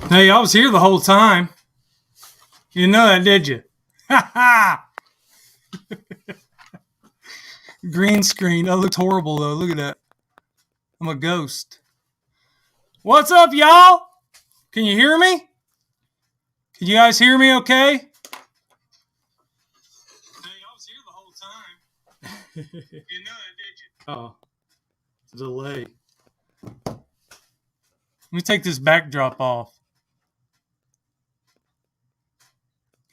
Hey, I was here the whole time. You didn't know that, did you? Ha ha! Green screen. That looked horrible, though. Look at that. I'm a ghost. What's up, y'all? Can you hear me? Can you guys hear me okay? Hey, I was here the whole time. You didn't know that, did you? Oh, it's a delay. Let me take this backdrop off.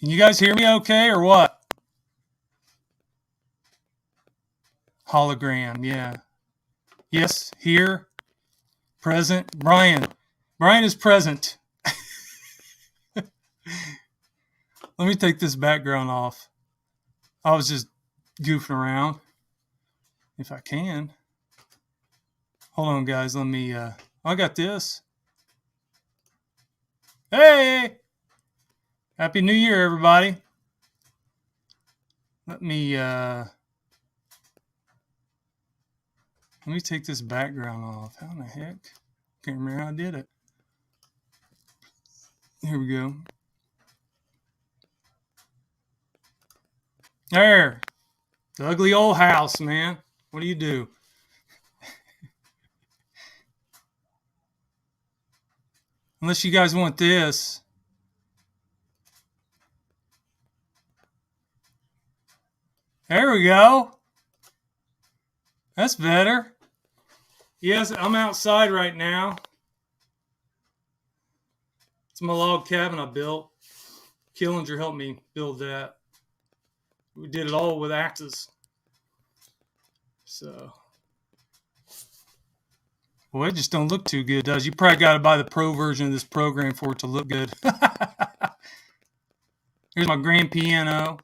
Can you guys hear me okay or what? Hologram, yeah. Yes, here, present. Brian is present. Let me take this background off. I was just goofing around. If I can. Hold on, guys. Let me, I got this. Hey! Happy New Year, everybody. Let me take this background off. How in the heck? Can't remember how I did it. Here we go. There. The ugly old house, man. What do you do? Unless you guys want this. There we go. That's better. Yes, I'm outside right now. It's my log cabin I built. Killinger helped me build that. We did it all with axes. So, well, it just don't look too good, does it? You probably got to buy the pro version of this program for it to look good. Here's my grand piano.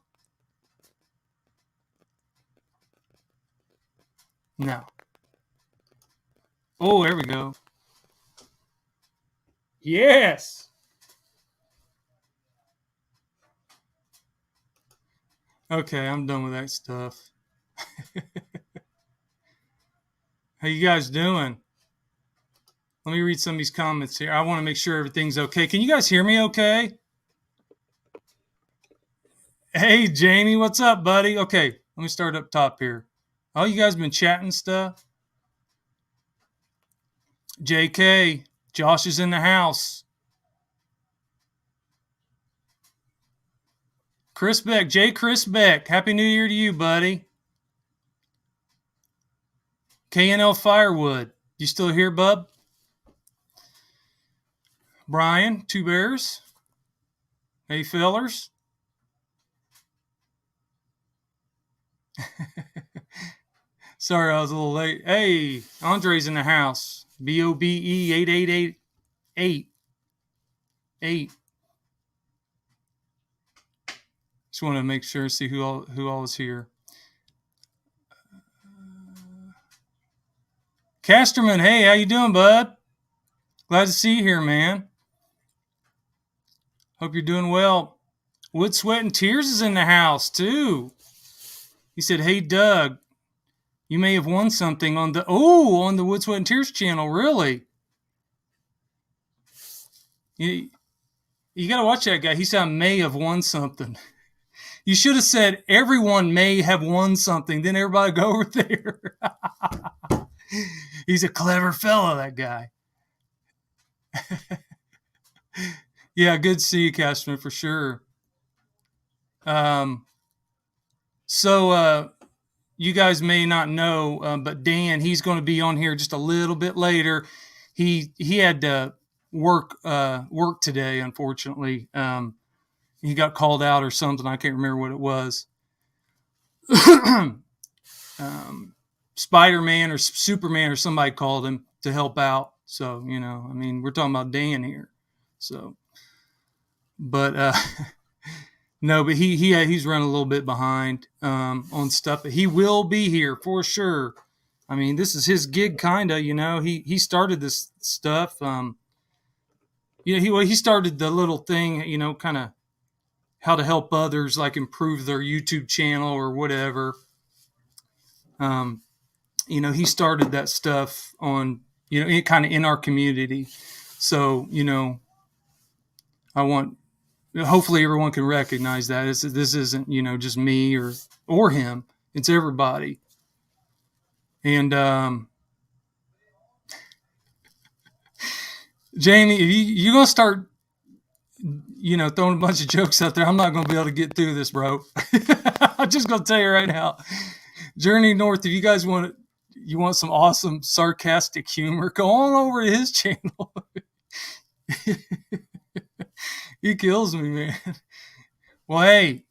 No. Oh, there we go. Yes. Okay, I'm done with that stuff. How you guys doing? Let me read some of these comments here. I want to make sure everything's okay. Can you guys hear me okay? Hey, Jamie, what's up, buddy? Okay, let me start up top here. Oh, you guys been chatting stuff? JK, Josh is in the house. Chris Beck, Chris Beck, Happy New Year to you, buddy. KNL Firewood, you still here, bub? Brian, Two Bears. Hey, fellers. Sorry, I was a little late. Hey, Andre's in the house. BOBE 8888. Just want to make sure, see who all is here. Casterman, hey, how you doing, bud? Glad to see you here, man. Hope you're doing well. Wood, Sweat, and Tears is in the house, too. He said, hey, Doug, you may have won something on the Wood, Sweat, and Tears channel, really? You got to watch that guy. He said, I may have won something. You should have said, everyone may have won something. Then everybody go over there. He's a clever fellow, that guy. Yeah, good to see you, Cashman, for sure. So you guys may not know, but Dan, he's going to be on here just a little bit later. He had to work today, unfortunately. He got called out or something. I can't remember what it was. Spider-Man or Superman or somebody called him to help out. So, you know, I mean, we're talking about Dan here. So, but no, but he's running a little bit behind on stuff. But he will be here for sure. I mean, this is his gig, kind of. You know, he started this stuff. He started the little thing. You know, kind of how to help others, like improve their YouTube channel or whatever. You know, he started that stuff on, you know, kind of in our community. So, you know, I want, hopefully everyone can recognize that this isn't, just me or him. It's everybody. And Jamie, if you're gonna start, throwing a bunch of jokes out there, I'm not gonna be able to get through this, bro. I'm just gonna tell you right now. Journey North, if you guys you want some awesome sarcastic humor, go on over to his channel. He kills me, man. Well, hey,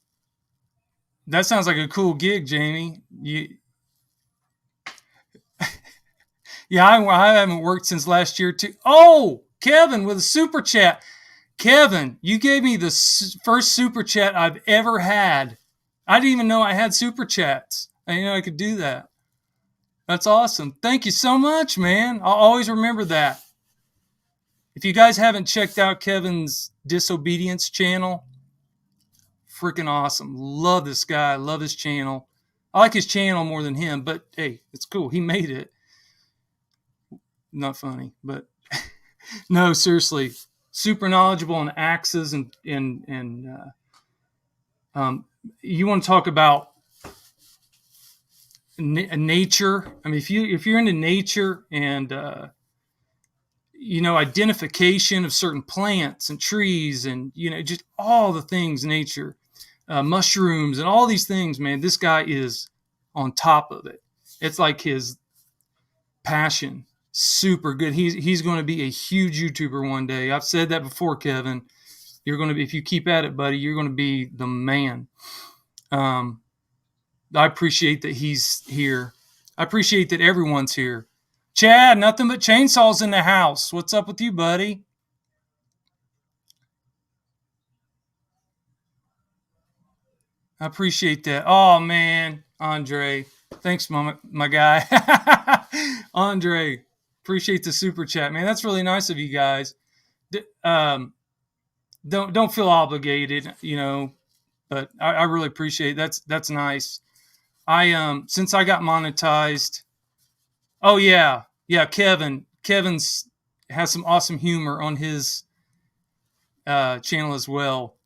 that sounds like a cool gig, Jamie. Yeah, I haven't worked since last year too. Oh, Kevin with a super chat. Kevin, you gave me the first super chat I've ever had. I didn't even know I had super chats. I didn't know I could do that. That's awesome. Thank you so much, man. I'll always remember that. If you guys haven't checked out Kevin's Disobedience channel, freaking awesome. Love this guy. Love his channel. I like his channel more than him, but hey, it's cool. He made it. Not funny, but no, seriously. Super knowledgeable on axes and you want to talk about nature. I mean, if you're into nature and identification of certain plants and trees and just all the things nature, mushrooms and all these things, man, this guy is on top of it. It's like his passion. Super good. He's going to be a huge YouTuber one day. I've said that before, Kevin. You're going to be, if you keep at it, buddy, you're going to be the man. I appreciate that he's here. I appreciate that everyone's here. Chad, nothing but chainsaws in the house. What's up with you, buddy? I appreciate that. Oh, man. Andre. Thanks, my guy. Andre. Appreciate the super chat, man. That's really nice of you guys. Don't feel obligated, but I really appreciate it. That's nice. Since I got monetized. Oh yeah. Kevin's has some awesome humor on his channel as well.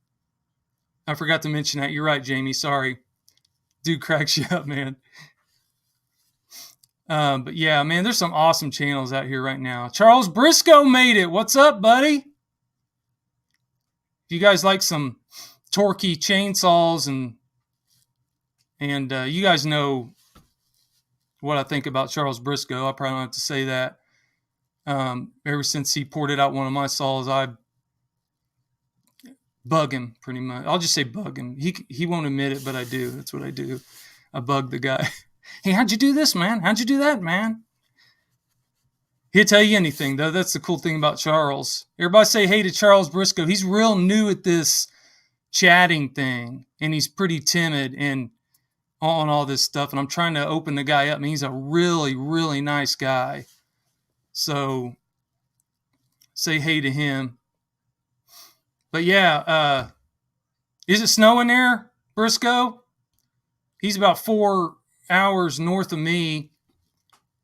I forgot to mention that. You're right, Jamie. Sorry. Dude cracks you up, man. But yeah, man, there's some awesome channels out here right now. Charles Briscoe made it. What's up, buddy? If you guys like some torquey chainsaws and you guys know what I think about Charles Briscoe, I probably don't have to say that. Ever since he ported out one of my saws, I bug him pretty much. I'll just say bug him. He won't admit it, but I do. That's what I do. I bug the guy. Hey, how'd you do this, man? How'd you do that, man? He'll tell you anything, though. That's the cool thing about Charles. Everybody say hey to Charles Briscoe. He's real new at this chatting thing, and he's pretty timid and on all this stuff. And I'm trying to open the guy up, and he's a really, really nice guy. So say hey to him. But yeah, is it snowing there, Briscoe? He's about 4 hours north of me,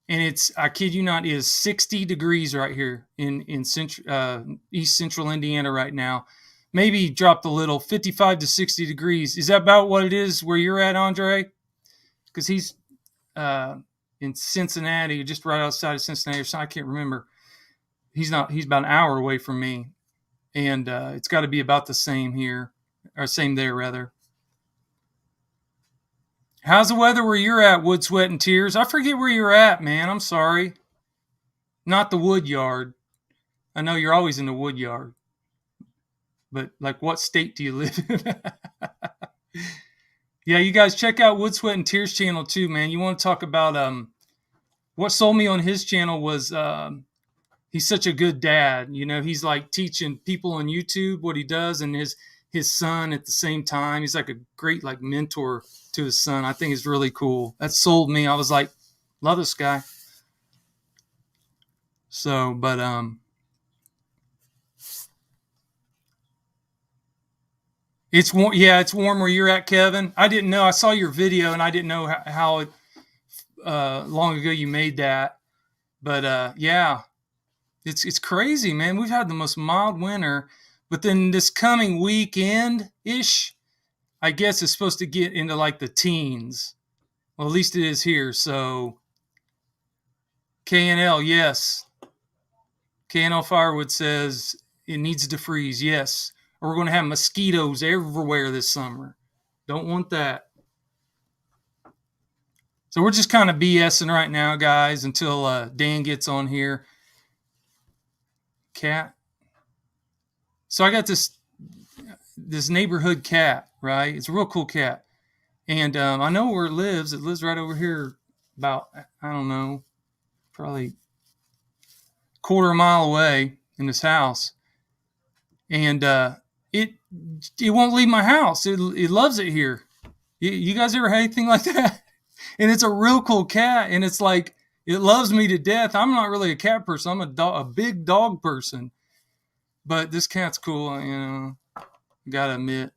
and it's, I kid you not, it is 60 degrees right here in East Central Indiana right now. Maybe dropped a little, 55 to 60 degrees. Is that about what it is where you're at, Andre? Because he's in Cincinnati, just right outside of Cincinnati, or something. I can't remember. He's about an hour away from me, and it's got to be about the same here, or same there rather. How's the weather where you're at, Wood, Sweat, and Tears? I forget where you're at, man. I'm sorry. Not the wood yard. I know you're always in the wood yard. But, like, what state do you live in? Yeah, you guys check out Wood, Sweat, and Tears channel, too, man. You want to talk about what sold me on his channel was he's such a good dad. He's, like, teaching people on YouTube what he does, and his son at the same time. He's like a great like mentor to his son. I think it's really cool. That sold me. I was like, love this guy. So, but it's warm. Yeah, it's warm where you're at, Kevin. I didn't know. I saw your video and I didn't know how long ago you made that. But yeah, it's crazy, man. We've had the most mild winter. But then this coming weekend-ish, I guess it's supposed to get into like the teens. Well, at least it is here. So KNL, yes. KNL Firewood says it needs to freeze, yes. Or we're going to have mosquitoes everywhere this summer. Don't want that. So we're just kind of BSing right now, guys, until Dan gets on here. Cat. So I got this neighborhood cat, right? It's a real cool cat. And I know where it lives. It lives right over here about, I don't know, probably quarter mile away in this house. And it won't leave my house. It loves it here. You guys ever had anything like that? And it's a real cool cat, and it's like it loves me to death. I'm not really a cat person. I'm a big dog person. But this cat's cool, you know. Gotta admit,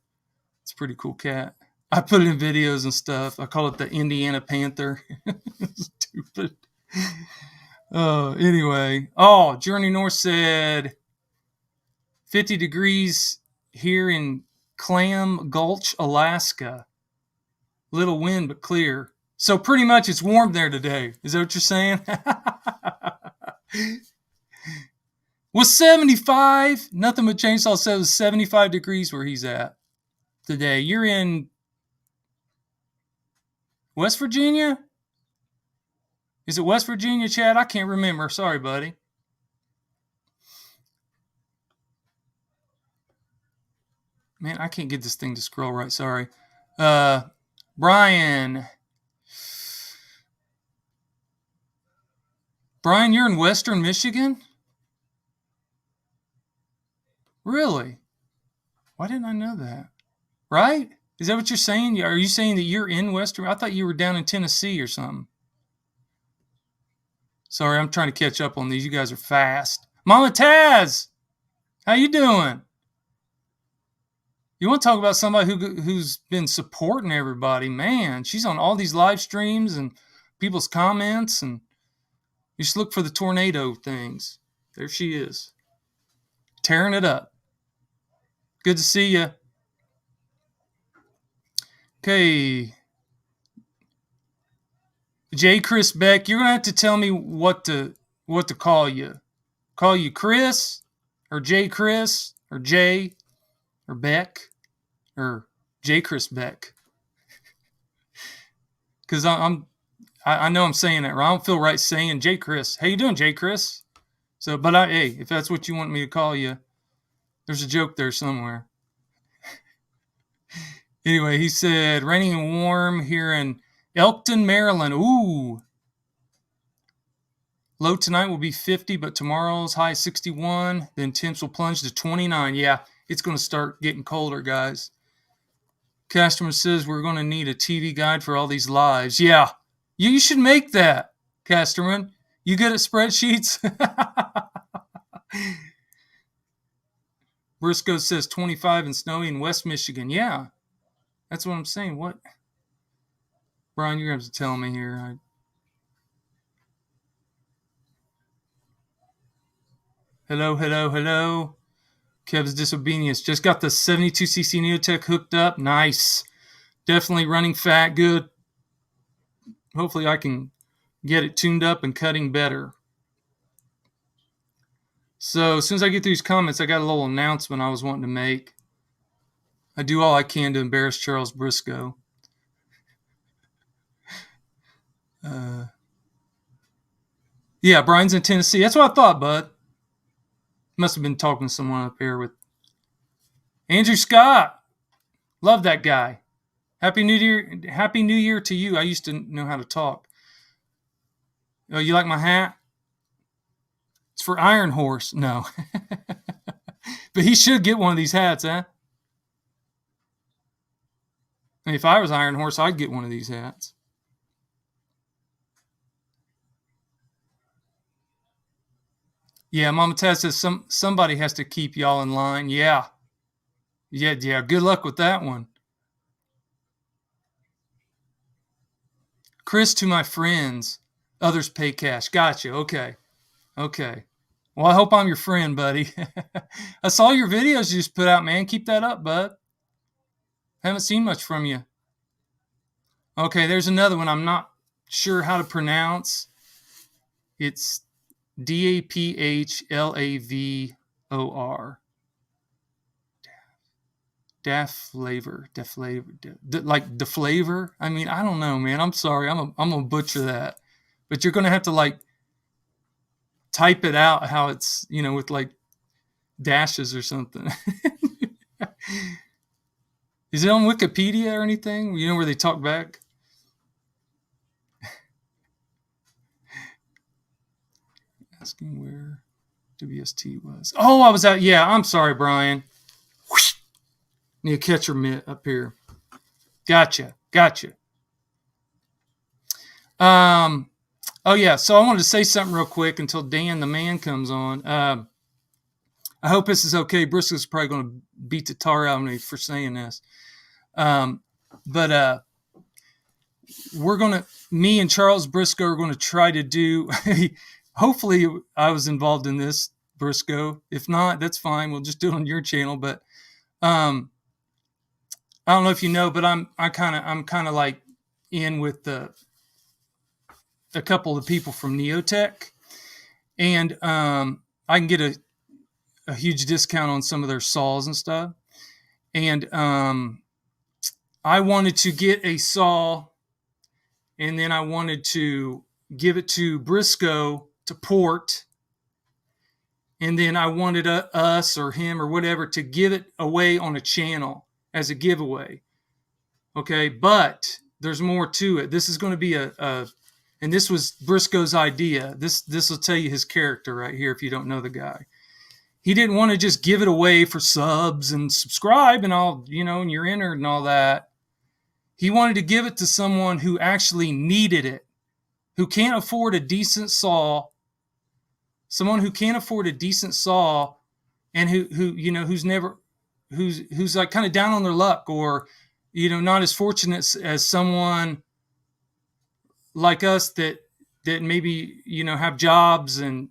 it's a pretty cool cat. I put it in videos and stuff. I call it the Indiana Panther. Stupid. Anyway. Oh, Journey North said 50 degrees here in Clam Gulch, Alaska. Little wind, but clear. So pretty much it's warm there today. Is that what you're saying? Was 75. Nothing but Chainsaw said it was 75 degrees where he's at today. You're in West Virginia? Is it West Virginia, Chad? I can't remember. Sorry, buddy. Man, I can't get this thing to scroll right. Sorry. Brian, you're in Western Michigan? Really? Why didn't I know that? Right? Is that what you're saying? Are you saying that you're in Western? I thought you were down in Tennessee or something. Sorry, I'm trying to catch up on these. You guys are fast. Mama Taz, how you doing? You want to talk about somebody who's been supporting everybody? Man, she's on all these live streams and people's comments, and you just look for the tornado things. There she is, tearing it up. Good to see you. Okay. J. Chris Beck, you're going to have to tell me what to call you. Call you Chris or J. Chris or J or Beck or J. Chris Beck. Because I know I'm saying that right. I don't feel right saying J. Chris. How you doing, J. Chris? So, but hey, if that's what you want me to call you, there's a joke there somewhere. Anyway, he said, raining and warm here in Elkton, Maryland. Ooh. Low tonight will be 50, but tomorrow's high 61. Then temps will plunge to 29. Yeah, it's going to start getting colder, guys. Customer says we're going to need a TV guide for all these lives. Yeah, you should make that, Casterman. You good at spreadsheets? Briscoe says 25 and snowy in West Michigan. Yeah, that's what I'm saying. What? Brian, you're going to have to tell me here. Hello. Kev's Disobedience. Just got the 72cc Neotech hooked up. Nice. Definitely running fat. Good. Hopefully I can get it tuned up and cutting better. So as soon as I get through these comments, I got a little announcement I was wanting to make. I do all I can to embarrass Charles Briscoe. Yeah, Brian's in Tennessee. That's what I thought, bud. Must have been talking to someone up here with Andrew Scott. Love that guy. Happy New Year. Happy New Year to you. I used to know how to talk. Oh, you like my hat? It's for Iron Horse. No. But he should get one of these hats, huh? I mean, if I was Iron Horse, I'd get one of these hats. Yeah, Mama Taz says somebody has to keep y'all in line. Yeah. Good luck with that one. Chris to my friends. Others pay cash. Gotcha. Okay. Well, I hope I'm your friend, buddy. I saw your videos you just put out, man. Keep that up, bud. Haven't seen much from you. Okay, there's another one I'm not sure how to pronounce. It's DAPHLAVOR. Deflavor. Like the flavor. I mean, I don't know, man. I'm sorry. I'm gonna butcher that. But you're gonna have to like type it out how it's, with like dashes or something. Is it on Wikipedia or anything? You know where they talk back? Asking where WST was. Oh, I was out. Yeah, I'm sorry, Brian. Need a catcher mitt up here. Gotcha. Oh yeah. So I wanted to say something real quick until Dan the man comes on. I hope this is okay. Briscoe's probably going to beat the tar out of me for saying this. But me and Charles Briscoe are going to try to do, hopefully I was involved in this, Briscoe. If not, that's fine. We'll just do it on your channel. But I don't know if you know, but I'm kind of like in with a couple of people from Neotech, and I can get a huge discount on some of their saws and stuff. And I wanted to get a saw, and then I wanted to give it to Briscoe to port, and then I wanted us or him or whatever to give it away on a channel as a giveaway. Okay, but there's more to it. This is going to be and this was Briscoe's idea. This will tell you his character right here if you don't know the guy. He didn't want to just give it away for subs and subscribe and all, and you're entered and all that. He wanted to give it to someone who actually needed it, who can't afford a decent saw, someone who can't afford a decent saw, and who's like kind of down on their luck, or not as fortunate as someone like us that maybe have jobs and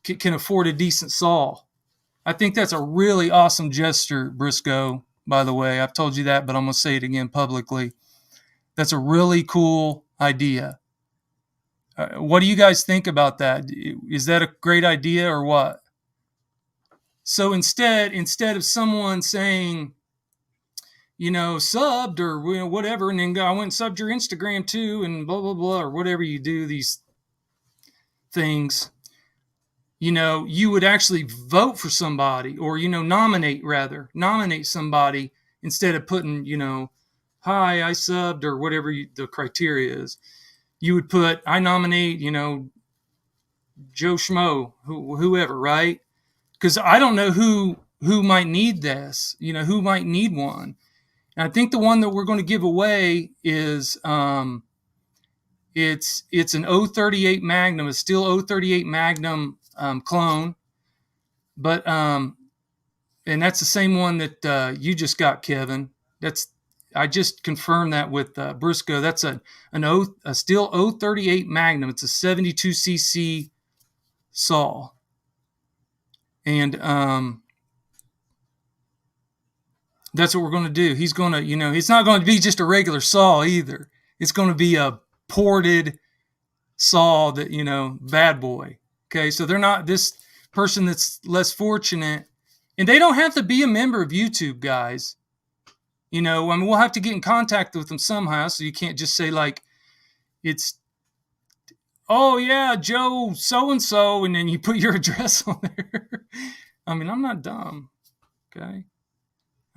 can afford a decent saw. I think that's a really awesome gesture, Briscoe. By the way, I've told you that, but I'm going to say it again publicly. That's a really cool idea. What do you guys think about that? Is that a great idea or what? So instead of someone saying, subbed or whatever, and then I went and subbed your Instagram too, and blah, blah, blah, or whatever you do, these things, you would actually vote for somebody, or, nominate somebody instead of putting, hi, I subbed, or whatever the criteria is. You would put, I nominate, Joe Schmo, whoever, right? Because I don't know who might need this, who might need one. And I think the one that we're going to give away is it's an 038 Magnum, a steel 038 Magnum clone, but and that's the same one that you just got, Kevin. I just confirmed that with Briscoe. That's a steel 038 Magnum. It's a 72cc saw, and that's what we're going to do. He's going to, it's not going to be just a regular saw either. It's going to be a ported saw that, bad boy. Okay, so they're not this person that's less fortunate, and they don't have to be a member of YouTube, guys. We'll have to get in contact with them somehow, so you can't just say like, it's, oh yeah, Joe so-and-so, and then you put your address on there. I mean, I'm not dumb, okay?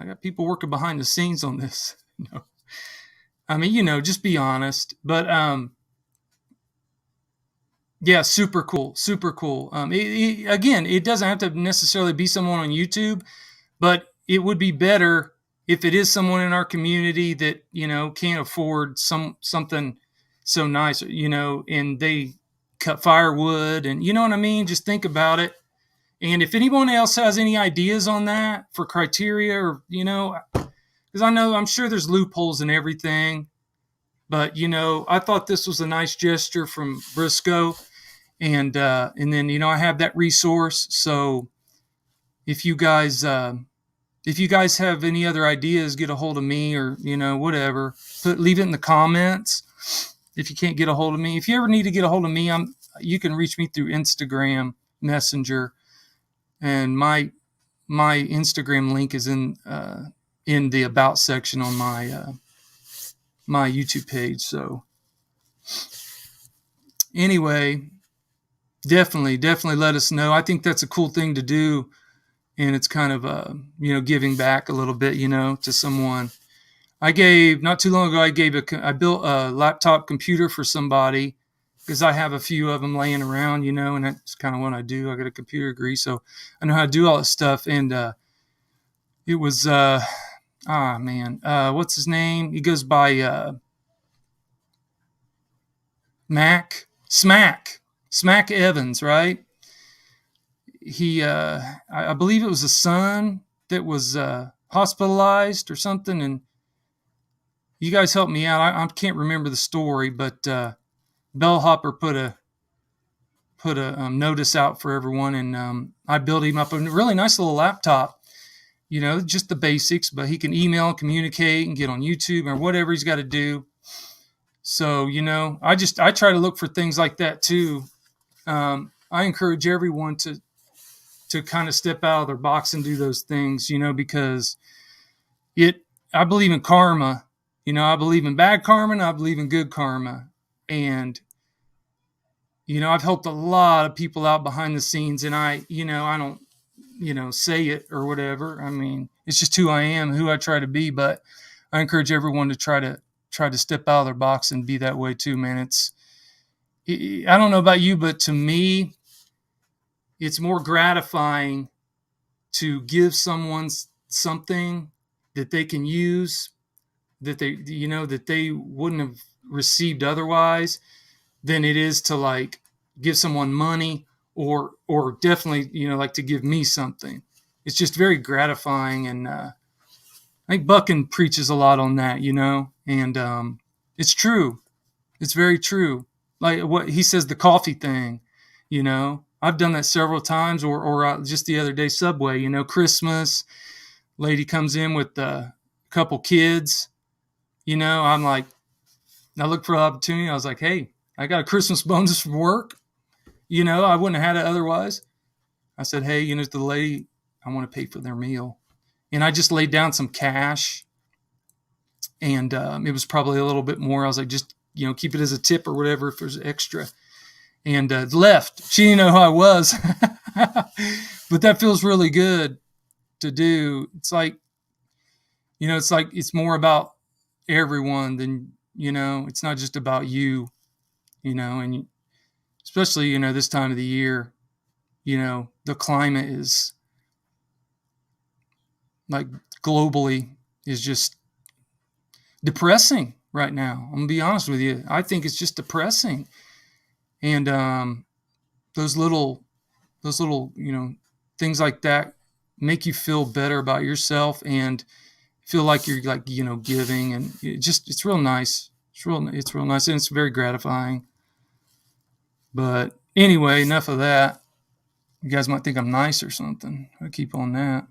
I got people working behind the scenes on this. I mean, just be honest. But yeah, super cool. Again, it doesn't have to necessarily be someone on YouTube, but it would be better if it is someone in our community that can't afford something so nice, and they cut firewood, and you know what I mean. Just think about it. And if anyone else has any ideas on that for criteria, or, because I'm sure there's loopholes in everything, but, I thought this was a nice gesture from Briscoe. and then, you know, I have that resource. So if you guys, have any other ideas, get a hold of me, or, you know, whatever, leave it in the comments. If you can't get a hold of me, if you ever need to get a hold of me, you can reach me through Instagram Messenger, and my Instagram link is in the about section on my YouTube page. So anyway, definitely let us know. I think that's a cool thing to do, and it's kind of you know, giving back a little bit, you know, to someone. Not too long ago, I built a laptop computer for somebody, because I have a few of them laying around, you know, and that's kind of what I do. I got a computer degree, so I know how to do all this stuff. And it was what's his name? He goes by Smack Evans, right? I believe it was a son that was hospitalized or something, and you guys help me out. I can't remember the story, but Bellhopper put a notice out for everyone, and I built him up a really nice little laptop. You know, just the basics, but he can email, communicate, and get on YouTube or whatever he's got to do. So, you know, I try to look for things like that too. I encourage everyone to kind of step out of their box and do those things, you know, because I believe in karma. You know, I believe in bad karma and I believe in good karma. And, you know, I've helped a lot of people out behind the scenes, and I don't, you know, say it or whatever. I mean, it's just who I am, who I try to be. But I encourage everyone to try to step out of their box and be that way too, man. I don't know about you, but to me, it's more gratifying to give someone something that they can use, that they wouldn't have received otherwise, than it is to like give someone money, or definitely, you know, like to give me something. It's just very gratifying. And I think Buchan preaches a lot on that, you know, and it's true. It's very true. Like what he says, the coffee thing, you know, I've done that several times, or just the other day, Subway, you know, Christmas, lady comes in with a couple kids, you know, I look for an opportunity. I was like, hey, I got a Christmas bonus from work. You know, I wouldn't have had it otherwise. I said, hey, you know, to the lady, I want to pay for their meal. And I just laid down some cash, and it was probably a little bit more. I was like, just, you know, keep it as a tip or whatever if there's extra. And left. She didn't know who I was. But that feels really good to do. It's like, you know, it's more about everyone than, you know, it's not just about you, you know, and especially, you know, this time of the year, you know, the climate is like globally is just depressing right now. I'm gonna be honest with you. I think it's just depressing. And those little, you know, things like that make you feel better about yourself and feel like you're, like, you know, giving, and it's real nice. It's real nice, and it's very gratifying. But anyway, enough of that. You guys might think I'm nice or something. I'll keep on that.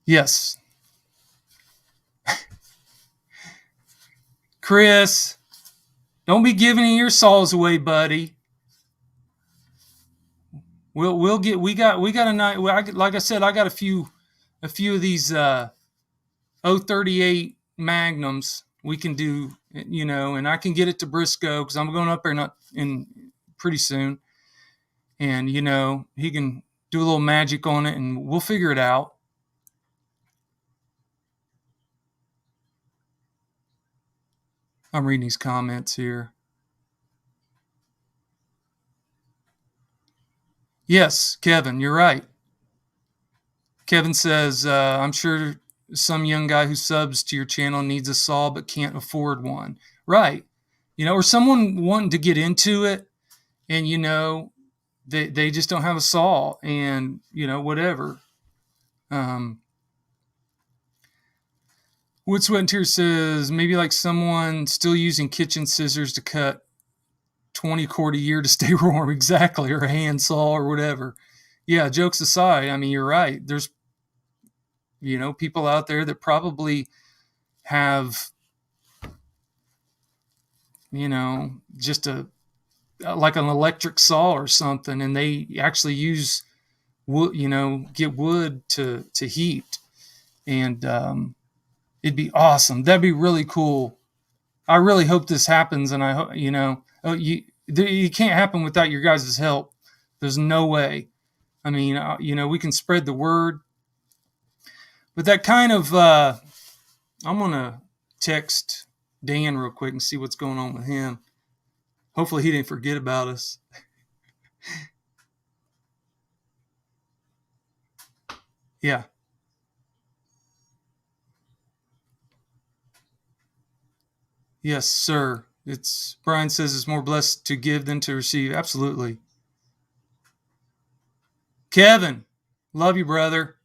Yes. Chris, don't be giving your souls away, buddy. We got a night. Like I said, I got a few of these 038 Magnums we can do, you know, and I can get it to Briscoe because I'm going up there not in pretty soon, and you know, he can do a little magic on it, and we'll figure it out. I'm reading these comments here. Yes, Kevin, you're right. Kevin says, I'm sure some young guy who subs to your channel needs a saw but can't afford one. Right. You know, or someone wanting to get into it, and, you know, they just don't have a saw, and, you know, whatever. Wood Sweat and Tears says, maybe like someone still using kitchen scissors to cut 20 quart a year to stay warm. Exactly. Or a handsaw or whatever. Yeah. Jokes aside, I mean, you're right. There's, people out there that probably have, just like an electric saw or something, and they actually use wood, get wood to heat. And it'd be awesome. That'd be really cool. I really hope this happens, and I hope, it can't happen without your guys' help. There's no way. I mean, we can spread the word. But that kind of, I'm going to text Dan real quick and see what's going on with him. Hopefully he didn't forget about us. Yeah. Yes, sir. Brian says it's more blessed to give than to receive. Absolutely. Kevin, love you, brother.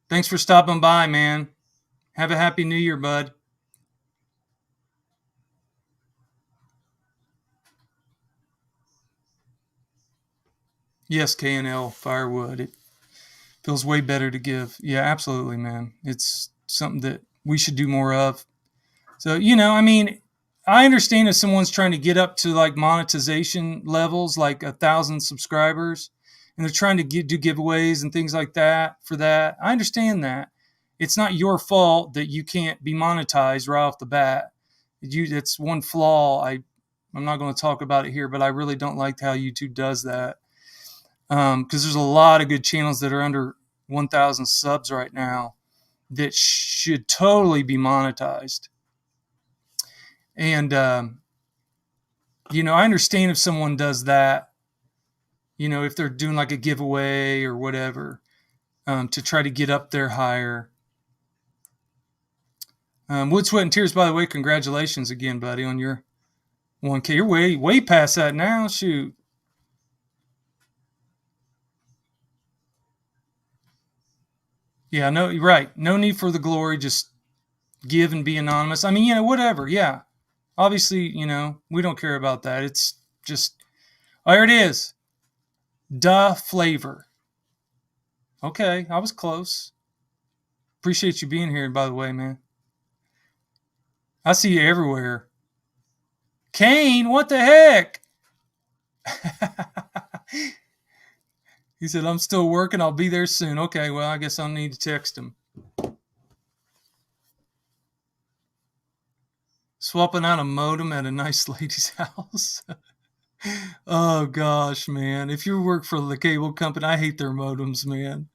Thanks for stopping by, man. Have a happy new year, bud. Yes, K&L firewood. It feels way better to give. Yeah, absolutely, man. It's something that we should do more of. So, I mean, I understand if someone's trying to get up to like monetization levels, like 1,000 subscribers, and they're trying to do giveaways and things like that for that. I understand that. It's not your fault that you can't be monetized right off the bat. It's one flaw. I'm not going to talk about it here, but I really don't like how YouTube does that. Because there's a lot of good channels that are under 1,000 subs right now that should totally be monetized. And, I understand if someone does that, if they're doing like a giveaway or whatever, to try to get up there higher. Wood, Sweat, and Tears, by the way, congratulations again, buddy, on your 1K. You're way past that now. Shoot. Yeah, no, you're right. No need for the glory. Just give and be anonymous. I mean, whatever. Yeah. Obviously, we don't care about that. It's just, there it is. Duh flavor. Okay, I was close. Appreciate you being here, by the way, man. I see you everywhere. Kane, what the heck? He said, I'm still working. I'll be there soon. Okay, well, I guess I'll need to text him. Swapping out a modem at a nice lady's house. Oh, gosh, man. If you work for the cable company, I hate their modems, man.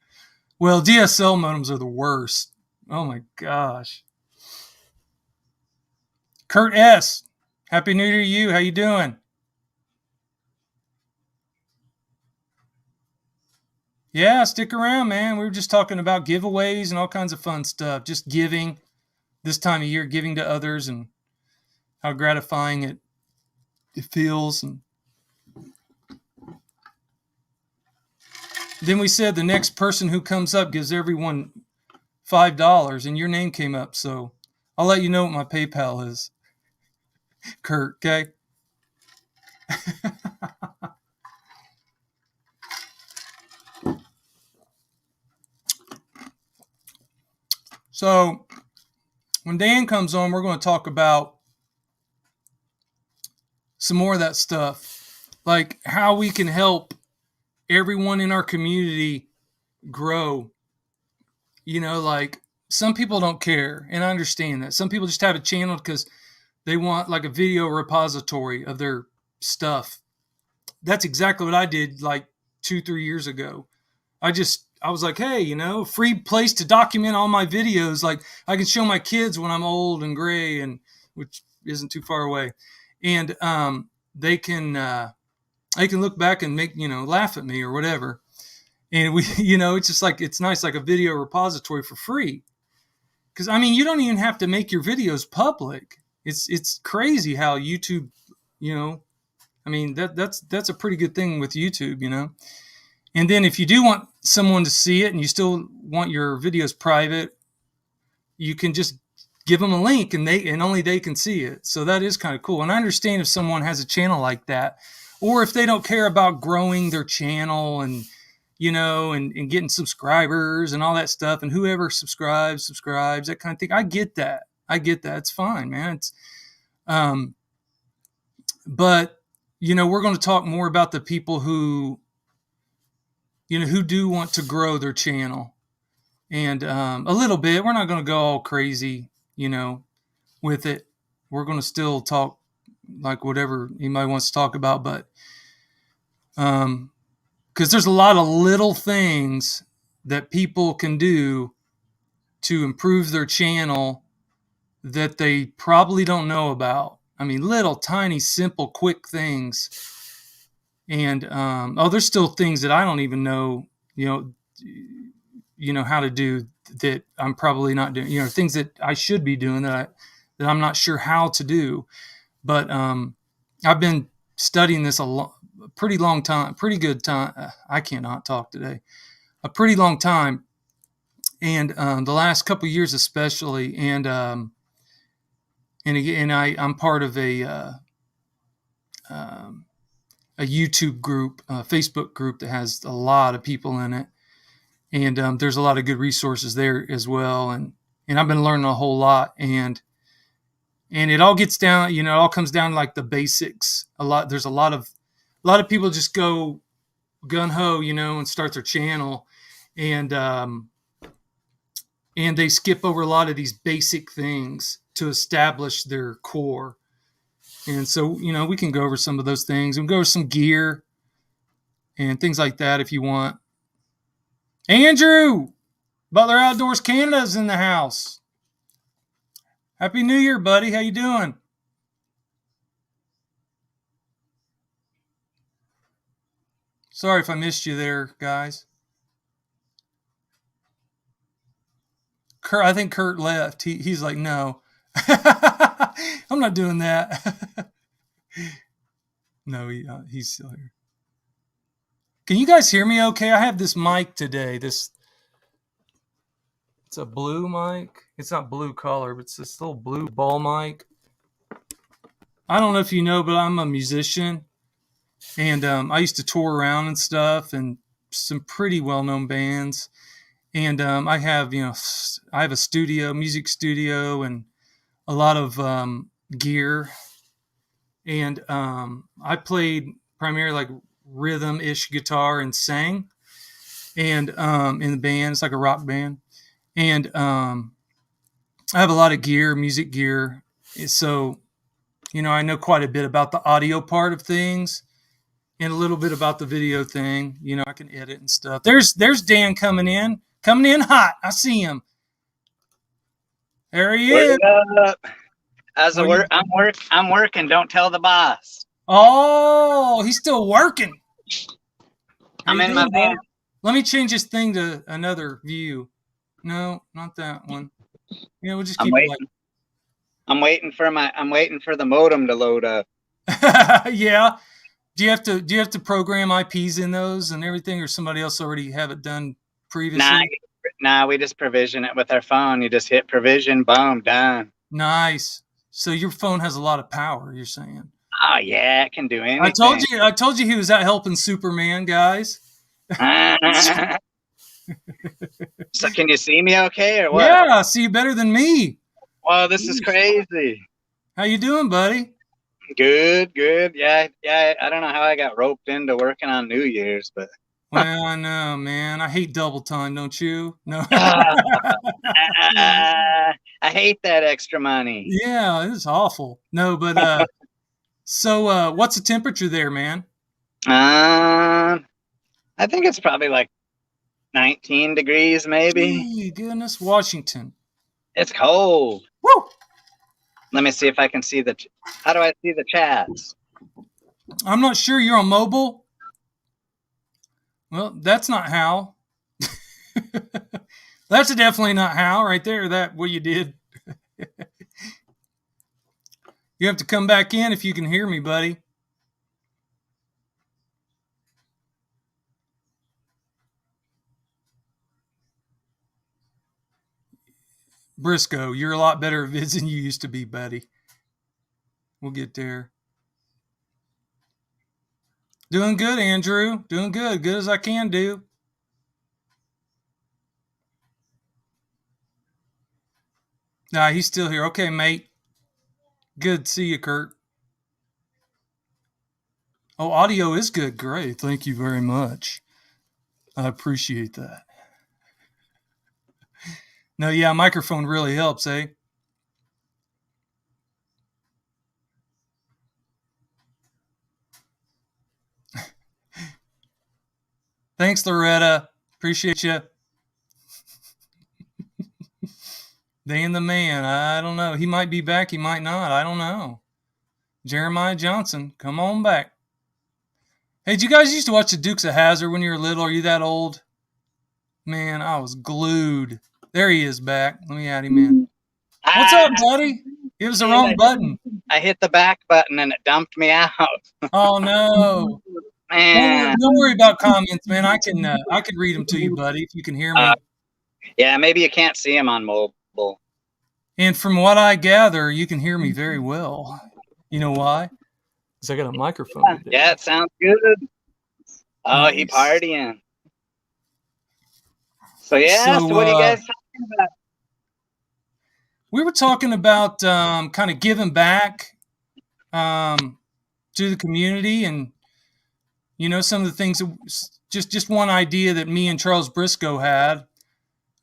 Well, DSL modems are the worst. Oh, my gosh. Kurt S., Happy New Year to you. How you doing? Yeah, stick around, man. We were just talking about giveaways and all kinds of fun stuff. Just giving this time of year, giving to others, and how gratifying it feels. And then we said the next person who comes up gives everyone $5, and your name came up. So I'll let you know what my PayPal is, Kurt, okay? So when Dan comes on, we're going to talk about some more of that stuff, like how we can help everyone in our community grow. Like some people don't care, and I understand that. Some people just have a channel because they want like a video repository of their stuff. That's exactly what I did like 2-3 years ago. I was like, hey, free place to document all my videos. Like I can show my kids when I'm old and gray, and which isn't too far away. And they can look back and make, laugh at me or whatever. And we, it's just like, it's nice, like a video repository for free. Because I mean, you don't even have to make your videos public. It's crazy how YouTube, I mean, that's a pretty good thing with YouTube, And then if you do want someone to see it and you still want your videos private, you can just give them a link and only they can see it. So that is kind of cool. And I understand if someone has a channel like that, or if they don't care about growing their channel and, and getting subscribers and all that stuff, and whoever subscribes, that kind of thing. I get that. It's fine, man. But we're going to talk more about the people who do want to grow their channel, and a little bit. We're not going to go all crazy, with it. We're going to still talk like whatever anybody wants to talk about, but because there's a lot of little things that people can do to improve their channel that they probably don't know about. I mean, little, tiny, simple, quick things. And there's still things that I don't even know, how to do that I'm probably not doing. Things that I should be doing that I'm not sure how to do. But I've been studying this pretty long time, pretty good time. I cannot talk today. A pretty long time, and the last couple of years especially, and I'm part of a YouTube group, a Facebook group that has a lot of people in it, and there's a lot of good resources there as well, and I've been learning a whole lot, and it all gets down, it all comes down to like the basics. There's a lot of people just go gun ho, and start their channel, and they skip over a lot of these basic things to establish their core. And so, we can go over some of those things and go over some gear and things like that if you want. Andrew, Butler Outdoors Canada's in the house. Happy New Year, buddy. How you doing? Sorry if I missed you there, guys. I think Kurt left. He's like, no, I'm not doing that. No, he's still here. Can you guys hear me okay? I have this mic today. It's a blue mic. It's not blue color, but it's this little blue ball mic. I don't know if you know, but I'm a musician, and I used to tour around and stuff, and some pretty well-known bands. And I have a studio, music studio, and a lot of gear. And I played primarily like rhythm-ish guitar and sang, and in the band. It's like a rock band. And I have a lot of gear, music gear. So, I know quite a bit about the audio part of things and a little bit about the video thing. I can edit and stuff. There's Dan coming in hot. I see him. There he is. Up? I'm working. Don't tell the boss. Oh, he's still working. I'm in my van. Let me change this thing to another view. No, not that one. We'll just keep it like. I'm waiting for the modem to load up. Yeah. Do you have to program IPs in those and everything, or somebody else already have it done previously? Nah, we just provision it with our phone. You just hit provision, boom, done. Nice. So your phone has a lot of power, you're saying? Oh yeah, it can do anything. I told you he was out helping Superman, guys. So can you see me okay or what? Yeah, I see you better than me. Wow, this is crazy. How you doing, buddy? Good. Yeah. I don't know how I got roped into working on New Year's, but. Well, I know, man. I hate double time, don't you? No. I hate that extra money. Yeah, it's awful. No, but so what's the temperature there, man? I think it's probably like 19 degrees, maybe. Gee, goodness, Washington. It's cold. Woo! Let me see if I can see how do I see the chats? I'm not sure. You're on mobile? Well, that's not how. That's definitely not how right there. What you did. You have to come back in if you can hear me, buddy. Briscoe, you're a lot better at vids than you used to be, buddy. We'll get there. Doing good, Andrew. Doing good. Good as I can do. Nah, he's still here. Okay, mate. Good to see you, Kurt. Oh, audio is good. Great. Thank you very much. I appreciate that. No, yeah, microphone really helps, eh? Thanks, Loretta. Appreciate you. Dan the man. I don't know. He might be back. He might not. I don't know. Jeremiah Johnson, come on back. Hey, did you guys used to watch the Dukes of Hazzard when you were little? Are you that old? Man, I was glued. There he is back. Let me add him in. What's up, buddy? It was the wrong button. I hit the back button and it dumped me out. Oh no. Man. Don't worry about comments, man. I can read them to you, buddy, if you can hear me. Yeah, maybe you can't see them on mobile. And from what I gather, you can hear me very well. You know why? Because I got a microphone today. Yeah, it sounds good. Oh, nice. He partying. So what are you guys talking about? We were talking about kind of giving back to the community, and you know, some of the things. Just one idea that me and Charles Briscoe had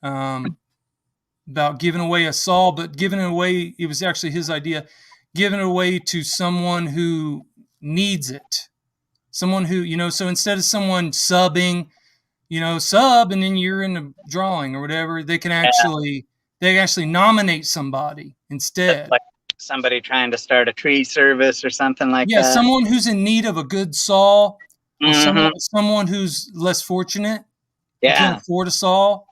about giving away a saw, but giving it away. It was actually his idea. Giving it away to someone who needs it. Someone who, you know, so instead of someone subbing, you know, sub and then you're in the drawing or whatever, they can actually nominate somebody instead. Like somebody trying to start a tree service or something like that. Yeah, someone who's in need of a good saw, or someone who's less fortunate. Yeah. Can't afford a saw.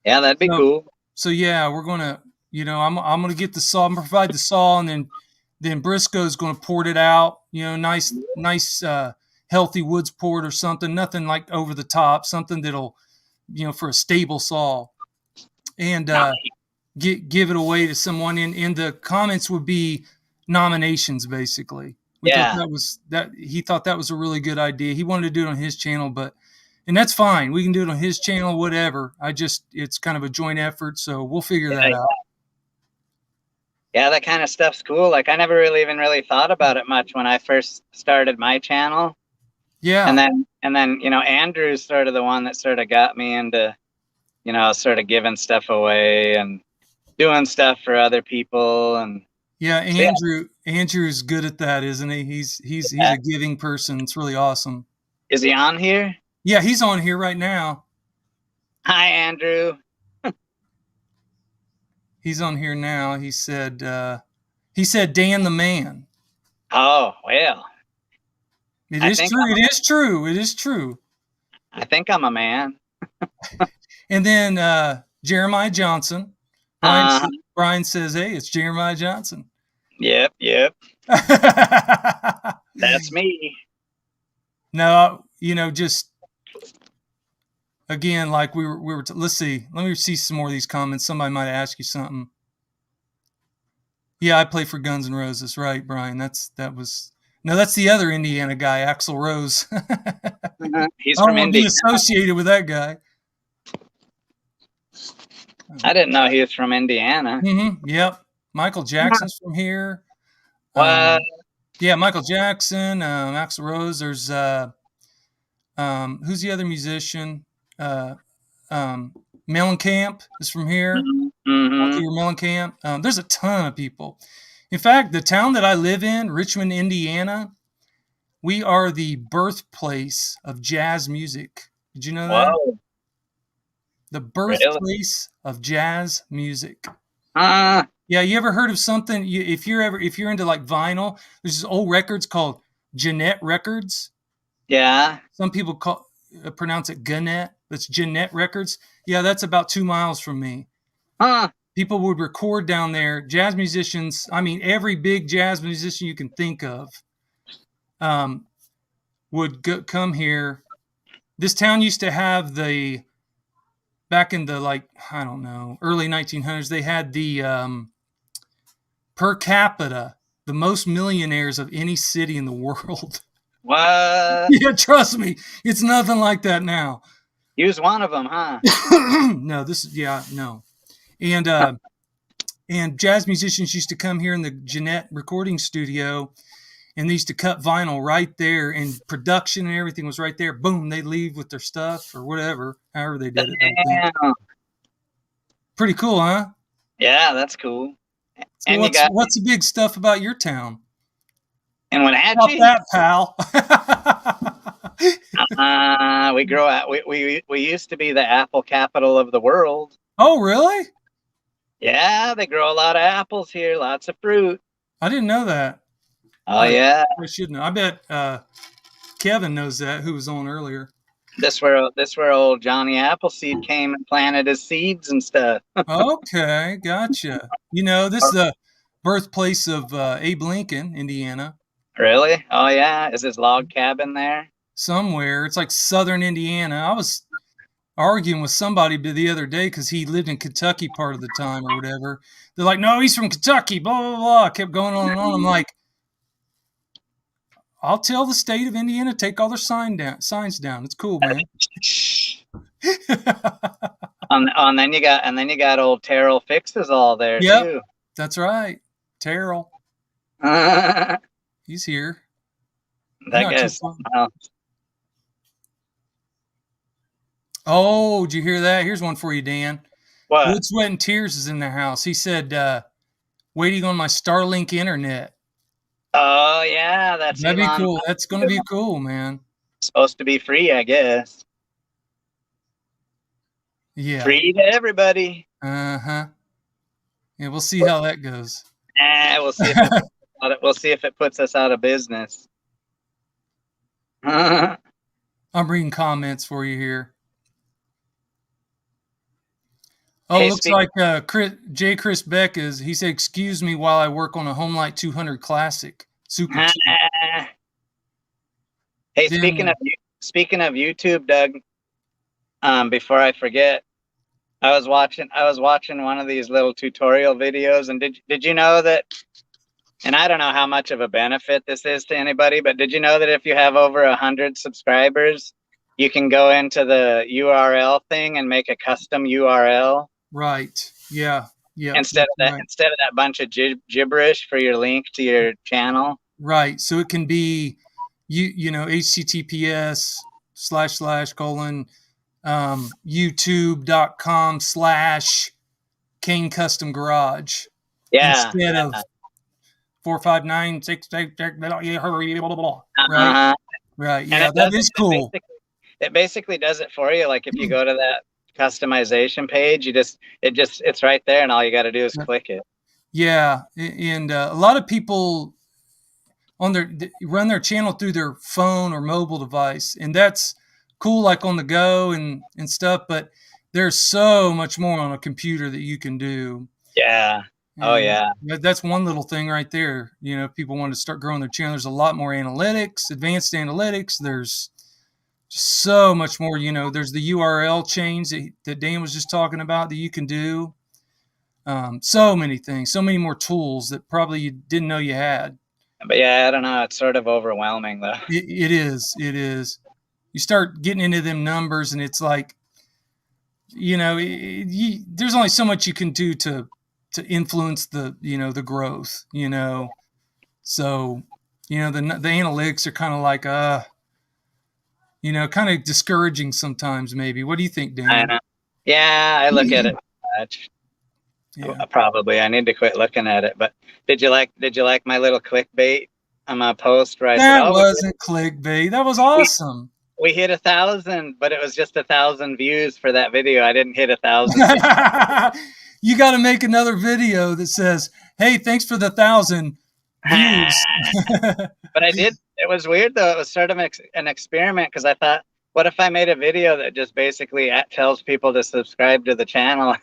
Yeah, that'd be cool. So yeah, we're gonna, you know, I'm gonna get the saw, I'm gonna provide the saw, and then Briscoe's gonna port it out. You know, nice healthy woods port or something, nothing like over the top, something that'll, you know, for a stable saw, and give it away to someone. In the comments would be nominations, basically. He thought that was a really good idea. He wanted to do it on his channel, and that's fine. We can do it on his channel, whatever. It's kind of a joint effort, so we'll figure that out. Yeah, that kind of stuff's cool. Like I never really even thought about it much when I first started my channel. Yeah. And then, you know, Andrew's sort of the one that sort of got me into, you know, sort of giving stuff away and doing stuff for other people. And yeah, Andrew's good at that, isn't he? He's a giving person. It's really awesome. Is he on here? Yeah, he's on here right now. Hi, Andrew. He's on here now. He said Dan the man. Oh, well. It is true. I think I'm a man. And then Jeremiah Johnson. Brian says, hey, it's Jeremiah Johnson. Yep. That's me. No, you know, just again, like we were let's see. Let me see some more of these comments. Somebody might ask you something. Yeah, I play for Guns N' Roses, right, Brian? That's the other Indiana guy, Axl Rose. He's from Indiana. I don't want to be associated with that guy. I didn't know he was from Indiana. Yep. Michael Jackson's from here. What? Yeah, Michael Jackson, Axl Rose. There's who's the other musician? Mellencamp is from here. Mellencamp. There's a ton of people. In fact, the town that I live in, Richmond, Indiana, we are the birthplace of jazz music. Did you know that? The birthplace of jazz music. Yeah, you ever heard of something? If you're into like vinyl, there's this old records called Jeanette Records. Yeah. Some people pronounce it Gannett. That's Jeanette Records. Yeah, that's about 2 miles from me. People would record down there. Jazz musicians, I mean, every big jazz musician you can think of would come here. This town used to have the back in the, like, I don't know, early 1900s, they had the per capita, the most millionaires of any city in the world. What? Yeah, trust me, it's nothing like that now. Use one of them, huh? No, no. And jazz musicians used to come here in the Jeanette recording studio, and they used to cut vinyl right there, and production and everything was right there. Boom, they leave with their stuff or whatever, however they did it back then. Pretty cool, huh? Yeah, that's cool. So and what's the big stuff about your town? And About Wenatchee? that, pal. We used to be the apple capital of the world. Oh, really? Yeah, they grow a lot of apples here, lots of fruit. I didn't know that. Oh, yeah. I should know. I bet Kevin knows that, who was on earlier. This where old Johnny Appleseed came and planted his seeds and stuff. Okay, gotcha. You know, this is the birthplace of Abe Lincoln, Indiana. Really? Oh, yeah. Is his log cabin there? Somewhere. It's like southern Indiana. I was arguing with somebody the other day because he lived in Kentucky part of the time or whatever. They're like, no, he's from Kentucky, blah, blah, blah. I kept going on and on. I'm like, I'll tell the state of Indiana, take all their signs down. It's cool, man. And then you got old Terrell Fixes all there too. That's right. Terrell. He's here. That guy's something else. Oh, did you hear that? Here's one for you, Dan. What? Blood, Sweat, and Tears is in the house. He said, waiting on my Starlink internet. Oh, yeah. That'd be cool. That's going to be cool, man. Supposed to be free, I guess. Yeah. Free to everybody. Uh-huh. Yeah, we'll see how that goes. We'll see if it puts us out of business. I'm reading comments for you here. Oh, hey, looks like Chris Beck he said, excuse me while I work on a Homelight 200 Classic. Super cheap. Hey, speaking of YouTube, Doug, before I forget, I was watching one of these little tutorial videos, and did you know that, and I don't know how much of a benefit this is to anybody, but did you know that if you have over 100 subscribers, you can go into the URL thing and make a custom URL? Right. Yeah. Yeah. Instead of that bunch of gibberish for your link to your channel. Right. So it can be, HTTPS / youtube.com/Kane Custom Garage. Yeah. Instead of 459 right. Right. Yeah, that is cool. It basically does it for you. Like if you go to that customization page, it's right there, and all you got to do is click it. Yeah, and a lot of people run their channel through their phone or mobile device, and that's cool, like on the go and stuff. But there's so much more on a computer that you can do. Yeah. Oh, yeah. That's one little thing right there. If people want to start growing their channel, there's a lot more analytics, advanced analytics. There's so much more. There's the URL change that Dan was just talking about that you can do. So many things, so many more tools that probably you didn't know you had. But yeah, I don't know. It's sort of overwhelming, though. It is. It is. You start getting into them numbers, and it's like, there's only so much you can do to influence the growth. So, the analytics are kind of like, kind of discouraging sometimes. Maybe. What do you think, Dan? I know. Yeah, I look at it much. Yeah. Probably I need to quit looking at it. But did you like my little clickbait on my post? Right? That wasn't clickbait. That was awesome. We hit 1,000, but it was just 1,000 views for that video. I didn't hit 1,000. You got to make another video that says, "Hey, thanks for the 1,000 views." But I did. It was weird though. It was sort of an experiment because I thought, what if I made a video that just basically tells people to subscribe to the channel?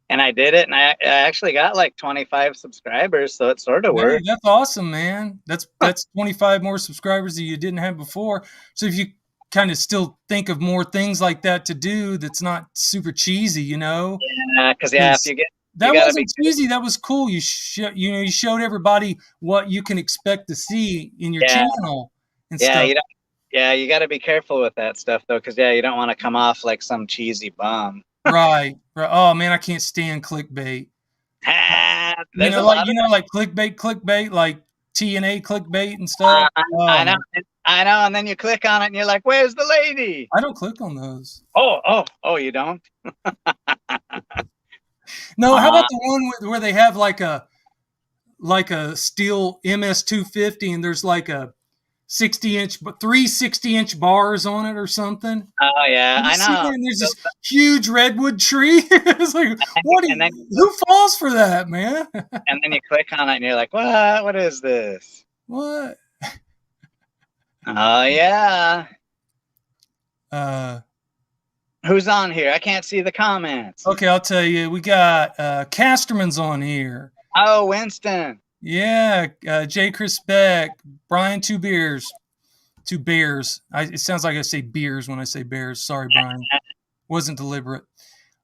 And I did it, and I actually got like 25 subscribers, so it sort of worked. That's awesome, man. That's 25 more subscribers that you didn't have before. So if you kind of still think of more things like that to do that's not super cheesy, you know? Yeah, because if you get, that wasn't cheesy. That was cool. You showed everybody what you can expect to see in your channel and stuff. You got to be careful with that stuff though, because you don't want to come off like some cheesy bum. Right. Oh man, I can't stand clickbait. Like clickbait, like TNA clickbait and stuff. I know, and then you click on it and you're like, "Where's the lady?" I don't click on those. Oh, you don't? No, how about the one where they have like a steel MS-250 and there's like a 60-inch, but 3 bars on it or something. Oh yeah, I know. And there's this huge redwood tree. It's like, who falls for that, man? And then you click on it and you're like, what? What is this? What? Oh yeah. Who's on here? I can't see the comments. Okay, I'll tell you. We got Casterman's on here. Oh, Winston. Yeah, J. Chris Beck, Brian Two Bears. It sounds like I say beers when I say bears. Sorry, Brian. Wasn't deliberate.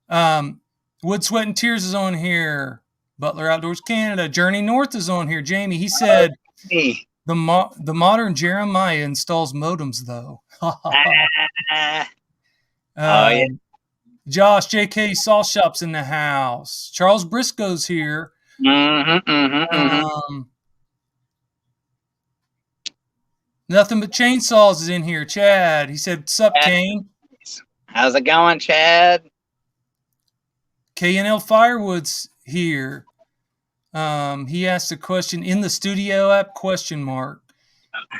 Wood, Sweat, and Tears is on here. Butler Outdoors Canada. Journey North is on here. Jamie, he said the modern Jeremiah installs modems, though. Yeah. Josh, JK Saw Shop's in the house. Charles Briscoe's here. Nothing But Chainsaws is in here. Chad, he said, "Sup, Kane? How's it going, Chad?" K&L Firewood's here. He asked a question in the studio app, ?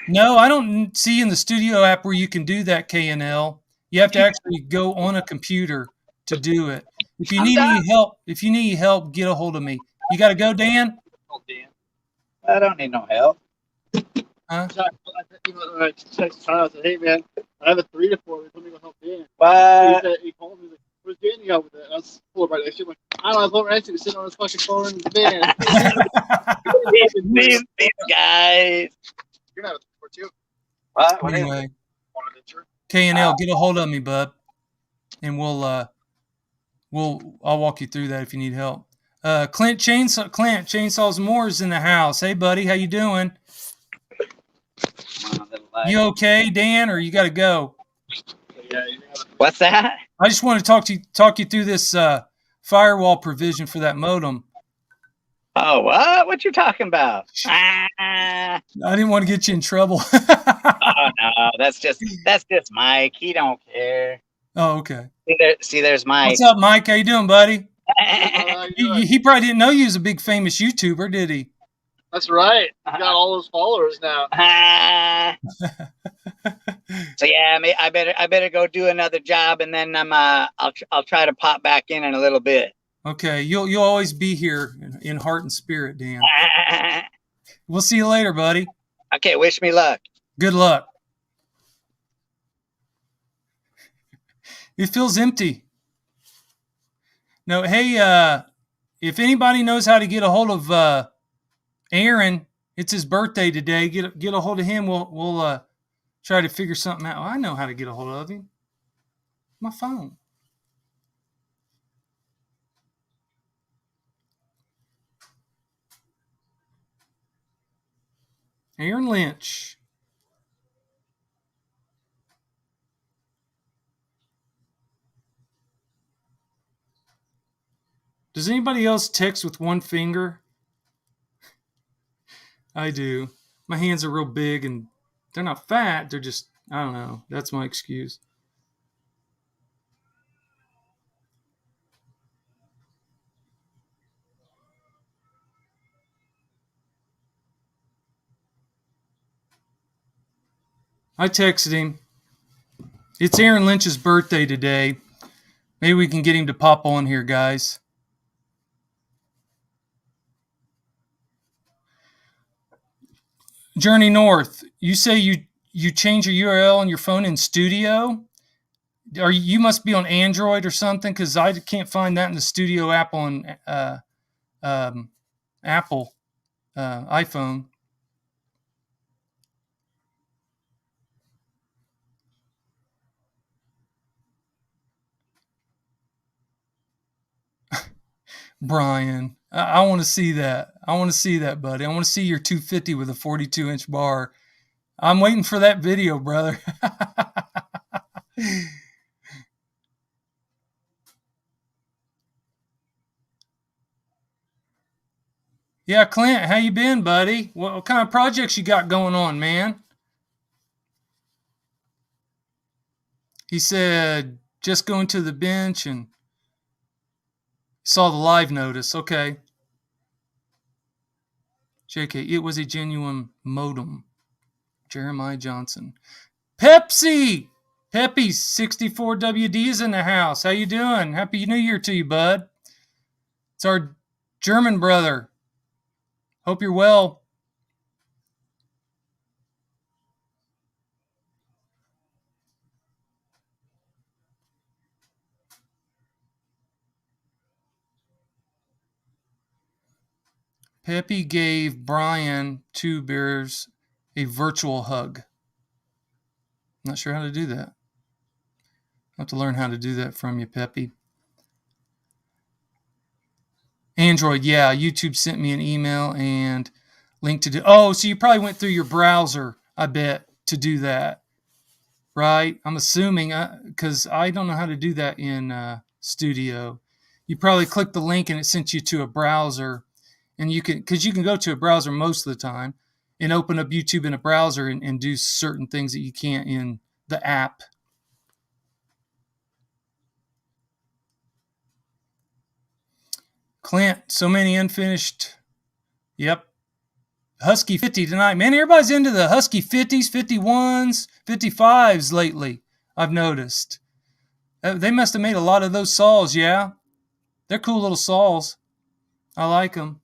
No, I don't see in the studio app where you can do that, K&L. You have to actually go on a computer to do it. If you need any help, get a hold of me. You got to go, Dan? I don't need no help. Huh? I text Charles, I said, "Hey man, I have a 3 to 4. Let me go help Dan." What? He called me, "Where's Danny out with it?" I was full right next to him. I don't know, I was over next to him, sitting on his fucking phone in the van. these guys. You're not a 4 too. What? Anyway, K&L, get a hold of me, bud, and I'll walk you through that if you need help. Clint Chainsaws More is in the house. Hey, buddy, how you doing? You okay, Dan, or you got to go? What's that? I just want to talk you through this firewall provision for that modem. Oh, what? What you talking about? I didn't want to get you in trouble. Oh no, that's just Mike. He don't care. Oh, okay. See, there's Mike. What's up, Mike? How you doing, buddy? He probably didn't know you was a big famous YouTuber, did he? That's right. You got all those followers now. So yeah, I better go do another job, and then I'll try to pop back in a little bit. Okay, you'll always be here in heart and spirit, Dan. We'll see you later, buddy. Okay, wish me luck. Good luck. It feels empty. No, hey, if anybody knows how to get a hold of Aaron, it's his birthday today. Get a hold of him. We'll try to figure something out. I know how to get a hold of him. My phone. Aaron Lynch. Does anybody else text with one finger? I do. My hands are real big and they're not fat. They're just, I don't know. That's my excuse. I texted him. It's Aaron Lynch's birthday today. Maybe we can get him to pop on here, guys. Journey North, you say you change your URL on your phone in Studio? You must be on Android or something, because I can't find that in the Studio app on Apple iPhone. Brian. I want to see that. I want to see that, buddy. I want to see your 250 with a 42-inch bar. I'm waiting for that video, brother. Yeah, Clint, how you been, buddy? What kind of projects you got going on, man? He said, just going to the bench and saw the live notice. Okay. JK, it was a genuine modem. Jeremiah Johnson. Pepsi! Peppy 64WD is in the house. How you doing? Happy New Year to you, bud. It's our German brother. Hope you're well. Peppy gave Brian 2 beers a virtual hug. Not sure how to do that. I'll have to learn how to do that from you, Peppy. Android, yeah. YouTube sent me an email and link to do. Oh, so you probably went through your browser, I bet, to do that. Right? I'm assuming, because I don't know how to do that in Studio. You probably clicked the link and it sent you to a browser. And you can, because you can go to a browser most of the time and open up YouTube in a browser and do certain things that you can't in the app. Clint, so many unfinished. Yep. Husky 50 tonight. Man, everybody's into the Husky 50s, 51s, 55s lately, I've noticed. They must have made a lot of those saws, yeah? They're cool little saws. I like them.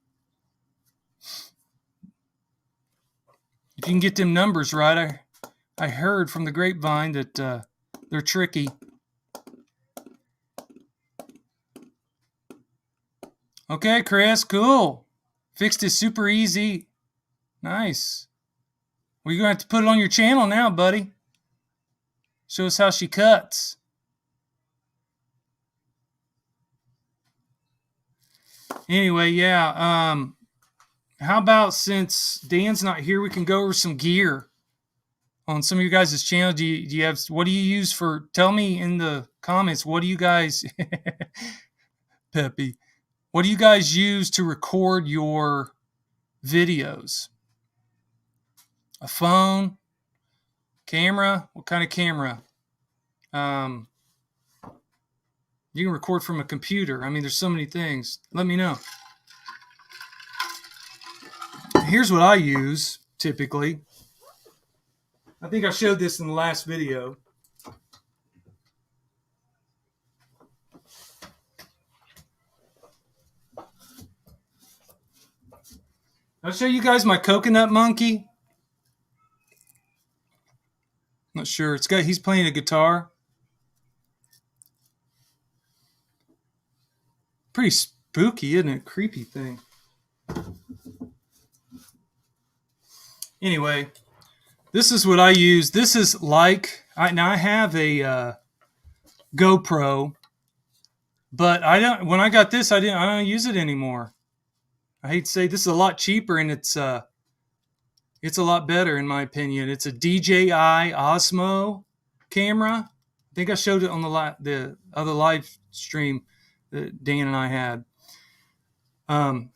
If you can get them numbers right, I heard from the grapevine that they're tricky. Okay, Chris, cool. Fixed it super easy. Nice. Well, you're going to have to put it on your channel now, buddy. Show us how she cuts. Anyway, yeah. How about, since Dan's not here, we can go over some gear on some of your guys' channel. Do you have, what do you use for, tell me in the comments, what do you guys, Peppy, what do you guys use to record your videos? A phone? Camera? What kind of camera? You can record from a computer. I mean, there's so many things. Let me know. Here's what I use typically. I think I showed this in the last video. I'll show you guys my coconut monkey. Not sure. He's playing a guitar. Pretty spooky, isn't it? Creepy thing. Anyway, this is what I use. This is like, I have a GoPro, but when I got this, I don't use it anymore. I hate to say this is a lot cheaper, and it's a lot better in my opinion. It's a Dji Osmo Camera. I think I showed it on the other live stream that Dan and I had.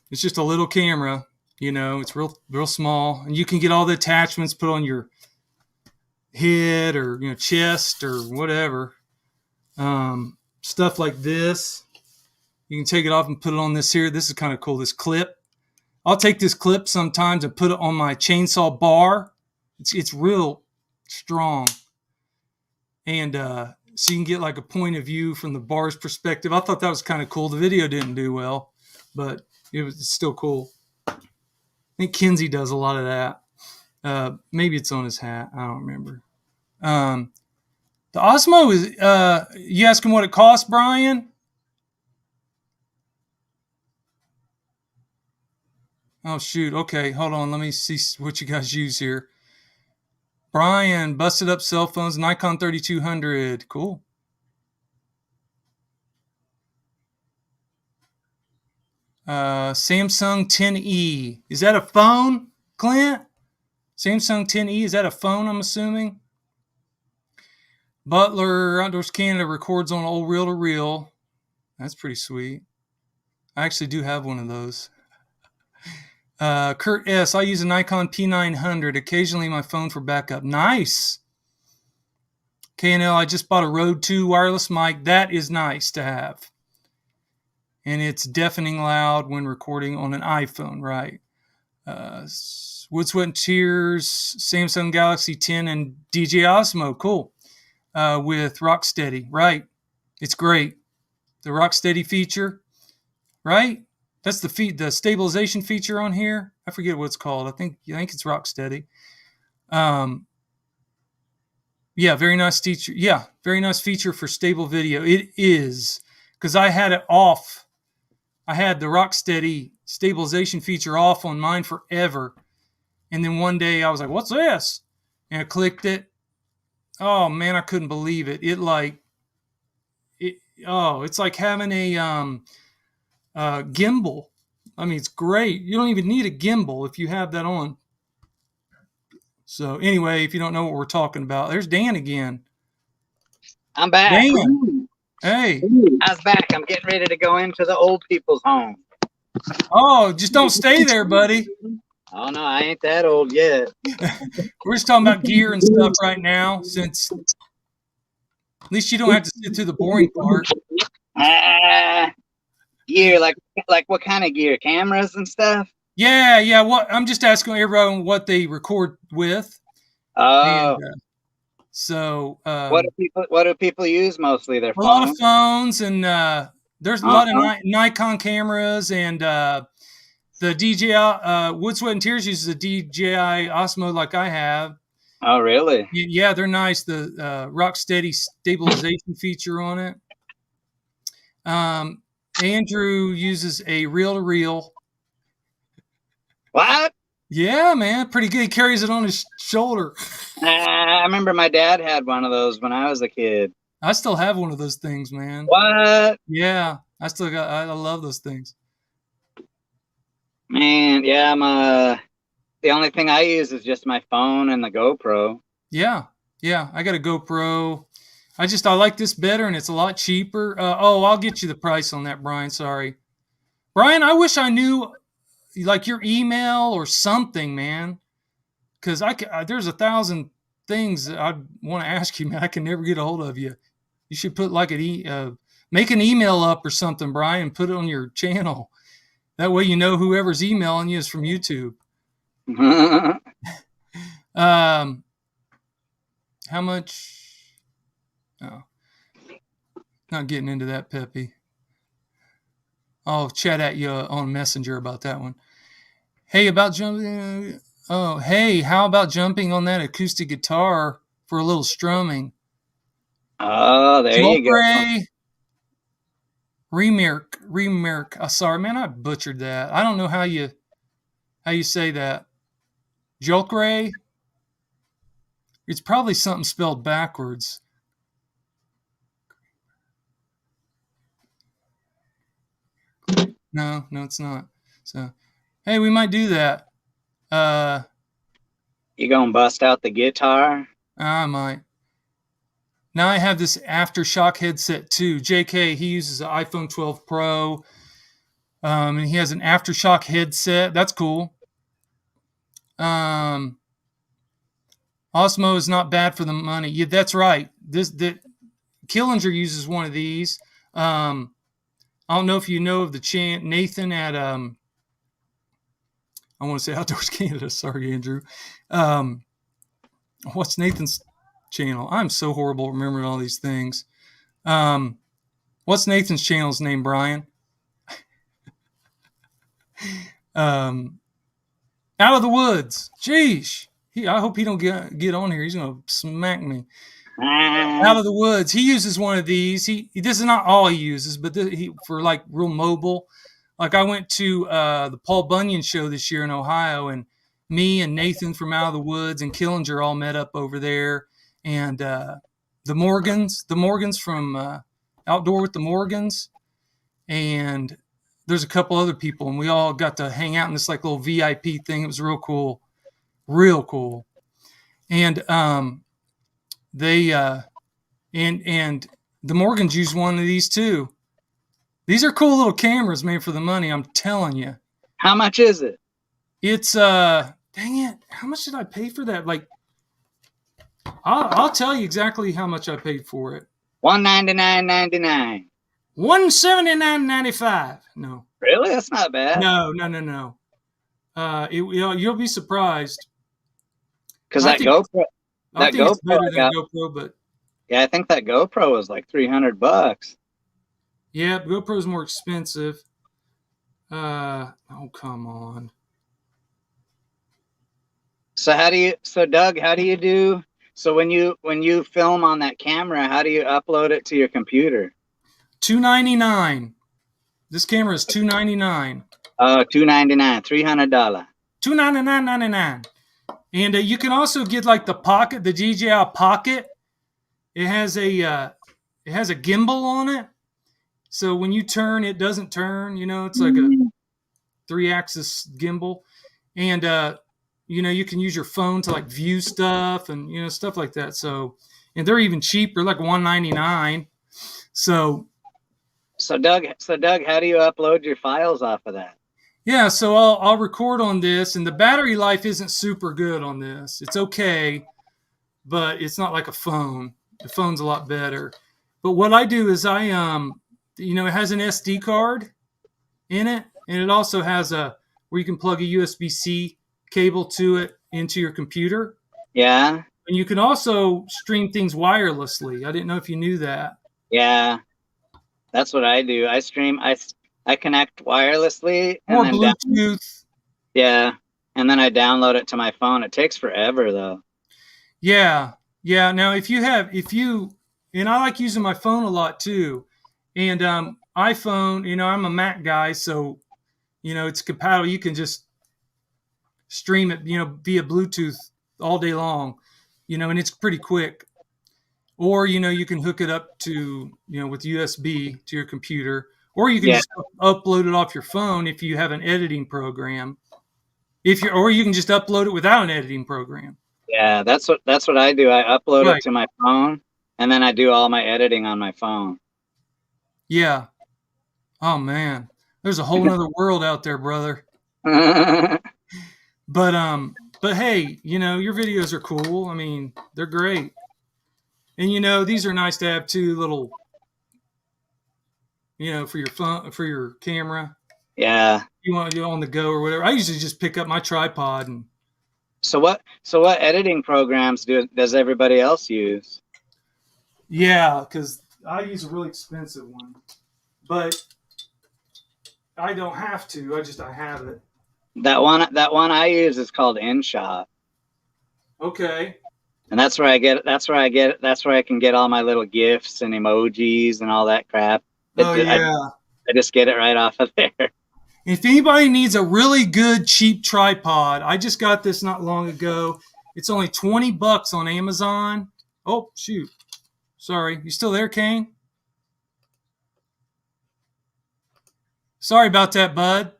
It's just a little camera, it's real small, and you can get all the attachments put on your head or chest or whatever. Stuff like this. You can take it off and put it on this here. This is kind of cool, this clip. I'll take this clip sometimes and put it on my chainsaw bar. It's real strong. And so you can get like a point of view from the bar's perspective. I thought that was kind of cool. The video didn't do well, but it's still cool. I think Kinsey does a lot of that. Maybe it's on his hat. I don't remember. The Osmo is, you asking what it costs, Brian? Oh, shoot. Okay, hold on. Let me see what you guys use here. Brian, busted up cell phones, Nikon 3200. Cool. Samsung 10E. Is that a phone, Clint? Samsung 10E, is that a phone, I'm assuming? Butler Outdoors Canada records on old reel-to-reel. That's pretty sweet. I actually do have one of those. Kurt S., I use a Nikon P900. Occasionally my phone for backup. Nice. KNL, I just bought a Rode 2 wireless mic. That is nice to have. And it's deafening loud when recording on an iPhone, right? Wood, Sweat, and Tears, Samsung Galaxy 10, and Dji Osmo. Cool. With Rocksteady, right? It's great. The Rocksteady feature, right? That's the stabilization feature on here. I forget what it's called. I think it's Rocksteady. Yeah, very nice feature. Yeah, very nice feature for stable video. It is, because I had it off. I had the Rocksteady stabilization feature off on mine forever. And then one day I was like, what's this? And I clicked it. Oh man, I couldn't believe it. It's like having a gimbal. I mean, it's great. You don't even need a gimbal if you have that on. So anyway, if you don't know what we're talking about, there's Dan again. I'm back. Dan. Hey. I was back. I'm getting ready to go into the old people's home. Oh, just don't stay there, buddy. Oh, no, I ain't that old yet. We're just talking about gear and stuff right now, since at least you don't have to sit through the boring part. Gear, like what kind of gear? Cameras and stuff? Yeah. What I'm just asking everyone what they record with. Oh. And, so what do people use mostly? Their phones? A lot of phones, and there's a lot of Nikon cameras, and the DJI Wood, Sweat, and Tears uses a DJI Osmo like I have. Oh, really? Yeah, they're nice. The Rocksteady stabilization feature on it. Andrew uses a reel-to-reel. What? Yeah, man, pretty good. He carries it on his shoulder. I remember my dad had one of those when I was a kid. I still have one of those things, man. What? Yeah, I love those things. Man, yeah, the only thing I use is just my phone and the GoPro. Yeah, I got a GoPro. I like this better, and it's a lot cheaper. I'll get you the price on that, Brian. Sorry. Brian, I wish I knew like your email or something, man. Because there's 1,000 things that I want to ask you, man. I can never get a hold of you. You should put like make an email up or something, Brian, and put it on your channel. That way you know whoever's emailing you is from YouTube. How much? Oh, not getting into that, Peppy. I'll chat at you on Messenger about that one. Hey, about jumping. How about jumping on that acoustic guitar for a little strumming? Oh, there you go. Remerk. Sorry, man, I butchered that. I don't know how you say that. Jolkray? It's probably something spelled backwards. No, it's not. So, hey, we might do that. You gonna bust out the guitar? I might. Now I have this Aftershock headset too. JK, he uses an iPhone 12 Pro, and he has an Aftershock headset. That's cool. Osmo is not bad for the money. Yeah, that's right. Killinger uses one of these. I don't know if you know of the Nathan at I want to say Outdoors Canada. Sorry, Andrew. What's Nathan's channel? I'm so horrible at remembering all these things. What's Nathan's channel's name, Brian? Out of the Woods. Jeez. I hope he don't get on here. He's gonna smack me. Out of the Woods. He uses one of these. This is not all he uses, but for like real mobile. Like I went to the Paul Bunyan show this year in Ohio, and me and Nathan from Out of the Woods and Killinger all met up over there, and the Morgans from Outdoor with the Morgans, and there's a couple other people, and we all got to hang out in this like little VIP thing. It was real cool, real cool. And they and the Morgans used one of these too. These are cool little cameras made for the money. I'm telling you. How much is it? It's dang it, how much did I pay for that? Like, I'll tell you exactly how much I paid for it. $199.99. $179.95. No. Really? That's not bad. No. You'll be surprised. Because that GoPro, I think it's better than GoPro, but yeah, I think that GoPro was like $300. Yeah, GoPro's more expensive. Oh, come on. So Doug, how do you do? So when you film on that camera, how do you upload it to your computer? $299. This camera is $299. $299, $300. $299.99. And you can also get like the Pocket, the DJI Pocket. It has a gimbal on it, so when you turn, it doesn't turn. It's like a 3-axis gimbal, and you can use your phone to like view stuff and stuff like that. So, and they're even cheaper, like $199. So Doug, how do you upload your files off of that? Yeah, so I'll record on this, and the battery life isn't super good on this. It's okay, but it's not like a phone. The phone's a lot better. But what I do is it has an SD card in it, and it also has where you can plug a USB-C cable to it into your computer. Yeah. And you can also stream things wirelessly. I didn't know if you knew that. Yeah. That's what I do. I stream. I connect wirelessly. Or Bluetooth. Yeah. And then I download it to my phone. It takes forever, though. Yeah. Yeah. Now, and I like using my phone a lot, too. And iPhone, I'm a Mac guy, so, it's compatible. You can just stream it, via Bluetooth all day long, and it's pretty quick. Or, you can hook it up to, with USB to your computer. Or you can just upload it off your phone if you have an editing program. Or you can just upload it without an editing program. Yeah, that's what I do. I upload it to my phone, and then I do all my editing on my phone. Yeah. Oh man, there's a whole other world out there, brother. But hey, your videos are cool. I mean, they're great. And these are nice to have too, little, for your phone, for your camera. Yeah. You want to do on the go or whatever. I usually just pick up my tripod and. So what editing programs does everybody else use? Yeah, because I use a really expensive one, but I don't have to. I have it. That one I use is called InShot. Okay. And that's where I can get all my little GIFs and emojis and all that crap. I just get it right off of there. If anybody needs a really good cheap tripod, I just got this not long ago. It's only $20 on Amazon. Oh, shoot. Sorry. You still there, Kane? Sorry about that, bud.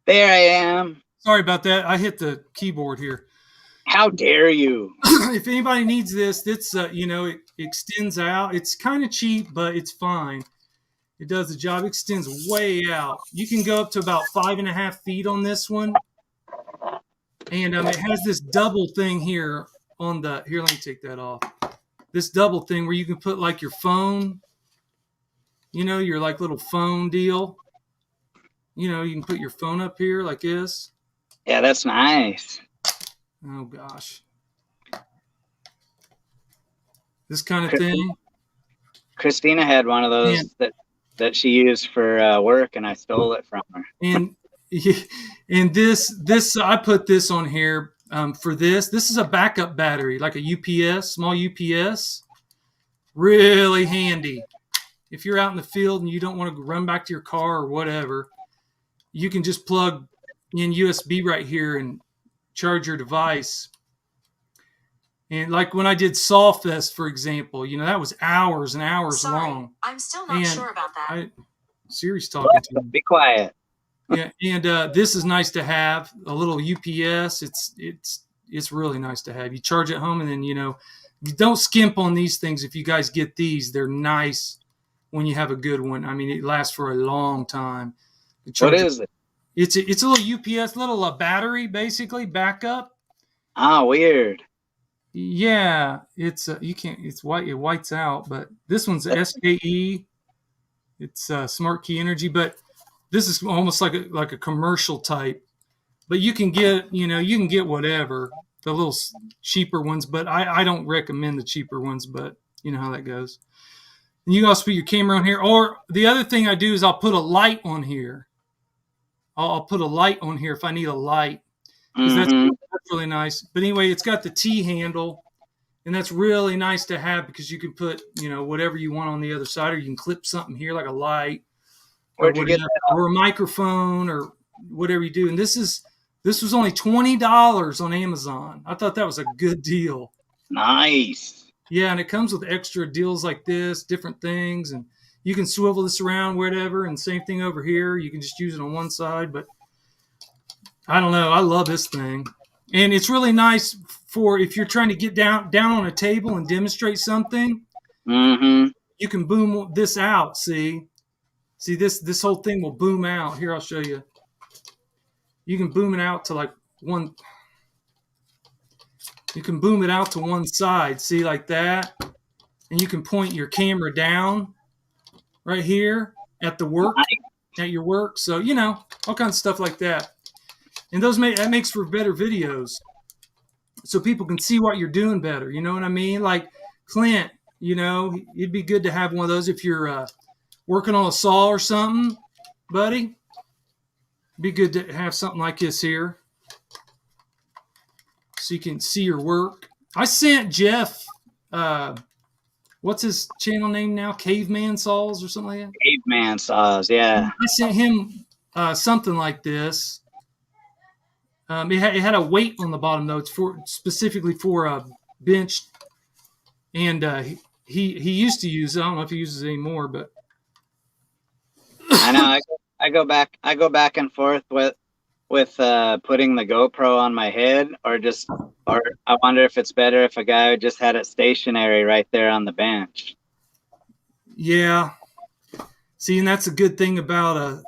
There I am. Sorry about that. I hit the keyboard here. How dare you? If anybody needs this, it's it extends out. It's kind of cheap, but it's fine. It does the job. It extends way out. You can go up to about 5.5 feet on this one. And it has this double thing here on the, here, let me take that off. This double thing where you can put like your phone, your like little phone deal. You can put your phone up here like this. Yeah, that's nice. Oh, gosh. This kind of thing. Christina had one of those that she used for work, and I stole it from her. And this I put this on here for this. This is a backup battery, like a UPS, small UPS. Really handy. If you're out in the field and you don't want to run back to your car or whatever, you can just plug in USB right here and charge your device. And like when I did Sawfest, for example, that was hours and hours long. I'm still not sure about that. Siri's talking to me. Be quiet. Yeah, and this is nice to have, a little UPS. It's really nice to have. You charge at home, and then, you don't skimp on these things. If you guys get these, they're nice when you have a good one. I mean, it lasts for a long time. What is it? It's a little UPS, little battery, basically, backup. Oh, weird. Yeah, it's you can't. It's white. It whites out, but this one's SKE. It's Smart Key Energy, but this is almost like a commercial type. But you can get whatever, the little cheaper ones. But I don't recommend the cheaper ones. But you know how that goes. And you can also put your camera on here. Or the other thing I do is I'll put a light on here. I'll put a light on here if I need a light, because that's really nice. But anyway, it's got the T handle, and that's really nice to have because you can put whatever you want on the other side, or you can clip something here like a light, Where'd you get that? or a microphone, or whatever you do. And this was only $20 on Amazon. I thought that was a good deal. Nice. Yeah, and it comes with extra deals like this, different things, and you can swivel this around wherever, and same thing over here. You can just use it on one side, but I don't know. I love this thing. And it's really nice for if you're trying to get down on a table and demonstrate something. Mm-hmm. You can boom this out, see, this whole thing will boom out. Here, I'll show you. You can boom it out to like one. You can boom it out to one side, see, like that. And you can point your camera down right here at your work. So, all kinds of stuff like that. And that makes for better videos. So people can see what you're doing better. You know what I mean? Like Clint, it'd be good to have one of those if you're working on a saw or something, buddy. It'd be good to have something like this here, so you can see your work. I sent Jeff, what's his channel name now? Caveman Saws or something like that? Caveman Saws, yeah. I sent him something like this. It had a weight on the bottom, though. It's specifically for a bench. And he used to use it. I don't know if he uses it anymore, but I know. I go back and forth with putting the GoPro on my head, or I wonder if it's better if a guy just had it stationary right there on the bench. Yeah. See, and that's a good thing about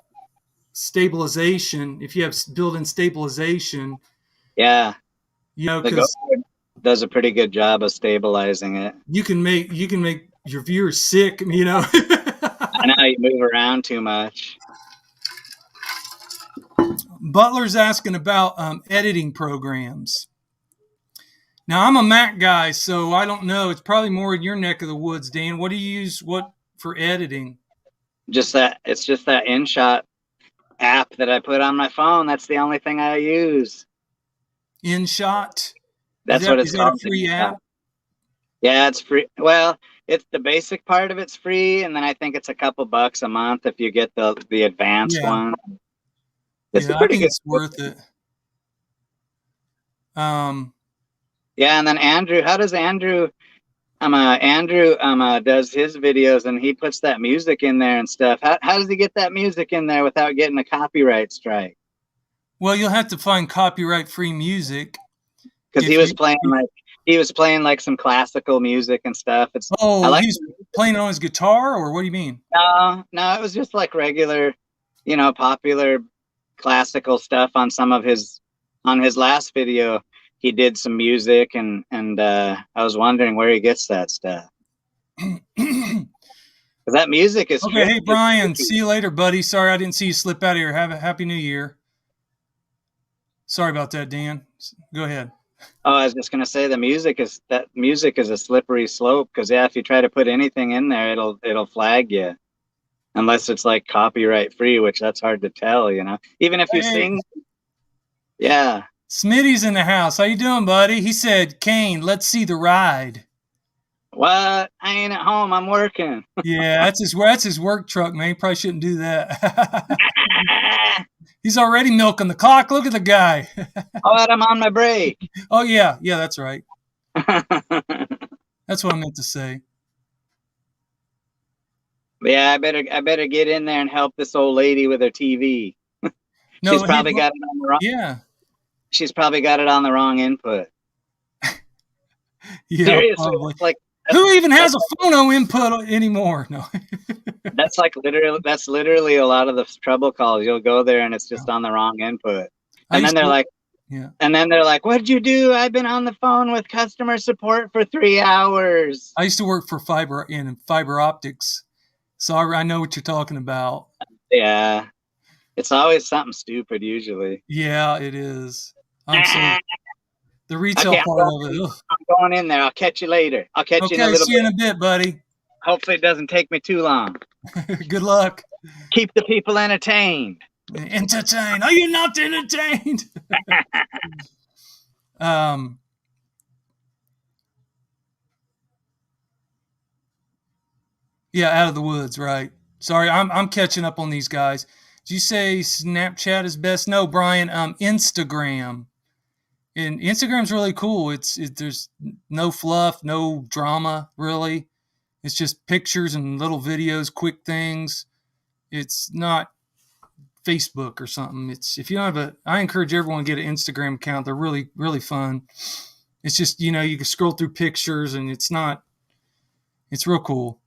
stabilization. If you have built-in stabilization. Yeah. The GoPro does a pretty good job of stabilizing it. You can make your viewers sick, I know, you move around too much. Butler's asking about editing programs. Now, I'm a Mac guy, so I don't know. It's probably more in your neck of the woods, Dan. What do you use for editing? It's just that InShot app that I put on my phone. That's the only thing I use. InShot? That's what it's called. Is that a free app? Yeah, it's free. Well, it's the basic part of it's free, and then I think it's a couple bucks a month if you get the advanced one. I think it's worth it. Yeah, and then Andrew, how does Andrew does his videos, and he puts that music in there and stuff. How does he get that music in there without getting a copyright strike? Well, you'll have to find copyright-free music. Because he was playing like some classical music and stuff. He's playing on his guitar, or what do you mean? No, it was just like regular, popular classical stuff on his last video. He did some music, and I was wondering where he gets that stuff. Because that music is okay. Hey, Brian, see you later, buddy. Sorry I didn't see you slip out of here. Have a happy New Year. Sorry about that, Dan. Go ahead. Oh, I was just gonna say that music is a slippery slope, because if you try to put anything in there, it'll flag you, unless it's like copyright free, which that's hard to tell, Even if you sing. Yeah. Smitty's in the house. How you doing, buddy? He said, Kane, let's see the ride. What? I ain't at home. I'm working. Yeah, that's his work truck, man. He probably shouldn't do that. He's already milking the clock. Look at the guy. I'm on my break. Oh, yeah. Yeah, that's right. That's what I meant to say. Yeah, I better get in there and help this old lady with her TV. She's probably got it on the wrong. Yeah. She's probably got it on the wrong input. Yeah, Seriously, probably. like who even has a phono input anymore? No. That's literally a lot of the trouble calls. You'll go there and it's just on the wrong input. And then they're like, what'd you do? I've been on the phone with customer support for 3 hours. I used to work for fiber optics. So I know what you're talking about. Yeah. It's always something stupid usually. Yeah, it is. The retail part of it. I'm going in there. I'll catch you later. I'll catch you in a little bit. See you in a bit, buddy. Hopefully it doesn't take me too long. Good luck. Keep the people entertained. Entertained. Are you not entertained? Yeah, out of the woods, right? Sorry, I'm catching up on these guys. Did you say Snapchat is best? No, Brian. Instagram. And Instagram's really cool. There's no fluff, no drama, really. It's just pictures and little videos, quick things. It's not Facebook or something. If you don't have I encourage everyone to get an Instagram account. They're really, really fun. It's just, you can scroll through pictures and it's real cool.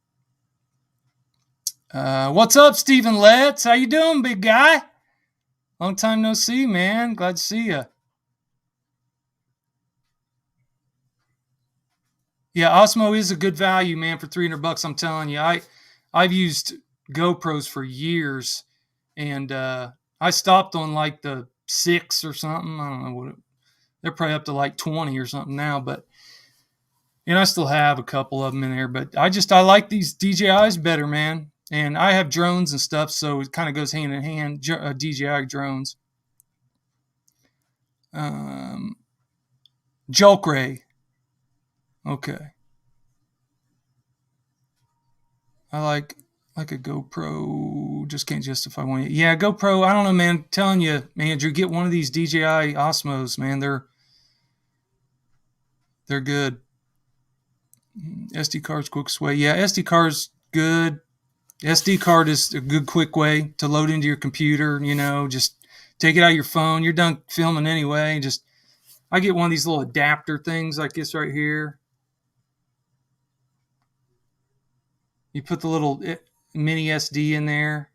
What's up, Stephen Letts? How you doing, big guy? Long time no see, man. Glad to see you. Yeah, Osmo is a good value, man, for $300. I'm telling you, I've used GoPros for years, and I stopped on like the 6 or something. I don't know what they're probably up to like 20 or something now, but I still have a couple of them in there. But I like these DJIs better, man. And I have drones and stuff, so it kind of goes hand in hand. DJI drones. Joke Ray. Okay. I like a GoPro. Just can't justify one. Yeah, GoPro. I don't know, man. I'm telling you, Andrew, get one of these DJI Osmos, man. They're good. SD card's quick way. Yeah, SD card's good. SD card is a good quick way to load into your computer. Just take it out of your phone. You're done filming anyway. I get one of these little adapter things like this right here. You put the little mini SD in there.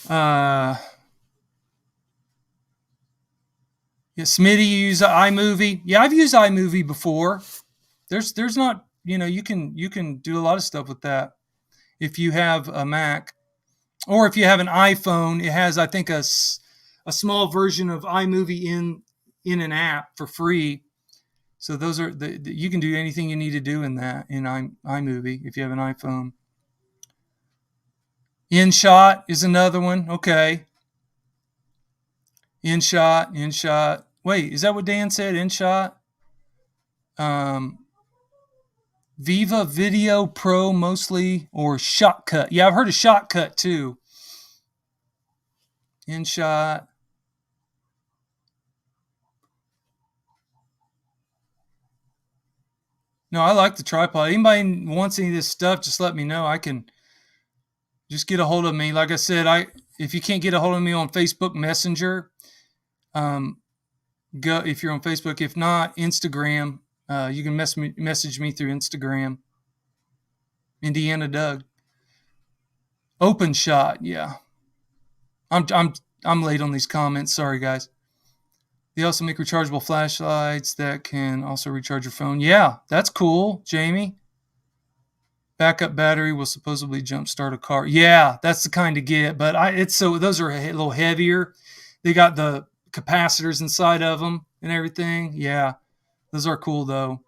Yeah, Smitty, you use iMovie. Yeah, I've used iMovie before. There's not, you can do a lot of stuff with that. If you have a Mac or if you have an iPhone, it has, I think, a small version of iMovie in an app for free. So those are you can do anything you need to do in that in iMovie if you have an iPhone. InShot is another one. Okay. InShot. Wait, is that what Dan said? InShot? Viva Video Pro mostly, or Shotcut. Yeah, I've heard of Shotcut too. InShot. No, I like the tripod. Anybody wants any of this stuff, just let me know. I can just get a hold of me. Like I said, if you can't get a hold of me on Facebook Messenger, go if you're on Facebook. If not, Instagram. You can message me through Instagram. Indiana Doug. Open Shot, yeah. I'm late on these comments. Sorry, guys. They also make rechargeable flashlights that can also recharge your phone. Yeah, that's cool, Jamie. Backup battery will supposedly jumpstart a car. Yeah, that's the kind to get. But those are a little heavier. They got the capacitors inside of them and everything. Yeah, those are cool though.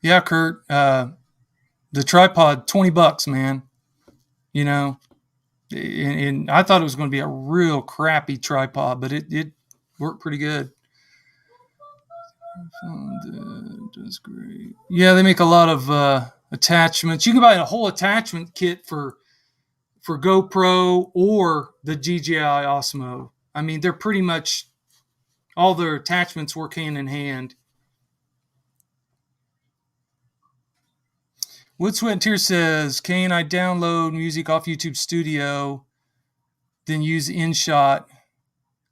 Yeah, Kurt. The tripod, $20, man. And I thought it was going to be a real crappy tripod, but it worked pretty good. Does great. Yeah, they make a lot of attachments. You can buy a whole attachment kit for for GoPro or the Dji Osmo. I mean, they're pretty much all their attachments work hand in hand. Wood, Sweat, and Tears says, can I download music off YouTube Studio, then use InShot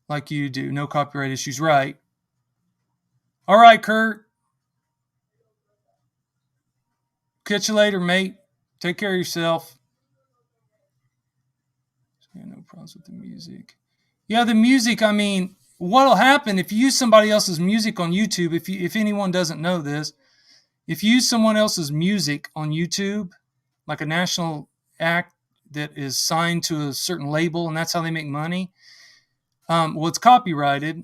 like you do? No copyright issues. Right. All right, Kurt. Catch you later, mate. Take care of yourself. Yeah, no problems with the music. Yeah, the music, I mean, what'll happen if you use somebody else's music on YouTube, if anyone doesn't know this, if you use someone else's music on YouTube, like a national act that is signed to a certain label, and that's how they make money, well, it's copyrighted,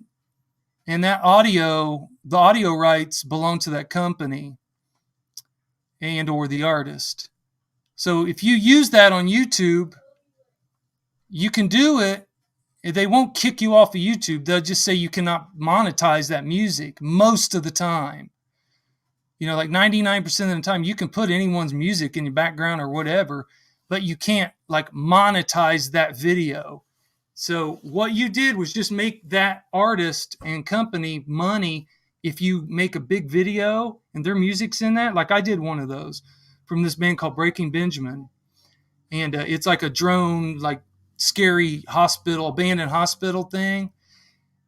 and that the audio rights belong to that company and or the artist. So if you use that on YouTube, you can do it. They won't kick you off of YouTube. They'll just say you cannot monetize that music most of the time. You know, like 99% of the time, you can put anyone's music in your background or whatever, but you can't like monetize that video. So what you did was just make that artist and company money if you make a big video and their music's in that. Like I did one of those from this band called Breaking Benjamin. And it's like a drone, like scary abandoned hospital thing.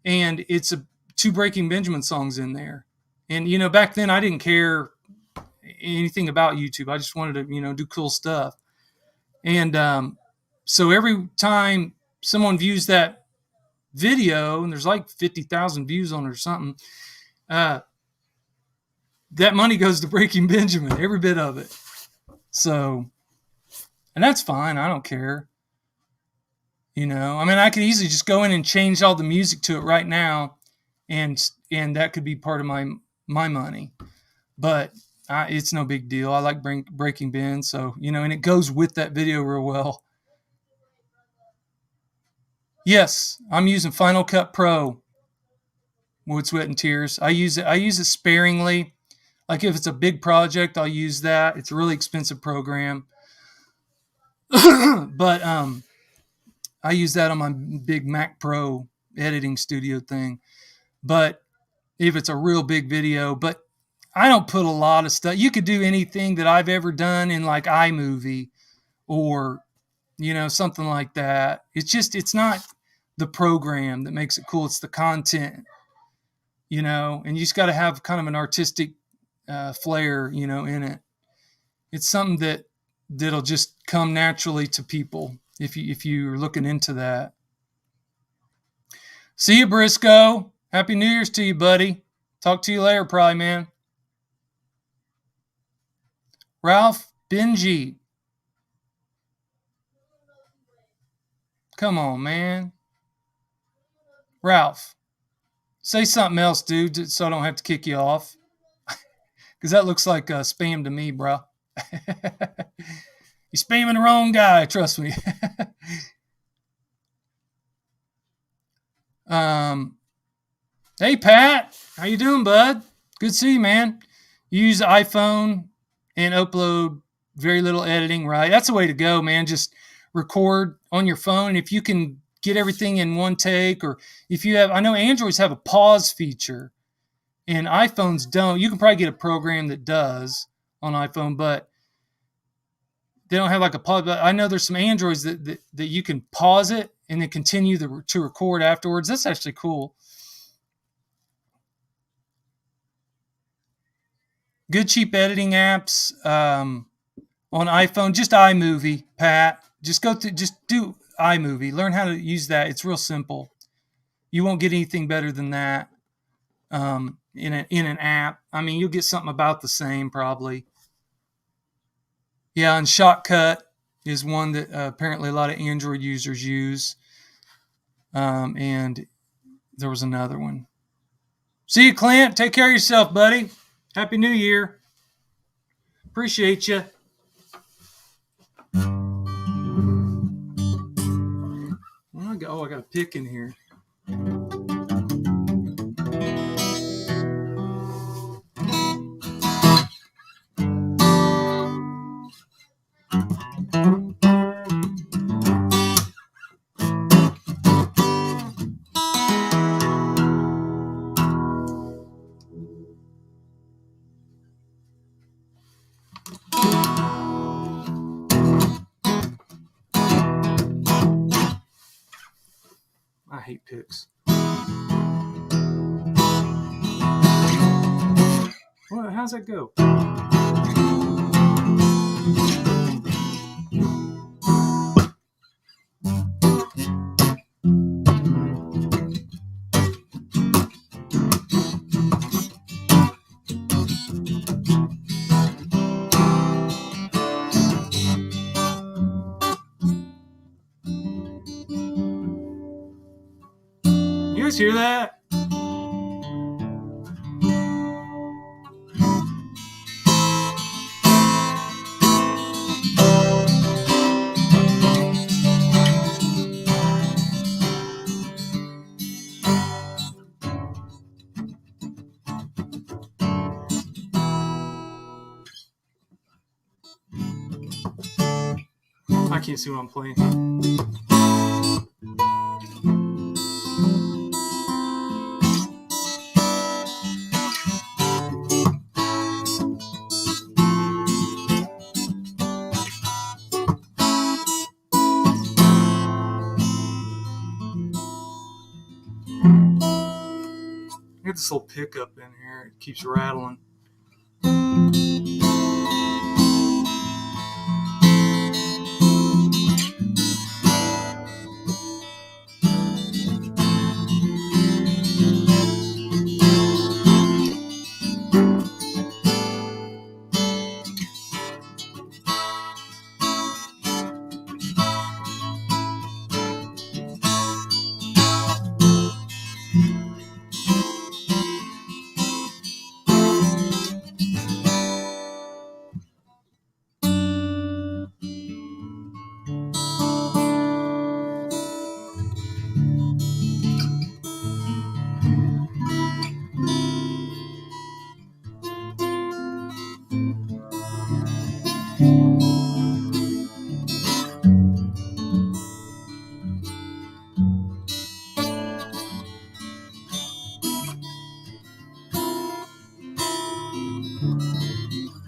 And it's two Breaking Benjamin songs in there. And, you know, back then I didn't care anything about YouTube. I just wanted to, you know, do cool stuff. And so every time someone views that video, and there's like 50,000 views on it or something, that money goes to Breaking Benjamin, every bit of it. So, and that's fine. I don't care. You know, I mean, I could easily just go in and change all the music to it right now, and that could be part of my money. But it's no big deal. I like Breaking Ben, so, you know, and it goes with that video real well. Yes, I'm using Final Cut Pro. Wood, Sweat, and Tears. I use it sparingly. Like if it's a big project, I'll use that. It's a really expensive program. But I use that on my big Mac Pro editing studio thing. But if it's a real big video, but I don't put a lot of stuff. You could do anything that I've ever done in like iMovie or, you know, something like that. It's not the program that makes it cool. It's the content, you know, and you just got to have kind of an artistic flair, you know, in it. It's something that'll just come naturally to people if you're looking into that. See you, Briscoe. Happy New Year's to you, buddy. Talk to you later, probably, man. Ralph Benji. Come on, man. Ralph, say something else, dude, so I don't have to kick you off. Because that looks like spam to me, bro. You're spamming the wrong guy, trust me. Hey, Pat. How you doing, bud? Good to see you, man. You use the iPhone and upload very little editing, right? That's the way to go, man. Just record on your phone. And if you can get everything in one take, or if you have, I know Androids have a pause feature and iPhones don't. You can probably get a program that does on iPhone, but they don't have like a pause. But I know there's some Androids that you can pause it and then continue to record afterwards. That's actually cool. Good cheap editing apps on iPhone, just iMovie, Pat. Just do iMovie. Learn how to use that. It's real simple. You won't get anything better than that in an app. I mean, you'll get something about the same probably. Yeah, and Shotcut is one that apparently a lot of Android users use. And there was another one. See you, Clint. Take care of yourself, buddy. Happy New Year. Appreciate you. I got a pick in here. I hate picks. What? How's that go? You guys hear that? I can't see what I'm playing. I got this little pickup in here. It keeps rattling.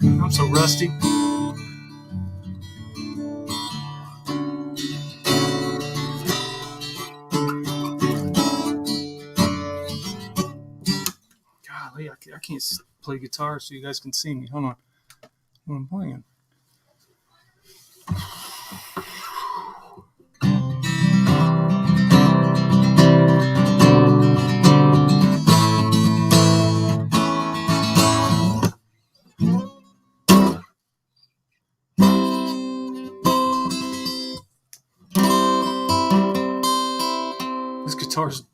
I'm so rusty. Golly, I can't play guitar so you guys can see me. Hold on. What I'm playing. This guitar's.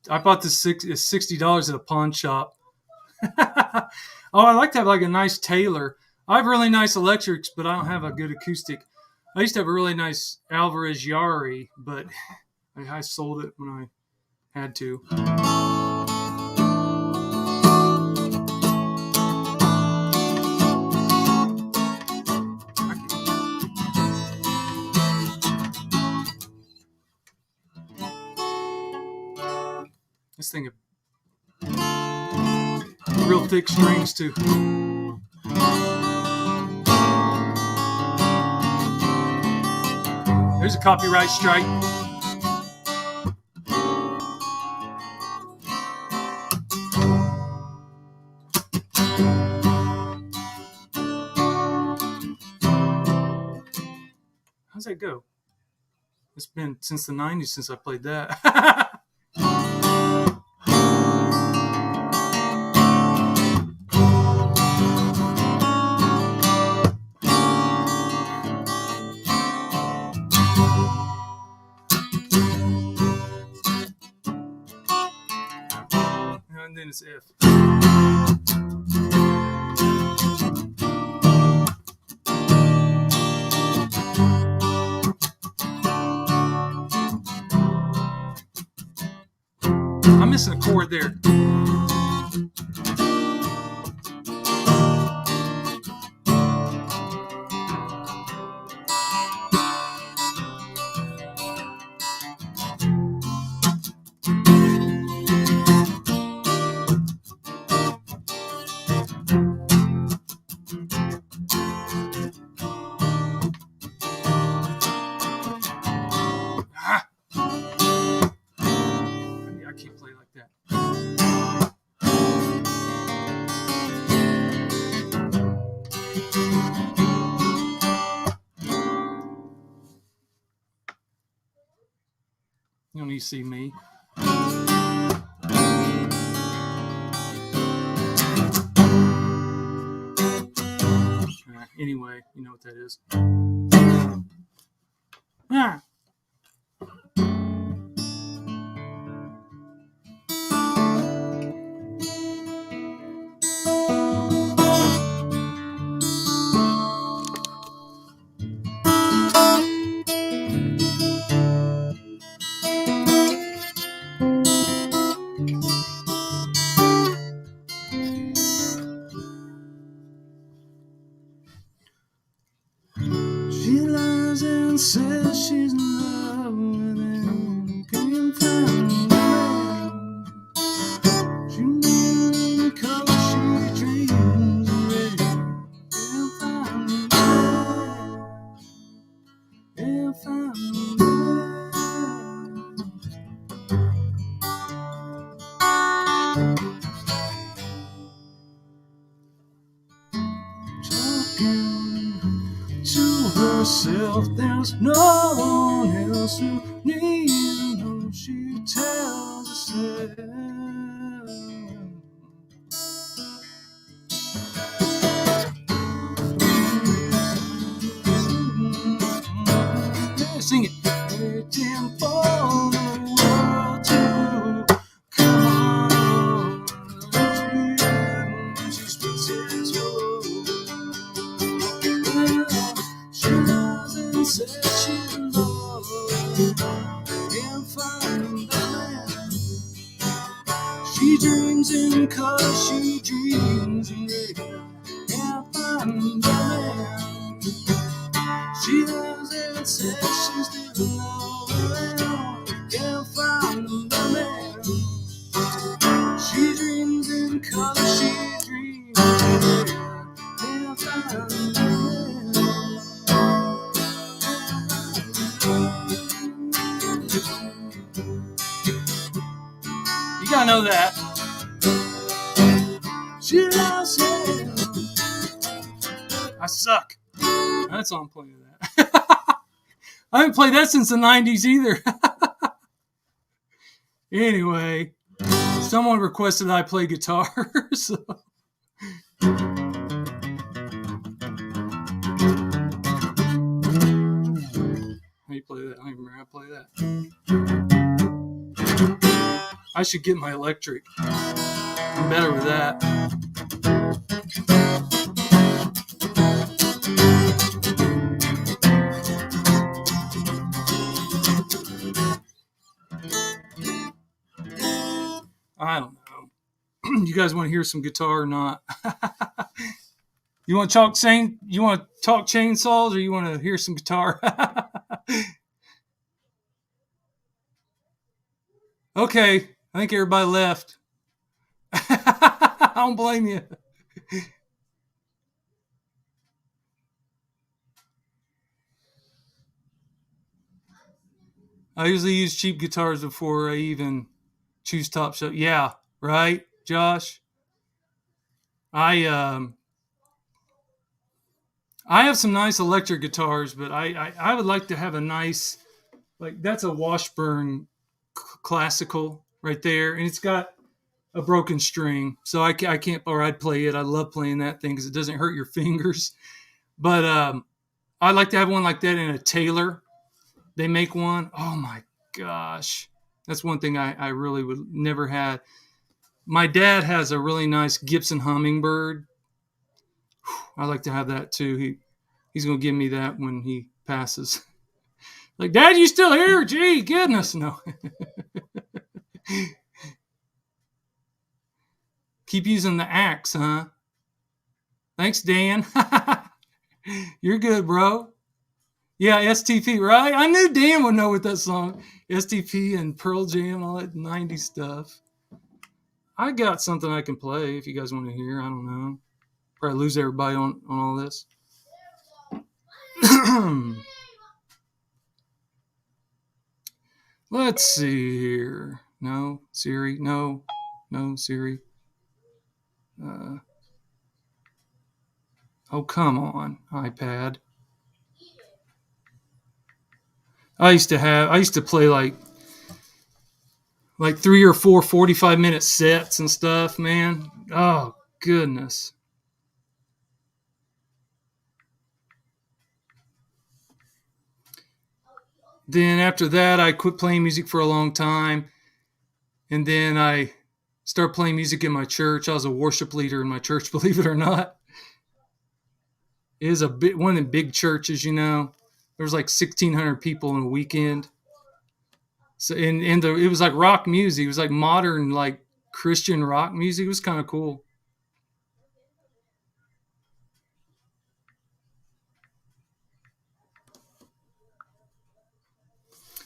I bought this $60 at a pawn shop. Oh, I like to have like a nice Taylor. I have really nice electrics, but I don't have a good acoustic. I used to have a really nice Alvarez Yari, but I sold it when I had to. This thing has real thick strings too. There's a copyright strike. How's that go? It's been since the 90s since I played that. And then it's F. I'm missing a chord there. You don't need to see me. Anyway, you know what that is. Ah. She lies and says she's in love with him. Can't find the man. She knew cause she dreams of him. Can't find the man. Can't find the man. Talking to herself, there's no one else who needs to know. She tells herself. Yeah, sing it. Waiting for the world to come on. She speaks his word. She doesn't say she loves him. Can't find the man. She dreams him cause she dreams him. Can't find the man. She doesn't say she's still alone. Can't find the man. She dreams him cause she dreams him. Can't find the man. You gotta know that. She loves him. I suck. That's all I'm playing that. I haven't played that since the 90s either. Anyway, someone requested I play guitar. So. How you play that? I don't even remember how to play that. I should get my electric. I'm better with that. I don't know. You guys want to hear some guitar or not? You want to talk chainsaws, or you want to hear some guitar? Okay, I think everybody left. I don't blame you. I usually use cheap guitars before I even choose top shelf. Yeah, right, Josh? I have some nice electric guitars, but I would like to have a nice, like, that's a Washburn classical right there, and it's got a broken string, so I can't, or I'd play it. I love playing that thing because it doesn't hurt your fingers. But I'd like to have one like that in a Taylor. They make one. Oh my gosh, that's one thing I really would never had. My dad has a really nice Gibson Hummingbird. I'd like to have that too. He's gonna give me that when he passes. Like, Dad, you still here? Gee, goodness, no. Keep using the axe, huh? Thanks, Dan. You're good, bro. Yeah, STP, right? I knew Dan would know what that song. STP and Pearl Jam, all that 90s stuff. I got something I can play if you guys want to hear. I don't know. Probably lose everybody on all this. Let's see here. No, Siri. No, Siri. Oh, come on, iPad. I used to play like like 3 or 4 45-minute sets and stuff, man. Oh, goodness. Then after that, I quit playing music for a long time. And then I started playing music in my church. I was a worship leader in my church, believe it or not. It is one of the big churches, you know. There was like 1,600 people in a weekend. So it was like rock music. It was like modern, like Christian rock music. It was kind of cool.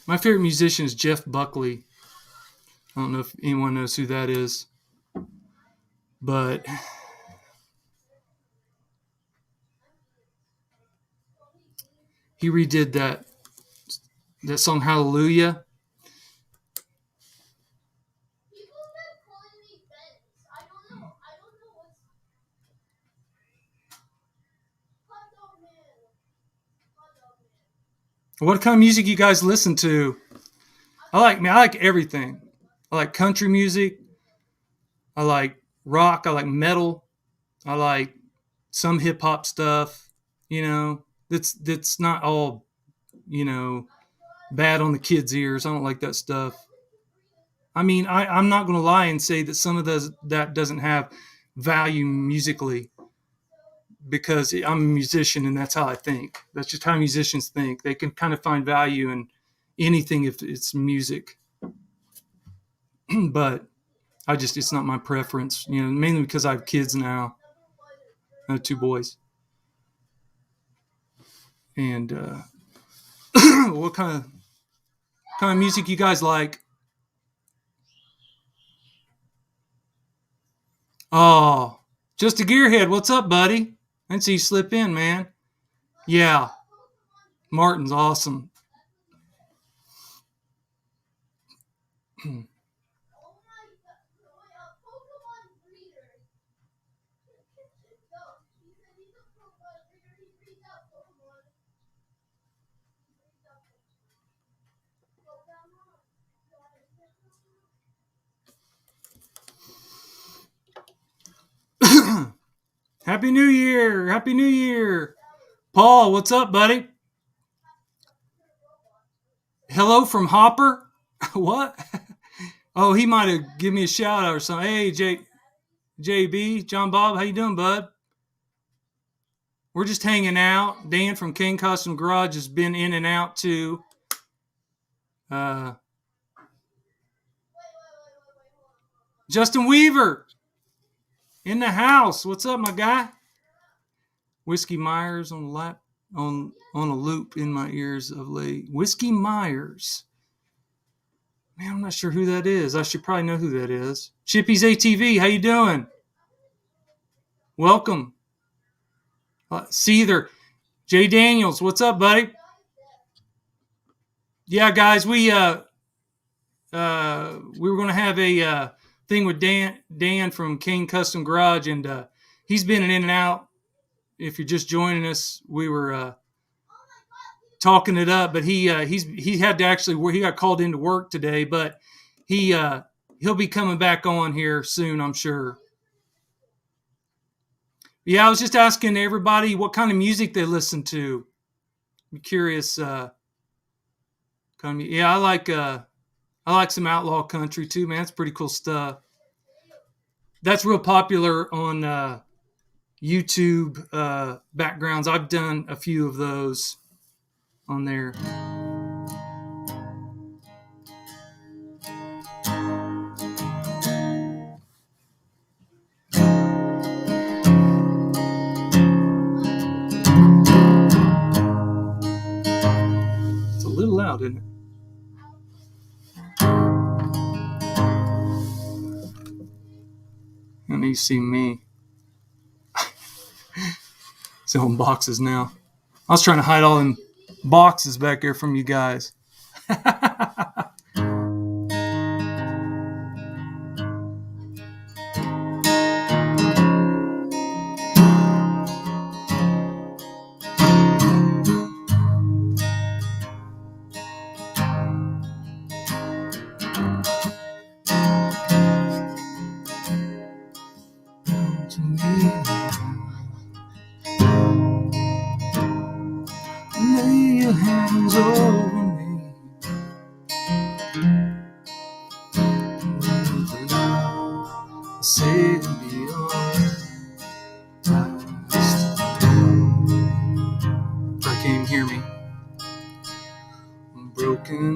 My favorite musician is Jeff Buckley. I don't know if anyone knows who that is, but he redid that song Hallelujah. What kind of music you guys listen to? I like everything. I like country music. I like rock. I like metal. I like some hip hop stuff. You know, that's not all, you know, bad on the kids' ears. I don't like that stuff. I mean, I'm not going to lie and say that some of that doesn't have value musically, because I'm a musician and that's how I think. That's just how musicians think. They can kind of find value in anything if it's music. But it's not my preference, you know, mainly because I have kids now. I have 2 boys. And what kind of music you guys like? Oh, just a gearhead. What's up, buddy? I didn't see you slip in, man. Yeah, Martin's awesome. Happy New Year. Happy New Year. Paul, what's up, buddy? Hello from Hopper? What? Oh, he might have given me a shout out or something. Hey, JB, John Bob, how you doing, bud? We're just hanging out. Dan from King Custom Garage has been in and out too. Justin Weaver in the house. What's up, my guy? Whiskey Myers on a loop in my ears of late. Whiskey Myers. Man, I'm not sure who that is. I should probably know who that is. Chippy's ATV, how you doing? Welcome. Seether. Jay Daniels, what's up, buddy? Yeah, guys, we were going to have a thing with Dan from King Custom Garage, and he's been in and out. If you're just joining us, we were talking it up, but he had to actually, he got called into work today, but he'll be coming back on here soon, I'm sure. Yeah, I was just asking everybody what kind of music they listen to. I'm curious. Yeah, I like some outlaw country too, man. It's pretty cool stuff. That's real popular on YouTube backgrounds. I've done a few of those on there. It's a little loud, isn't it? And you see me. Selling boxes now. I was trying to hide all them boxes back there from you guys.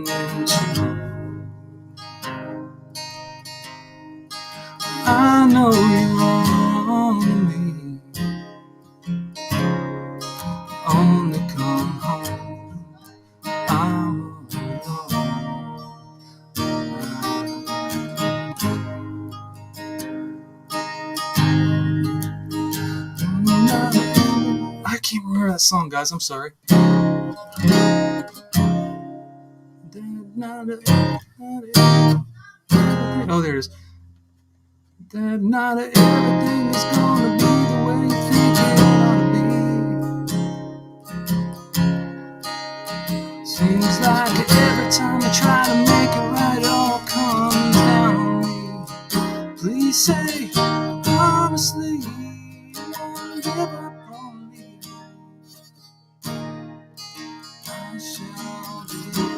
turning to. I know you're on me, only come home. I'm alone. I can't remember that song, guys. I'm sorry. Oh, there it is. That not everything is gonna be the way you think it ought to be. Seems like every time I try to make it right, it all comes down on me. Please say, honestly, you won't give up on me. I shall believe.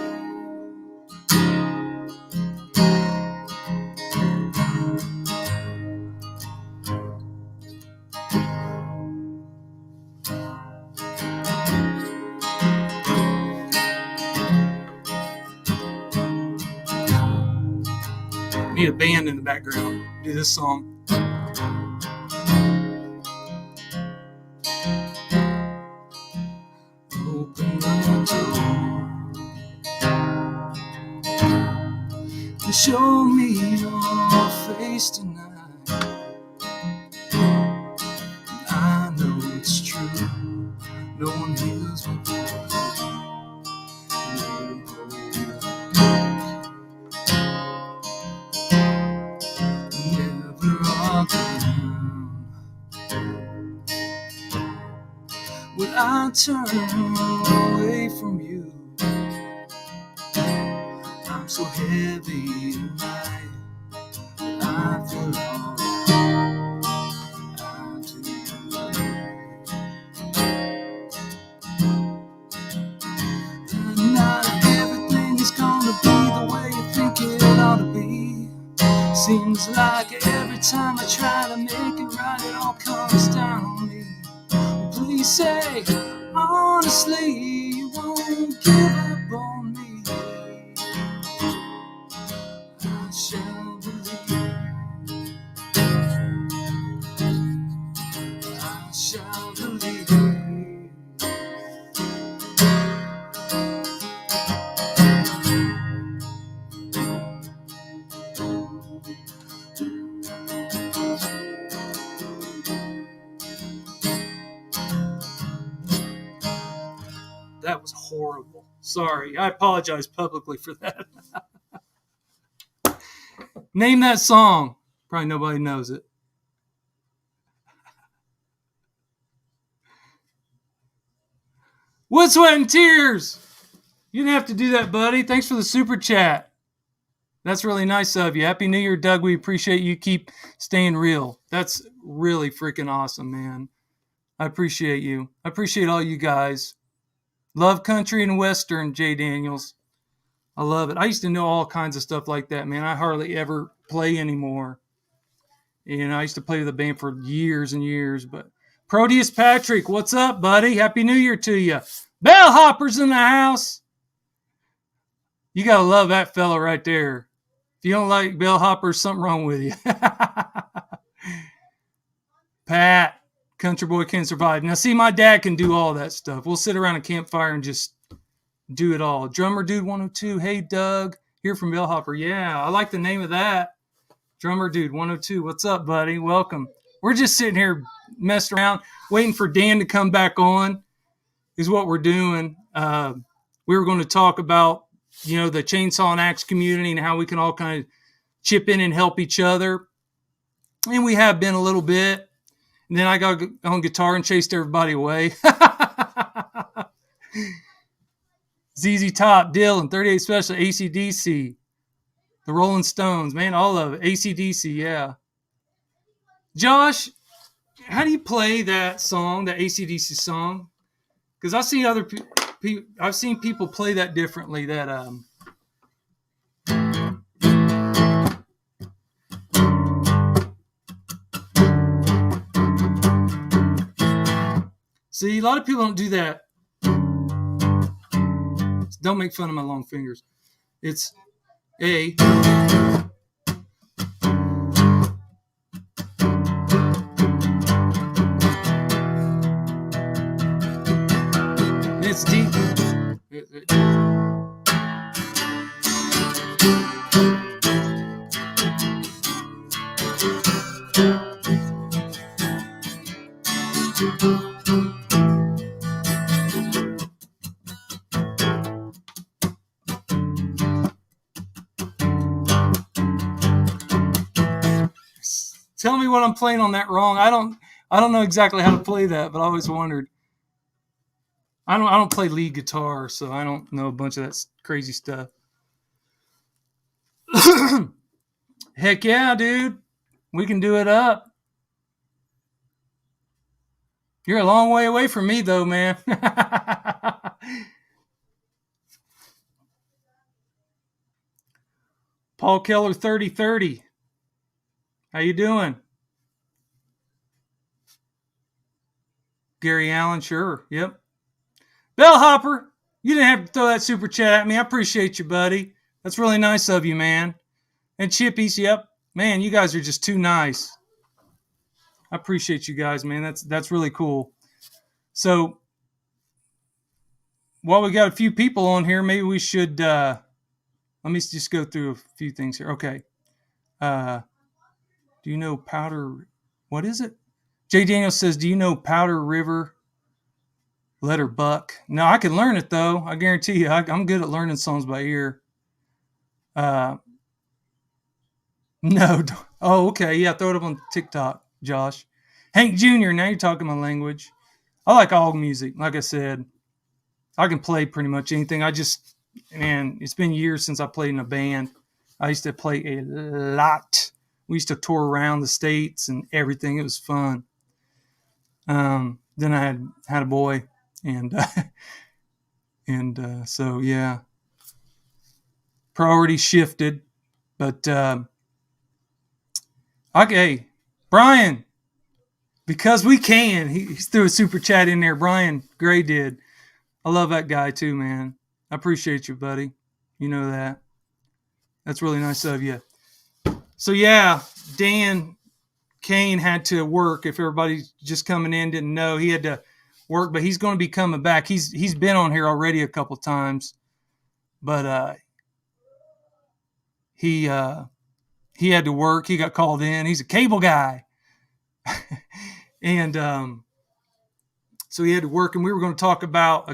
Need a band in the background. Do this song. Open the door. Show me your face tonight. I know it's true. No one heals me. Never again would I turn away from you. I'm so heavy tonight. I feel all I do. And not everything is gonna be the way you think it ought to be. Seems like every time I try to make it right, it all comes down on me. Please say, honestly, you won't give up on me. I shall believe. I shall believe. That was horrible. Sorry. I apologize publicly for that. Name that song. Probably nobody knows it. Wood, Sweat, and Tears. You didn't have to do that, buddy. Thanks for the super chat. That's really nice of you. Happy New Year, Doug. We appreciate you. Keep staying real. That's really freaking awesome, man. I appreciate you. I appreciate all you guys. Love country and western, Jay Daniels. I love it. I used to know all kinds of stuff like that, man. I hardly ever play anymore. You know, I used to play with the band for years and years. But Proteus Patrick, what's up, buddy? Happy New Year to you. Bellhopper's in the house. You got to love that fella right there. If you don't like bellhoppers, something wrong with you. Pat, country boy can survive. Now, see, my dad can do all that stuff. We'll sit around a campfire and just do it all. Drummer Dude 102. Hey, Doug. Here from Bellhopper. Yeah, I like the name of that. Drummer Dude 102. What's up, buddy? Welcome. We're just sitting here messing around, waiting for Dan to come back on is what we're doing. We were going to talk about, you know, the chainsaw and axe community and how we can all kind of chip in and help each other. And we have been a little bit. And then I got on guitar and chased everybody away. ZZ Top, Dylan, 38 Special, AC/DC, the Rolling Stones, man, all of it. AC/DC, yeah. Josh, how do you play that song, that AC/DC song? Because I've seen I've seen people play that differently. That see, a lot of people don't do that. Don't make fun of my long fingers. It's A. It's D. Tell me what I'm playing on that wrong. I don't know exactly how to play that, but I always wondered. I don't play lead guitar, so I don't know a bunch of that crazy stuff. Heck yeah, dude. We can do it up. You're a long way away from me though, man. Paul Keller 3030. How you doing? Gary Allen, sure. Yep. Bellhopper, you didn't have to throw that super chat at me. I appreciate you, buddy. That's really nice of you, man. And Chippies, yep. Man, you guys are just too nice. I appreciate you guys, man. That's really cool. So, while we got a few people on here, maybe we should let me just go through a few things here. Okay. Do you know Powder? What is it? Jay Daniels says, do you know Powder River Letter Buck? No, I can learn it though. I guarantee you, I'm good at learning songs by ear. No. Oh, okay. Yeah, throw it up on TikTok, Josh. Hank Jr., now you're talking my language. I like all music. Like I said, I can play pretty much anything. Man, it's been years since I played in a band. I used to play a lot. We used to tour around the states and everything. It was fun. Then I had a boy, and so yeah, priorities shifted. But okay, Brian, because we can. He threw a super chat in there. Brian Gray did. I love that guy too, man. I appreciate you, buddy. You know that. That's really nice of you. So yeah, Dan Kane had to work. If everybody just coming in didn't know, he had to work, but he's going to be coming back. He's been on here already a couple times, but he had to work. He got called in. He's a cable guy, and so he had to work. And we were going to talk about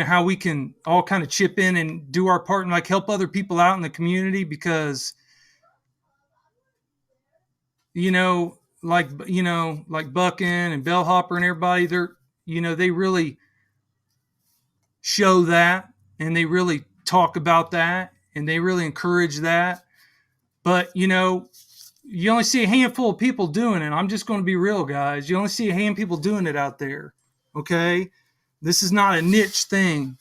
how we can all kind of chip in and do our part and like help other people out in the community, because like Buckin and Bellhopper and everybody, they really show that, and they really talk about that, and they really encourage that. But, you only see a handful of people doing it. I'm just going to be real, guys. You only see a handful of people doing it out there. Okay. This is not a niche thing.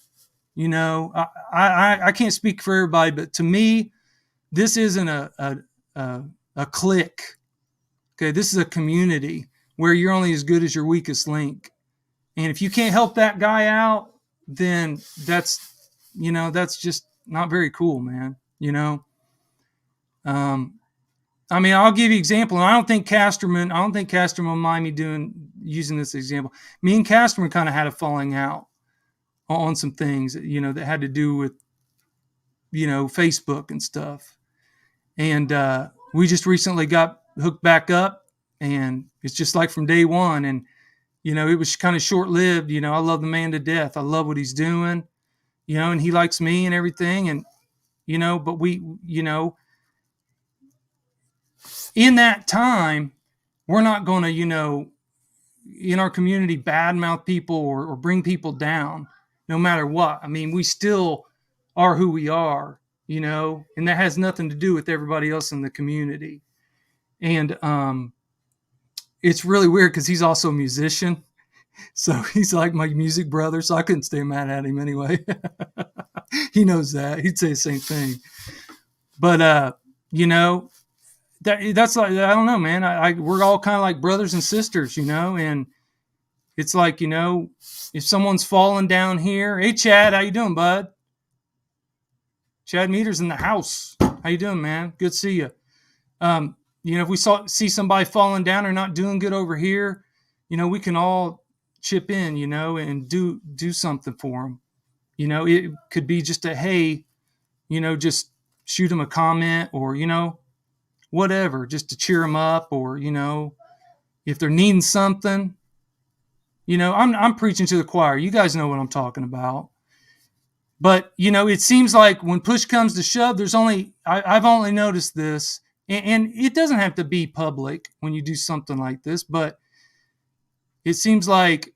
I can't speak for everybody, but to me, this isn't a clique. Okay, this is a community where you're only as good as your weakest link. And if you can't help that guy out, then that's just not very cool, man. I'll give you an example. And I don't think Casterman will mind me using this example. Me and Casterman kind of had a falling out on some things, that had to do with, Facebook and stuff. And we just recently got hooked back up, and it's just like from day one. And, it was kind of short-lived. I love the man to death. I love what he's doing, and he likes me and everything. And, but we, in that time, we're not going to, in our community, badmouth people or bring people down, no matter what. I mean, we still are who we are, and that has nothing to do with everybody else in the community. And it's really weird because he's also a musician. So he's like my music brother. So I couldn't stay mad at him anyway. He knows that. He'd say the same thing. But, that's like, I don't know, man. We're all kind of like brothers and sisters, and it's like, if someone's falling down here, hey, Chad, how you doing, bud? Chad Meter's in the house. How you doing, man? Good to see you. If we see somebody falling down or not doing good over here, we can all chip in, and do something for them. It could be just a, hey, just shoot them a comment or, whatever, just to cheer them up, or, if they're needing something, I'm preaching to the choir. You guys know what I'm talking about. But, it seems like when push comes to shove, I've only noticed this, and it doesn't have to be public when you do something like this, but it seems like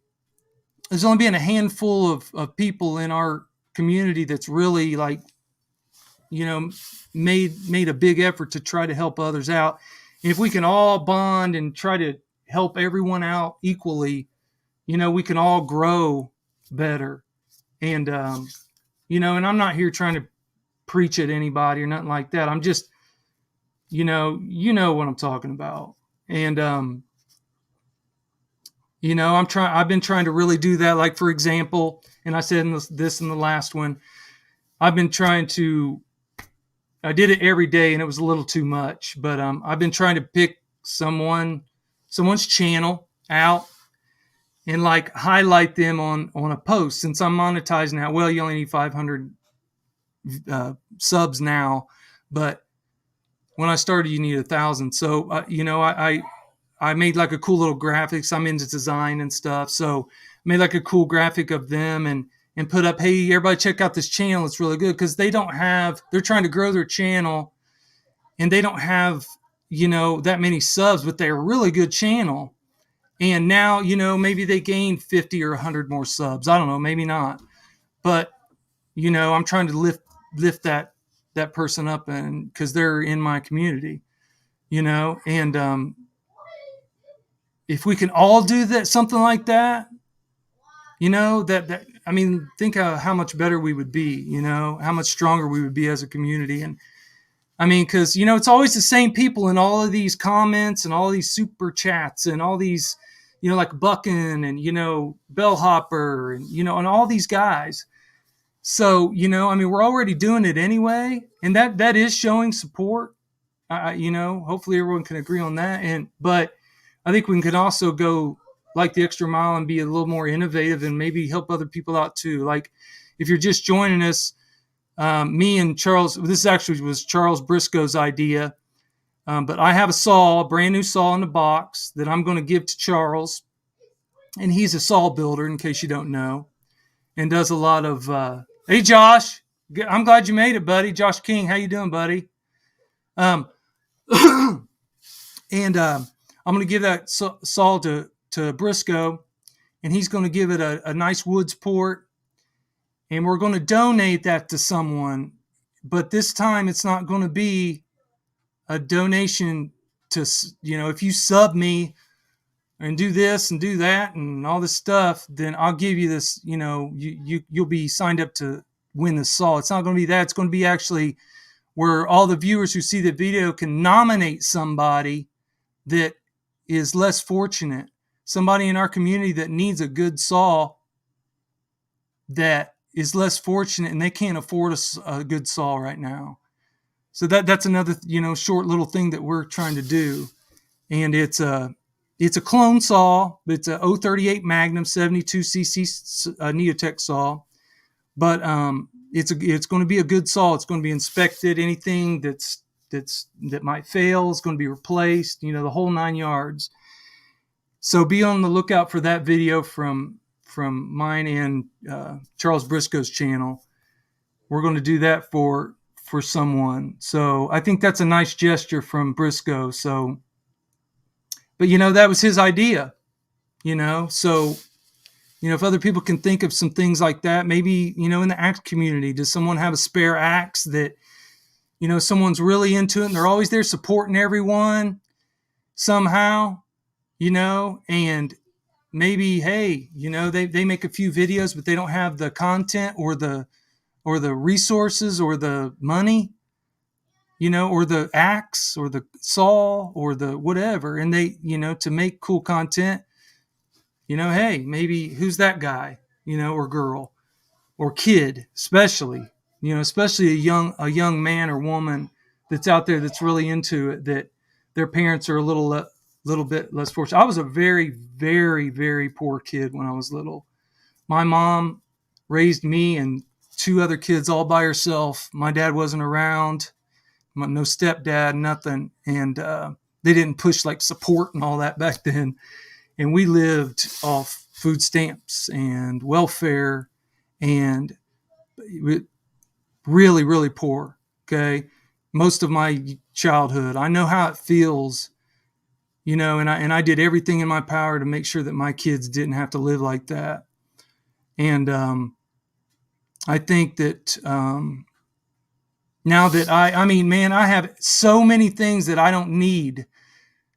there's only been a handful of people in our community that's really like, made a big effort to try to help others out. And if we can all bond and try to help everyone out equally, we can all grow better. And, and I'm not here trying to preach at anybody or nothing like that. I'm just, what I'm talking about. And, I've been trying to really do that. Like, for example, and I said this in the last one, I did it every day and it was a little too much, but, I've been trying to pick someone's channel out and like highlight them on a post. Since I'm monetized now, well, you only need 500 subs now, but when I started, you need 1,000. So, I made like a cool little graphics. I'm into design and stuff. So I made like a cool graphic of them and put up, hey, everybody check out this channel. It's really good. Cause they're trying to grow their channel and they don't have, that many subs, but they're a really good channel. And now, maybe they gained 50 or 100 more subs. I don't know, maybe not. But, I'm trying to lift that person up, and because they're in my community, and if we can all do that, something like that, think of how much better we would be, how much stronger we would be as a community. And because, it's always the same people in all of these comments and all these super chats and all these, like Buckin and, Bellhopper and, and all these guys. So, we're already doing it anyway. And that is showing support. Hopefully everyone can agree on that. But I think we can also go like the extra mile and be a little more innovative and maybe help other people out too. Like if you're just joining us, me and Charles, this actually was Charles Briscoe's idea. But I have a brand new saw in the box that I'm going to give to Charles. And he's a saw builder, in case you don't know, and does a lot of, hey, Josh, I'm glad you made it, buddy. Josh King, how you doing, buddy? And I'm going to give that saw to Briscoe, and he's going to give it a nice woods port, and we're going to donate that to someone. But this time it's not going to be a donation to, if you sub me and do this and do that and all this stuff, then I'll give you this, you'll be signed up to win the saw. It's not going to be that. It's going to be actually where all the viewers who see the video can nominate somebody that is less fortunate, somebody in our community that needs a good saw that is less fortunate and they can't afford a good saw right now. So that's another, short little thing that we're trying to do. And it's a clone saw, but it's a 038 Magnum 72cc Neotech saw. But it's going to be a good saw. It's going to be inspected. Anything that might fail is going to be replaced. The whole 9 yards. So be on the lookout for that video from mine and Charles Briscoe's channel. We're going to do that for someone. So I think that's a nice gesture from Briscoe. So, but that was his idea. So. If other people can think of some things like that, maybe, in the axe community, does someone have a spare axe that, someone's really into it and they're always there supporting everyone somehow, and maybe, hey, they make a few videos, but they don't have the content or the resources or the money, or the axe or the saw or the whatever. And they, to make cool content, hey, maybe who's that guy, or girl or kid, especially, you know, especially a young man or woman that's out there that's really into it, that their parents are a little bit less fortunate. I was a very, very, very poor kid when I was little. My mom raised me and two other kids all by herself. My dad wasn't around, no stepdad, nothing. And they didn't push like support and all that back then. And we lived off food stamps and welfare, and really, really poor. Okay. Most of my childhood, I know how it feels, you know, and I did everything in my power to make sure that my kids didn't have to live like that. And I think that now that I mean, man, I have so many things that I don't need,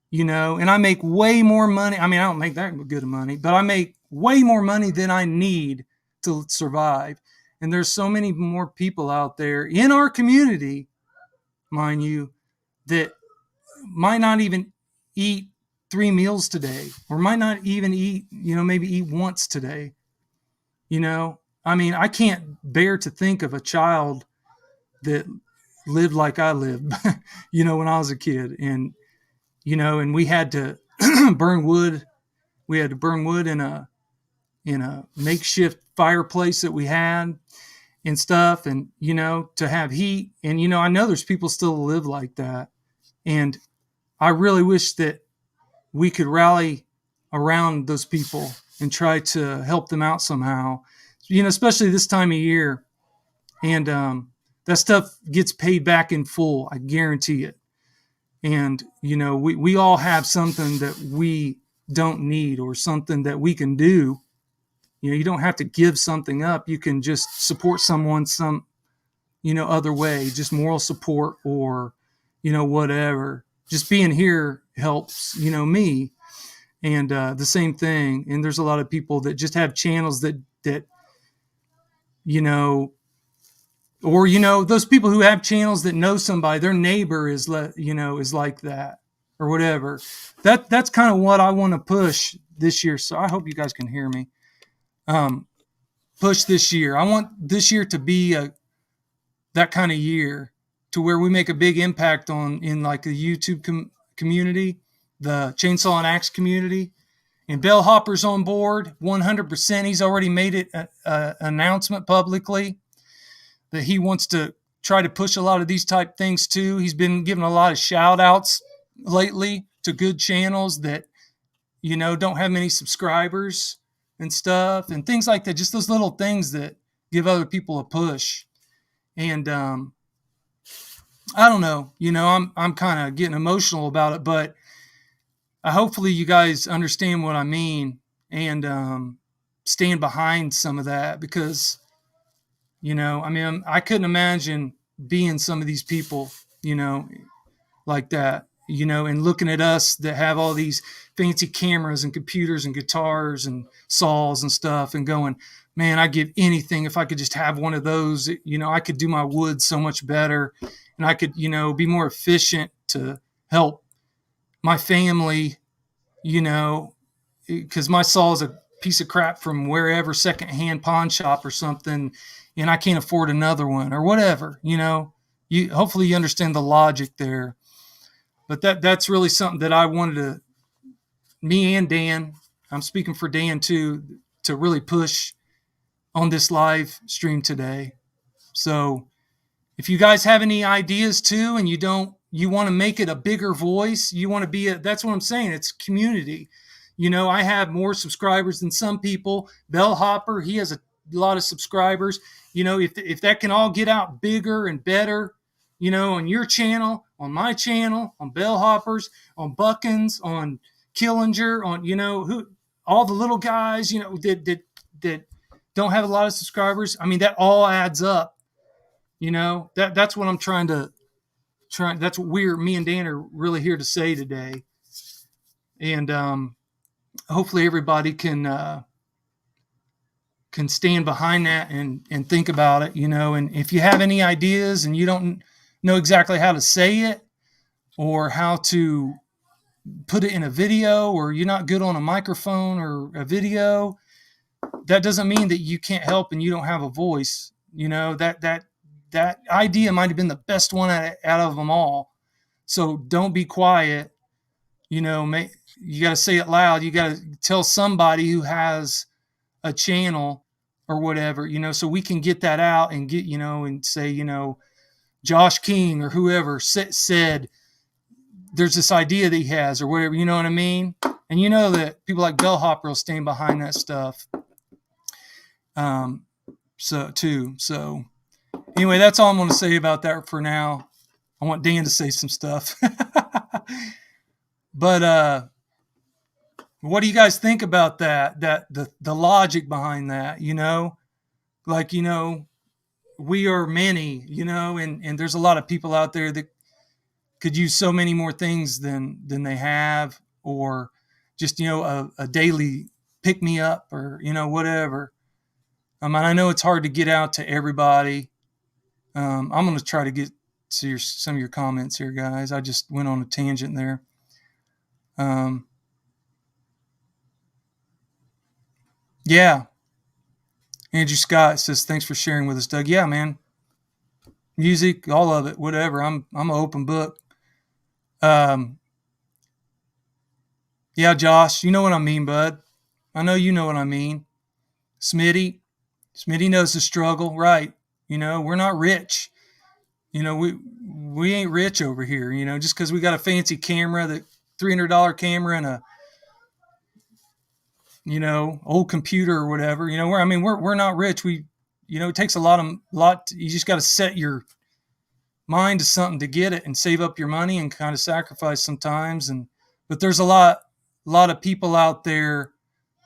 you know, and I make way more money. I mean, I don't make that good of money, but I make way more money than I need to survive. And there's so many more people out there in our community, mind you, that might not even eat 3 meals today, or might not even eat, you know, maybe eat once today. You know, I mean, I can't bear to think of a child that lived like I lived, you know, when I was a kid. And, you know, and we had to burn wood. We had to burn wood in a makeshift fireplace that we had and stuff. And, you know, to have heat. And, you know, I know there's people still live like that. And I really wish that we could rally around those people and try to help them out somehow, you know, especially this time of year. And that stuff gets paid back in full. I guarantee it. And, you know, we all have something that we don't need, or something that we can do. You know, you don't have to give something up. You can just support someone some, you know, other way, just moral support, or, you know, whatever. Just being here helps, you know, me. And the same thing. And there's a lot of people that just have channels that, you know, or, you know, those people who have channels that know somebody, their neighbor is, you know, is like that or whatever. That's kind of what I want to push this year. So I hope you guys can hear me. Push this year. I want this year to be that kind of year, to where we make a big impact in like the YouTube community, the chainsaw and axe community. And Bellhopper's on board 100%. He's already made it an announcement publicly that he wants to try to push a lot of these type things too. He's been giving a lot of shout outs lately to good channels that, you know, don't have many subscribers and stuff and things like that. Just those little things that give other people a push. And I don't know, you know, I'm kind of getting emotional about it, but hopefully you guys understand what I mean, and stand behind some of that, because, you know, I mean, I couldn't imagine being some of these people, you know, like that, you know, and looking at us that have all these fancy cameras and computers and guitars and saws and stuff, and going, man, I'd give anything if I could just have one of those. You know, I could do my wood so much better, and I could, you know, be more efficient to help my family, you know, because my saw is a piece of crap from wherever, secondhand pawn shop or something, and I can't afford another one or whatever, you know. Hopefully you understand the logic there. But that's really something that I wanted to, me and Dan, I'm speaking for Dan too, to really push on this live stream today. So if you guys have any ideas too, and you want to make it a bigger voice, you want to be that's what I'm saying. It's community. You know, I have more subscribers than some people. Bellhopper, he has a lot of subscribers. You know, if that can all get out bigger and better, you know, on your channel, on my channel, on Bellhoppers, on Buckins, on Killinger, on, you know, all the little guys, you know, that don't have a lot of subscribers. I mean, that all adds up. You know, that's what I'm trying. That's what me and Dan are really here to say today. And hopefully everybody can stand behind that and think about it, you know. And if you have any ideas and you don't know exactly how to say it or how to put it in a video, or you're not good on a microphone or a video, that doesn't mean that you can't help and you don't have a voice. You know, that that idea might have been the best one out of them all. So don't be quiet. You got to say it loud. You got to tell somebody who has a channel or whatever, so we can get that out and get, and say, Josh King or whoever said there's this idea that he has or whatever, you know what I mean? And that people like Bellhopper will stand behind that stuff. So anyway, that's all I'm going to say about that for now. I want Dan to say some stuff. But what do you guys think about that? The logic behind that, like, we are many, and there's a lot of people out there that could use so many more things than they have, or just, a daily pick me up or, whatever. I know it's hard to get out to everybody. I'm going to try to get to some of your comments here, guys. I just went on a tangent there. Yeah. Andrew Scott says, thanks for sharing with us, Doug. Yeah, man. Music, all of it, whatever. I'm an open book. Yeah, Josh, you know what I mean, bud. I know you know what I mean. Smitty knows the struggle, right? We're not rich. We ain't rich over here, just because we got a fancy camera, the $300 camera and a, old computer or whatever, we're not rich. It takes a lot. You just got to set your mind to something to get it and save up your money and kind of sacrifice sometimes. But there's a lot of people out there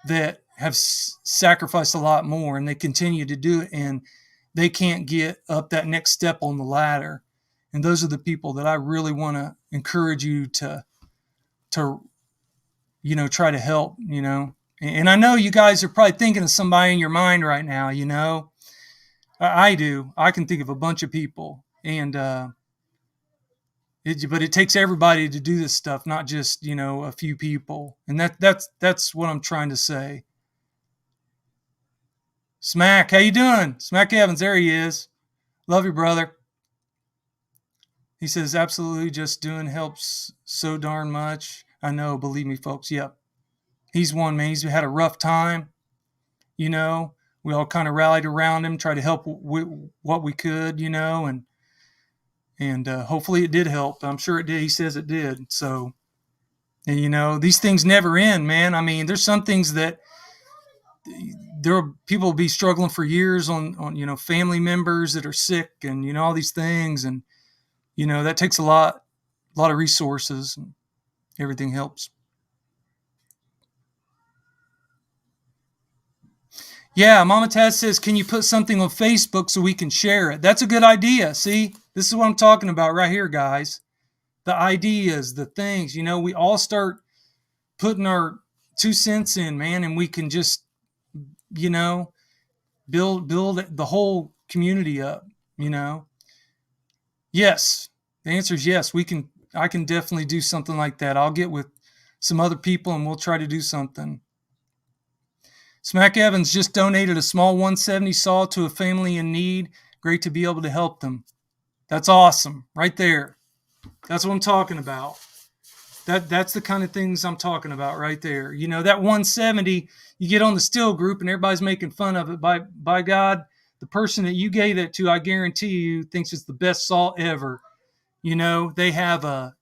that have sacrificed a lot more, and they continue to do it, and they can't get up that next step on the ladder. And those are the people that I really want to encourage you to try to help, And I know you guys are probably thinking of somebody in your mind right now, I do. I can think of a bunch of people, and but it takes everybody to do this stuff, not just, a few people. And that's what I'm trying to say. Smack, how you doing? Smack Evans, there he is. Love you, brother. He says, absolutely, just doing helps so darn much. I know, believe me, folks. Yep. He's one, man. He's had a rough time. We all kind of rallied around him, tried to help what we could, and hopefully it did help. I'm sure it did. He says it did. So, and these things never end, man. There's some things that there are people will be struggling for years on family members that are sick and all these things, and that takes a lot of resources, and everything helps. Yeah, Mama Taz says, can you put something on Facebook so we can share it? That's a good idea. See, this is what I'm talking about right here, guys. The ideas, the things, we all start putting our 2 cents in, man, and we can just, build the whole community up, Yes, the answer is yes. I can definitely do something like that. I'll get with some other people and we'll try to do something. Smack Evans just donated a small 170 saw to a family in need. Great to be able to help them. That's awesome, right there. That's what I'm talking about. That's the kind of things I'm talking about right there. That 170, you get on the still group and everybody's making fun of it. By God, the person that you gave it to, I guarantee you, thinks it's the best saw ever. They have a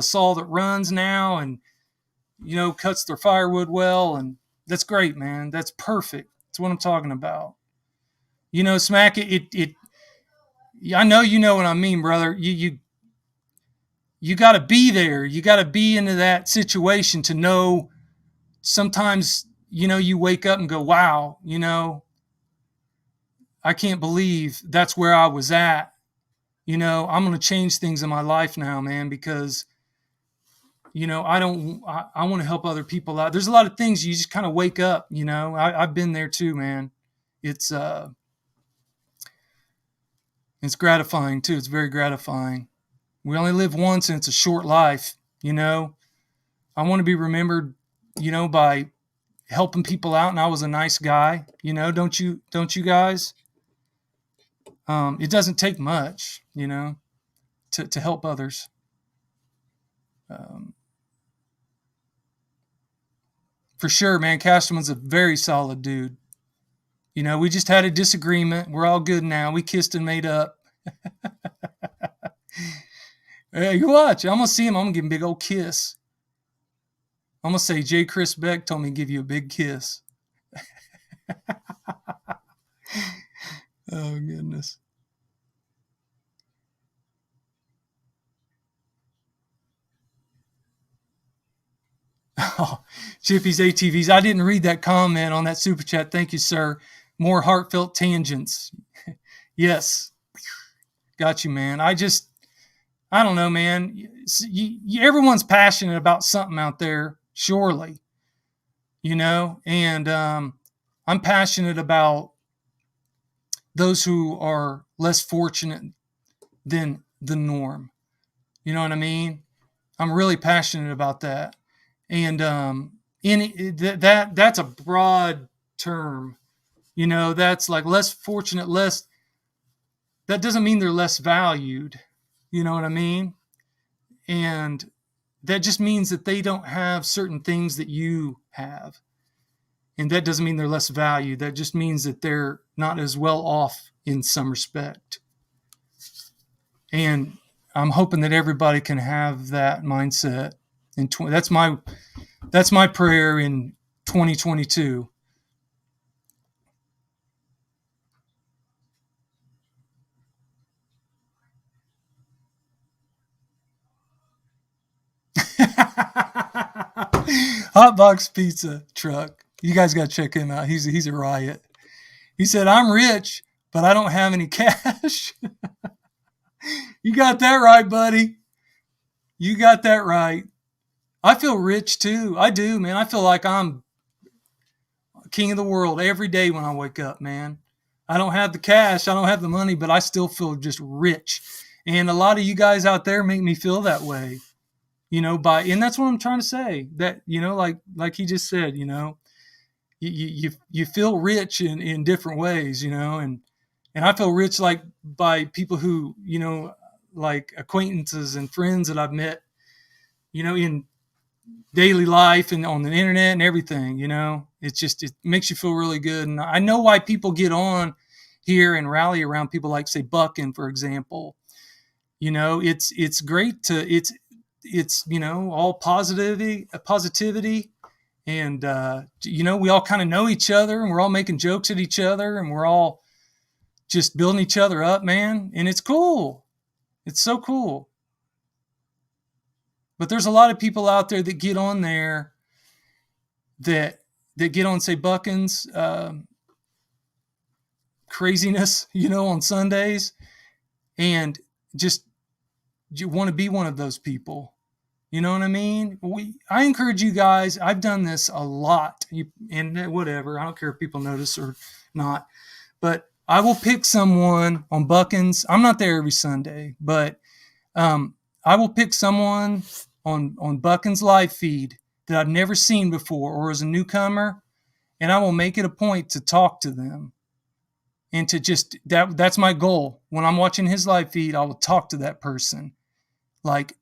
saw that runs now and cuts their firewood well, and that's great, man. That's perfect. That's what I'm talking about. Smack it. I know you know what I mean, brother. You got to be there. You got to be into that situation to know. Sometimes, you wake up and go, wow, I can't believe that's where I was at. I'm going to change things in my life now, man, because, I want to help other people out. There's a lot of things you just kind of wake up, I've been there too, man. It's gratifying too. It's very gratifying. We only live once and it's a short life, I want to be remembered, by helping people out. And I was a nice guy, don't you guys? It doesn't take much, to help others. For sure, man. Castleman's a very solid dude. We just had a disagreement. We're all good now. We kissed and made up. Hey, you watch. I'm going to see him. I'm going to give him a big old kiss. I'm going to say, J. Chris Beck told me to give you a big kiss. Oh, goodness. Oh, Chippy's ATVs. I didn't read that comment on that super chat. Thank you, sir. More heartfelt tangents. Yes. Got you, man. I don't know, man. Everyone's passionate about something out there, surely. And I'm passionate about those who are less fortunate than the norm. You know what I mean? I'm really passionate about that. And that's a broad term. That's like less fortunate, that doesn't mean they're less valued. You know what I mean? And that just means that they don't have certain things that you have. And that doesn't mean they're less valued. That just means that they're not as well off in some respect. And I'm hoping that everybody can have that mindset. That's my prayer in 2022. Hotbox Pizza Truck. You guys got to check him out. He's a riot. He said, I'm rich, but I don't have any cash. You got that right, buddy. You got that right. I feel rich too. I do, man. I feel like I'm king of the world every day when I wake up, man. I don't have the cash. I don't have the money, but I still feel just rich. And a lot of you guys out there make me feel that way. And that's what I'm trying to say. That, like he just said, you feel rich in different ways, and I feel rich like by people who, like acquaintances and friends that I've met, in daily life and on the internet and everything, it makes you feel really good. And I know why people get on here and rally around people like, say, Buckin, for example. It's great it's all positivity, and we all kind of know each other, and we're all making jokes at each other, and we're all just building each other up, man. And it's cool. It's so cool. But there's a lot of people out there that get on there that get on, say, Buckin's craziness, on Sundays, and just you want to be one of those people. You know what I mean? I encourage you guys. I've done this a lot, and whatever. I don't care if people notice or not, but I will pick someone on Buckin's. I'm not there every Sunday, but I will pick someone on Buckin's live feed that I've never seen before or as a newcomer, and I will make it a point to talk to them and to just that's my goal. When I'm watching his live feed, I will talk to that person, and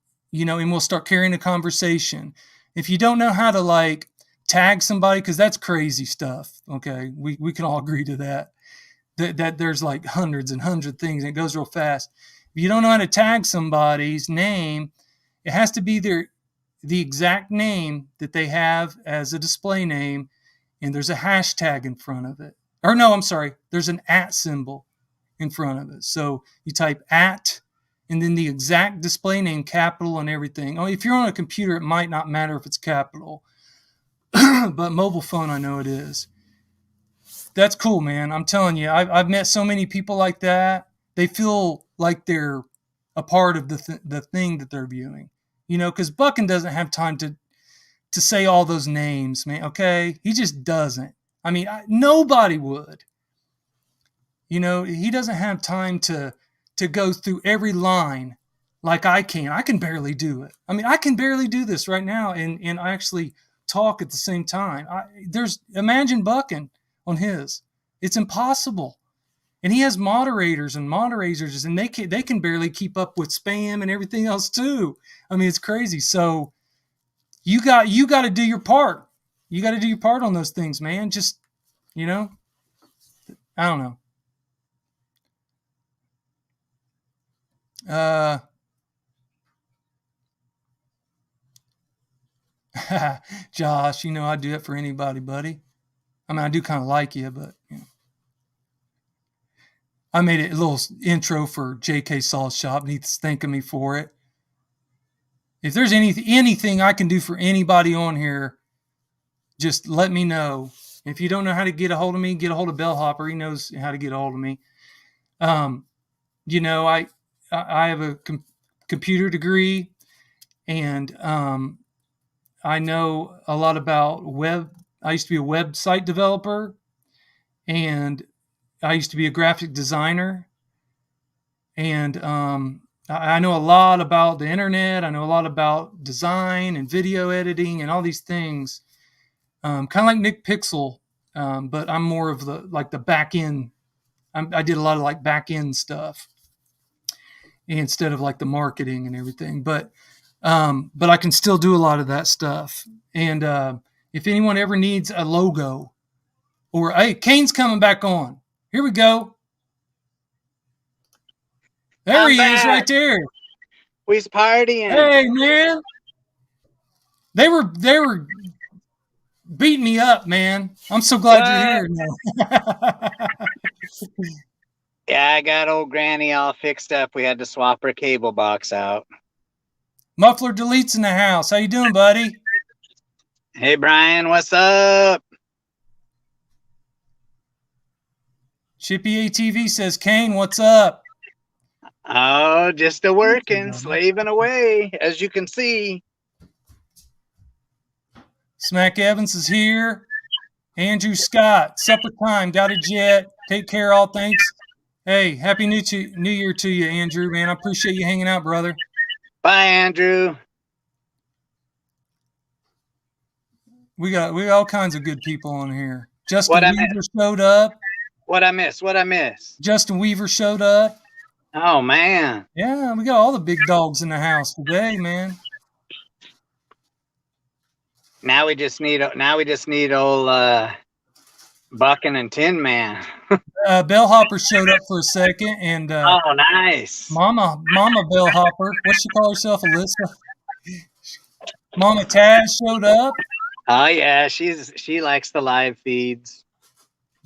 we'll start carrying a conversation. If you don't know how to tag somebody, because that's crazy stuff. Okay, we can all agree to that. That there's hundreds and hundreds of things, and it goes real fast. If you don't know how to tag somebody's name, it has to be the exact name that they have as a display name, and there's a hashtag in front of it. Or no, I'm sorry, there's an @ symbol in front of it. So you type @ and then the exact display name, capital and everything. Oh, if you're on a computer, it might not matter if it's capital, but mobile phone, I know it is. That's cool, man. I'm telling you, I've met so many people like that. They feel like they're a part of the thing that they're viewing, because Buckin doesn't have time to say all those names, man. Okay, he just doesn't. I mean, nobody would. He doesn't have time to go through every line like I can. I can barely do it. I mean, I can barely do this right now and actually talk at the same time. Imagine Buckin on his. It's impossible. And he has moderators, and they can barely keep up with spam and everything else too. I mean, it's crazy. So you got to do your part. You got to do your part on those things, man. Just, I don't know. Josh, I'd do it for anybody, buddy. I mean, I do kind of like you, but I made a little intro for JK Saul's shop, and he's thanking me for it. If there's anything I can do for anybody on here, just let me know. If you don't know how to get a hold of me, get a hold of Bellhopper. He knows how to get a hold of me. I have a computer degree, and I know a lot about web. I used to be a website developer, and I used to be a graphic designer, and I know a lot about the internet. I know a lot about design and video editing and all these things. Kind of like Nick Pixel, but I'm more of the back end. I did a lot of back end stuff instead of the marketing and everything. But I can still do a lot of that stuff. And if anyone ever needs a logo, or hey, Kane's coming back on. Here we go. There he is, right there. We's partying. Hey, man. They were beating me up, man. I'm so glad you're here now. Yeah, I got old Granny all fixed up. We had to swap her cable box out. Muffler Delete's in the house. How you doing, buddy? Hey, Brian, what's up? Chippy ATV says, Kane, what's up? Oh, just a working, slaving away, as you can see. Smack Evans is here. Andrew Scott, supper time, got a jet. Take care, all thanks. Hey, happy New Year to you, Andrew, man. I appreciate you hanging out, brother. Bye, Andrew. We got all kinds of good people on here. Justin Weaver showed up. What I miss? Justin Weaver showed up. Oh, man. Yeah, we got all the big dogs in the house today, man. Now we just need old Buckin' and Tin Man. Bellhopper showed up for a second, and oh, nice. Mama Bellhopper, what's she call herself, Alyssa? Mama Taz showed up. Oh yeah, she likes the live feeds.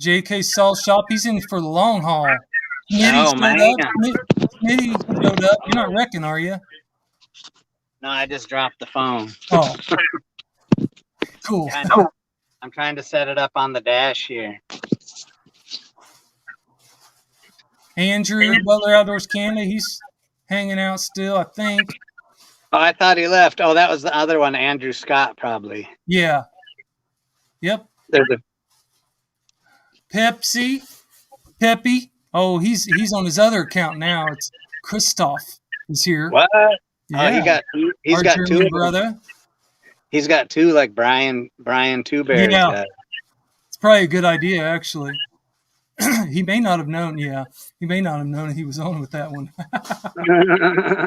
JK Saul Shop, he's in for the long haul. Smitty showed up. You're not wrecking, are you? No, I just dropped the phone. Oh, cool. I'm trying to set it up on the dash here. Andrew, Butler Outdoors Canada, he's hanging out still, I think. Oh, I thought he left. Oh, that was the other one, Andrew Scott, probably. Yeah. Yep. There's a Peppy. Oh, he's on his other account now. It's Christoph is here. What? Yeah. Oh, he's got two brother. He's got two like Brian Two Bears. Yeah. It's probably a good idea, actually. He may not have known. Yeah, he may not have known he was on with that one.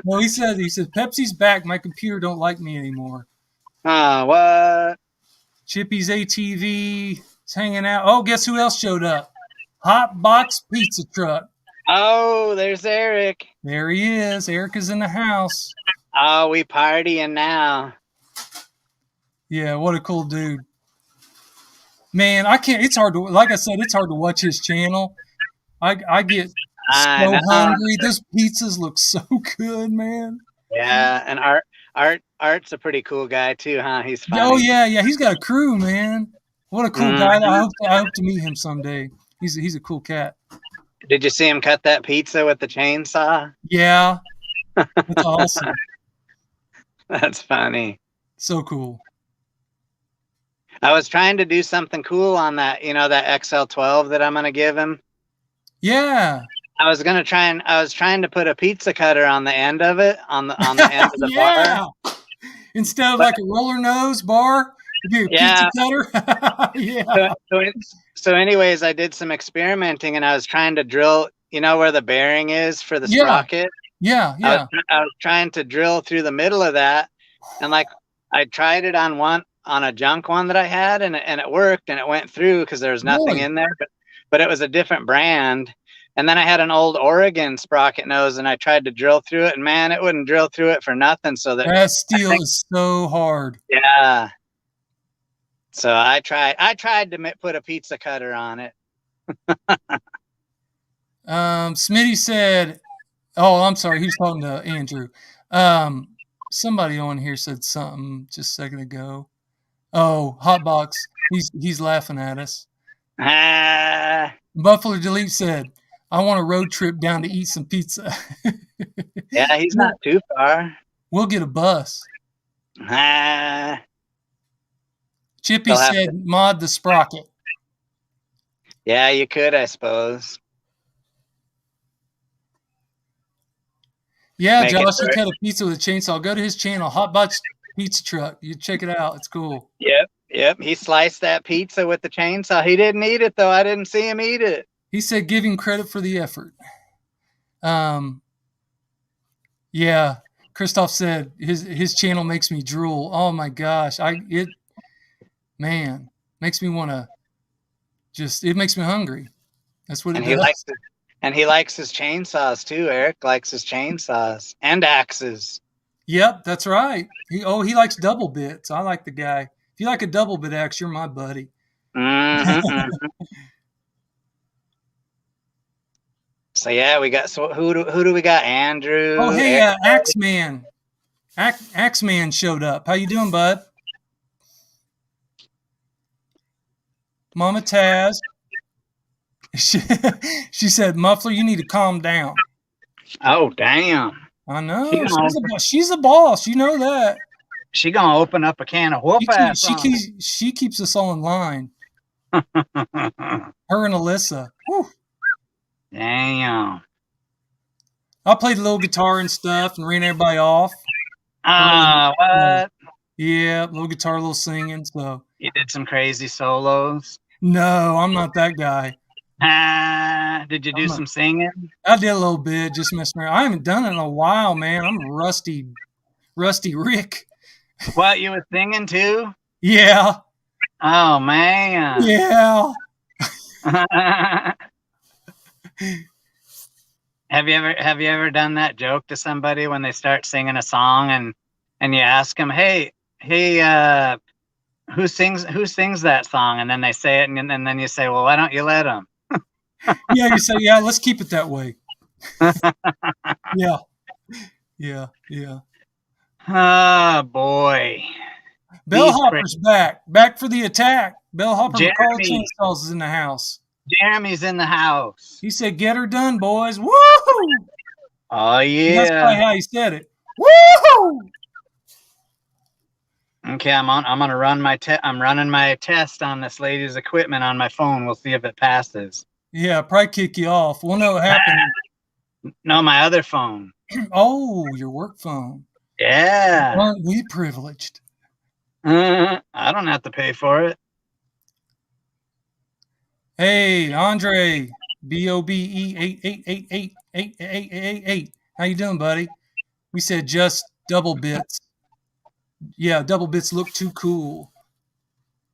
No, he said Pepsi's back. My computer don't like me anymore. What? Chippy's ATV is hanging out. Oh, guess who else showed up? Hot Box Pizza Truck. Oh, there's Eric. There he is. Eric is in the house. Oh, we partying now. Yeah, what a cool dude. Man, I can't. It's hard to, like I said, it's hard to watch his channel. I get so hungry. Those pizzas look so good, man. Yeah, and Art's a pretty cool guy too, huh? He's funny. Oh yeah. He's got a crew, man. What a cool guy. I hope to meet him someday. He's a cool cat. Did you see him cut that pizza with the chainsaw? Yeah, that's awesome. That's funny. So cool. I was trying to do something cool on that, that XL12 that I'm going to give him. Yeah. I was trying to put a pizza cutter on the end of it, on the end of the bar. Instead of like a roller nose bar. Your pizza cutter? Yeah. So anyways, I did some experimenting and I was trying to drill, you know where the bearing is for the sprocket? Yeah. I was trying to drill through the middle of that, and like I tried it on a junk one that I had, and it worked and it went through because there was nothing in there, but it was a different brand. And then I had an old Oregon sprocket nose, and I tried to drill through it, and man, it wouldn't drill through it for nothing. So that steel is so hard. Yeah. So I tried to put a pizza cutter on it. Smitty said, oh, I'm sorry. He was talking to Andrew. Somebody on here said something just a second ago. Oh, Hotbox. He's laughing at us. Buffalo Delete said, I want a road trip down to eat some pizza. Yeah, he's not too far. We'll get a bus. Chippy said, mod the sprocket. Yeah, you could, I suppose. Yeah, Josh, he cut a pizza with a chainsaw. Go to his channel, Hotbox Pizza Truck. You check it out. It's cool. Yep. He sliced that pizza with the chainsaw. He didn't eat it, though. I didn't see him eat it. He said, give him credit for the effort. Yeah. Christoph said his channel makes me drool. Oh my gosh. Makes me want to it makes me hungry. That's what it does. And he likes his chainsaws too. Eric likes his chainsaws and axes. Yep, that's right. He likes double bits. I like the guy. If you like a double bit axe, you're my buddy. Mm-hmm. So yeah, we got. So who do we got? Andrew. Oh hey, Axeman. Axeman showed up. How you doing, bud? Mama Taz. She said, Muffler, you need to calm down. Oh damn! I know. She's a boss. You know that. She gonna open up a can of whoop ass. She keeps us all in line. Her and Alyssa. Whew. Damn. I played a little guitar and stuff and ran everybody off. What? Yeah, little guitar, little singing. So you did some crazy solos? No, I'm not that guy. Did you do some singing? I did a little bit, just messing around. I haven't done it in a while, man. I'm rusty Rick. What, you were singing too? Yeah. Oh man. Yeah. Have you ever done that joke to somebody when they start singing a song and you ask them, hey, who sings that song? And then they say it, and then you say, well, why don't you let them? Yeah, you say, yeah, let's keep it that way. Yeah. Oh boy. Bellhopper's back for the attack. Bellhopper McCall Chainsaws is in the house. Jeremy's in the house. He said, get her done, boys. Woo! Oh yeah. That's probably how he said it. Woo! Okay, I'm gonna run I'm running my test on this lady's equipment on my phone. We'll see if it passes. Yeah, probably kick you off. We'll know what happened. No, my other phone. Oh, your work phone. Yeah. Aren't we privileged? I don't have to pay for it. Hey, Andre, BOBE 88888888. How you doing, buddy? We said just double bits. Yeah, double bits look too cool.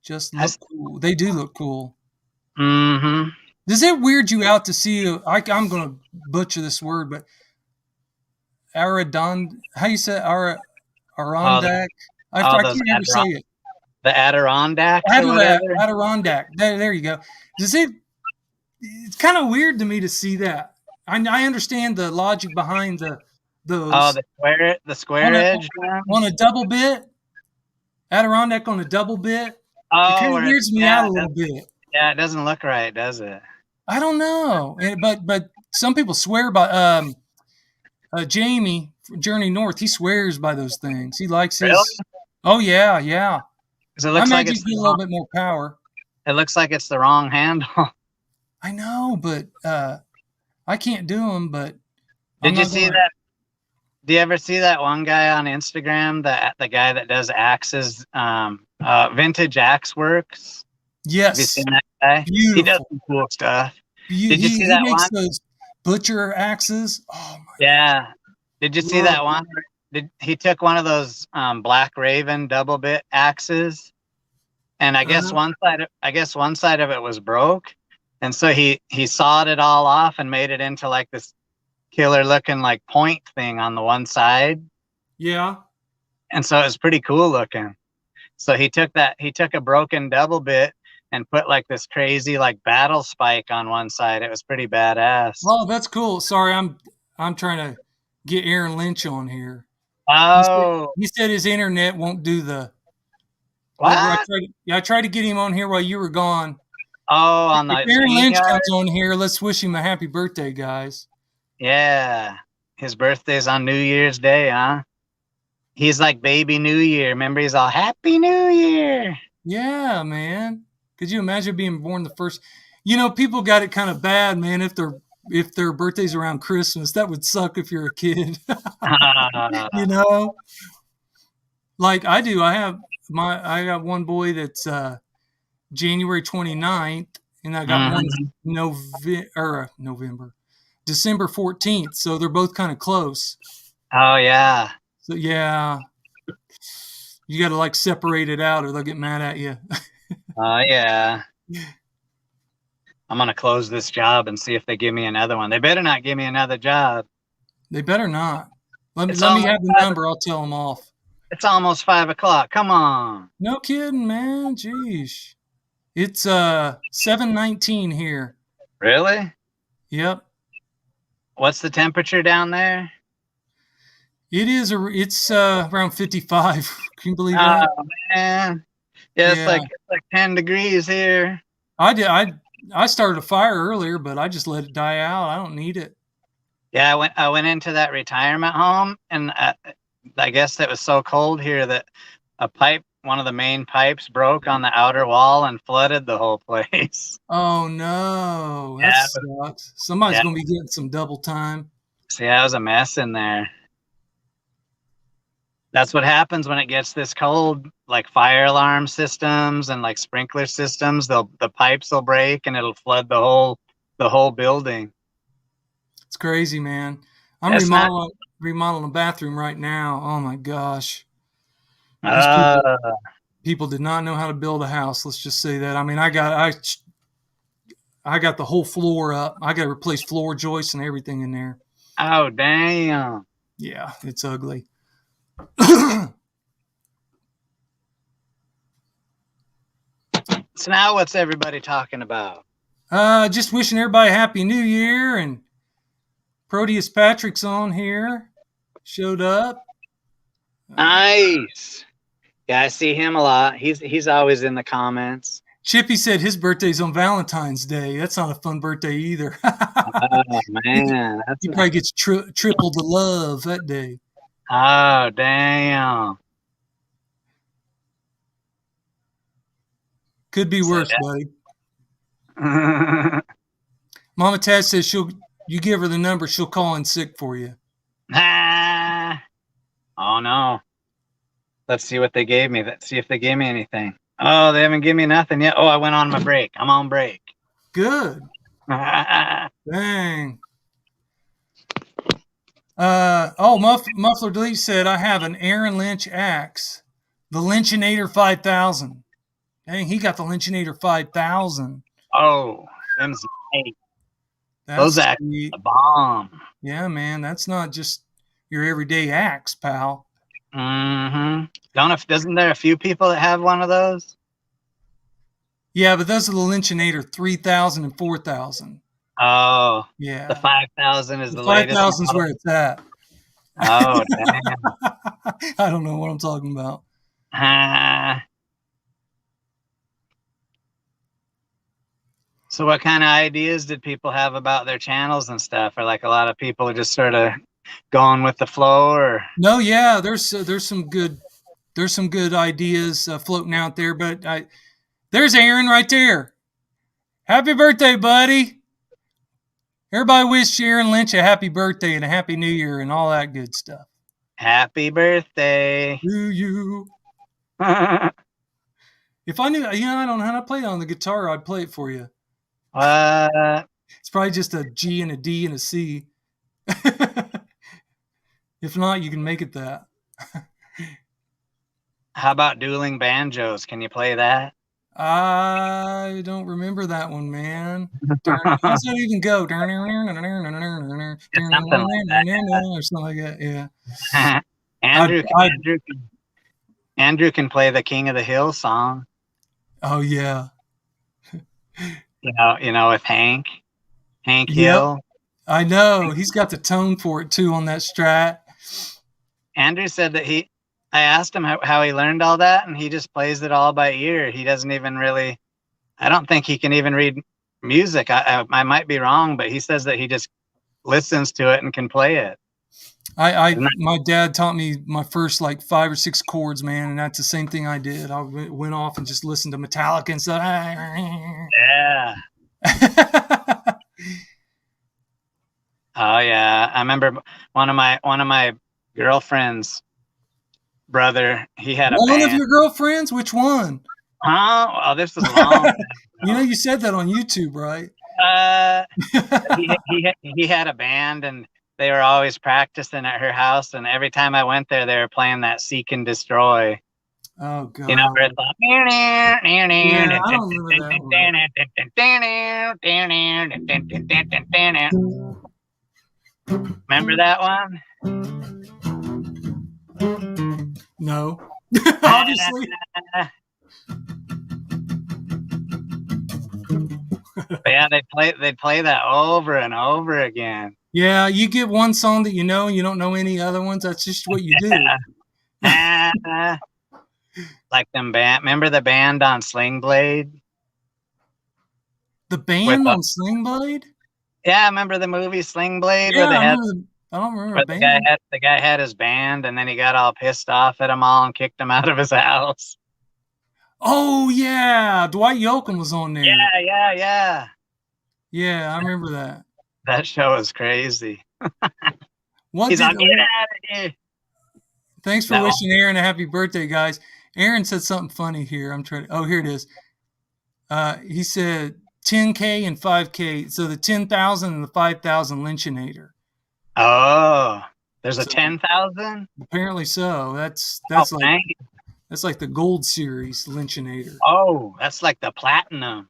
Just look cool. They do look cool. Mm-hmm. Does it weird you out to see I'm going to butcher this word, but how you say Adirondack? I can't ever say it. The Adirondacks. Adirondack. There you go. It's kind of weird to me to see that. I understand the logic behind those. Oh, the square edge on a double bit. Adirondack on a double bit. Oh, it kind of weirds me out a little bit. Yeah, it doesn't look right, does it? I don't know, but some people swear by. Jamie Journey North, he swears by those things. He likes his. Really? Oh yeah. Because it looks like it's a little bit more power. It looks like it's the wrong handle. I know, but I can't do them. But did you see that? Do you ever see that one guy on Instagram, the guy that does axes, vintage axe works? Have you Yes. seen that guy? He does Beautiful. some cool stuff. He, Did you see he that makes one? those butcher axes. Oh my Yeah. Did you see God. that one? He took one of those Black Raven double bit axes, and I guess one side of it was broke, and so he sawed it all off and made it into like this killer looking like point thing on the one side. Yeah. And so it was pretty cool looking. So he took a broken double bit and put like this crazy like battle spike on one side. It was pretty badass. Oh, that's cool. Sorry, I'm trying to get Aaron Lynch on here. Oh, He said his internet won't do the whatever. what? I tried to get him on here while you were gone. Oh, on If the Aaron Lynch StreamYard? comes on here, let's wish him a happy birthday, guys. Yeah. His birthday's on New Year's Day, huh? He's like baby New Year. Remember, he's all Happy New Year. Yeah, man. Could you imagine being born the first? You know, people got it kind of bad, man. If their birthday's around Christmas, that would suck if you're a kid. You know, like I do. I got one boy that's January 29th, and I got one November, December 14th. So they're both kind of close. Oh yeah. So yeah, you got to like separate it out, or they'll get mad at you. Oh yeah. I'm gonna close this job and see if they give me another one. They better not give me another job. They better not. Let me have the number. I'll tell them off. It's almost 5:00. Come on. No kidding, man. Jeez. It's 7:19 here. Really? Yep. What's the temperature down there? It's around 55. Can you believe that? Oh man. Yeah, it's like 10 degrees here. I started a fire earlier, but I just let it die out. I don't need it. Yeah, I went into that retirement home, and I guess it was so cold here that one of the main pipes broke on the outer wall and flooded the whole place. Oh no, that sucks. Somebody's gonna be getting some double time. See, that was a mess in there. That's what happens when it gets this cold. Like fire alarm systems and like sprinkler systems, the pipes will break and it'll flood the whole building. It's crazy, man. I'm remodeling a bathroom right now. Oh my gosh. People did not know how to build a house. Let's just say that. I mean, I got the whole floor up. I got to replace floor joists and everything in there. Oh, damn. Yeah, it's ugly. So now what's everybody talking about? Just wishing everybody a happy new year, and Proteus Patrick's on here. Showed up. Nice. Yeah, I see him a lot. He's always in the comments. Chippy said his birthday's on Valentine's Day. That's not a fun birthday either. Oh man, he probably gets triple the love that day. Oh damn. Could be worse, buddy. Mama Tad says you give her the number, she'll call in sick for you. Oh no. Let's see what they gave me. Let's see if they gave me anything. Oh, they haven't given me nothing yet. Oh, I went on my break. I'm on break. Good. Dang. Muffler Delete said, I have an Aaron Lynch axe, the Lynchinator 5000. Dang, he got the Lynchinator 5000. Oh, them's nice. Those axes, a bomb. Yeah, man, that's not just your everyday axe, pal. Mm-hmm. Doesn't there a few people that have one of those? Yeah, but those are the Lynchinator 3000 and 4000. Oh, yeah. The 5000 is the latest. 5000 is where it's at. Oh, damn. I don't know what I'm talking about. So what kind of ideas did people have about their channels and stuff? Or like a lot of people are just sort of going with the flow, or? No, yeah, there's some good ideas floating out there, but there's Aaron right there. Happy birthday, buddy. Everybody wish Aaron Lynch a happy birthday and a happy new year and all that good stuff. Happy birthday to you. If I knew, I don't know how to play it on the guitar, I'd play it for you. It's probably just a G and a D and a C. If not, you can make it that. How about dueling banjos? Can you play that? I don't remember that one, man. How's that even go? Something like that. Or something like that, yeah. Andrew can play the King of the Hill song. Oh yeah. You know, with Hank Hill. I know. He's got the tone for it too on that Strat. Andrew said that I asked him how he learned all that, and he just plays it all by ear. He doesn't even really, I don't think he can even read music. I might be wrong, but he says that he just listens to it and can play it. My dad taught me my first like 5 or 6 chords, man, and that's the same thing I did. I went off and just listened to Metallica and stuff. Yeah. Oh yeah, I remember one of my girlfriend's brother. He had a band. One of your girlfriends? Which one? Huh? Oh, this was long. You said that on YouTube, right? He had a band, and they were always practicing at her house. And every time I went there, they were playing that "Seek and Destroy." Oh God! You know, where it's like, yeah, I don't remember that one. Remember that one? No, obviously. But yeah, they'd play that over and over again. Yeah, you get one song that you know, and you don't know any other ones. That's just what you do. Like them band. Remember the band on Sling Blade? The band on Sling Blade? Yeah, remember the movie Sling Blade? Yeah, I don't remember the band. The guy had his band, and then he got all pissed off at them all and kicked them out of his house. Oh yeah, Dwight Yoakam was on there. Yeah. Yeah, I remember that. That show is crazy. He's like, get out of here. Thanks for wishing Aaron a happy birthday, guys. Aaron said something funny here. Here it is. He said 10K and 5K. So the 10,000 and the 5,000 Lynchinator. Oh, there's a 10,000? Apparently so. That's like the gold series Lynchinator. Oh, that's like the platinum.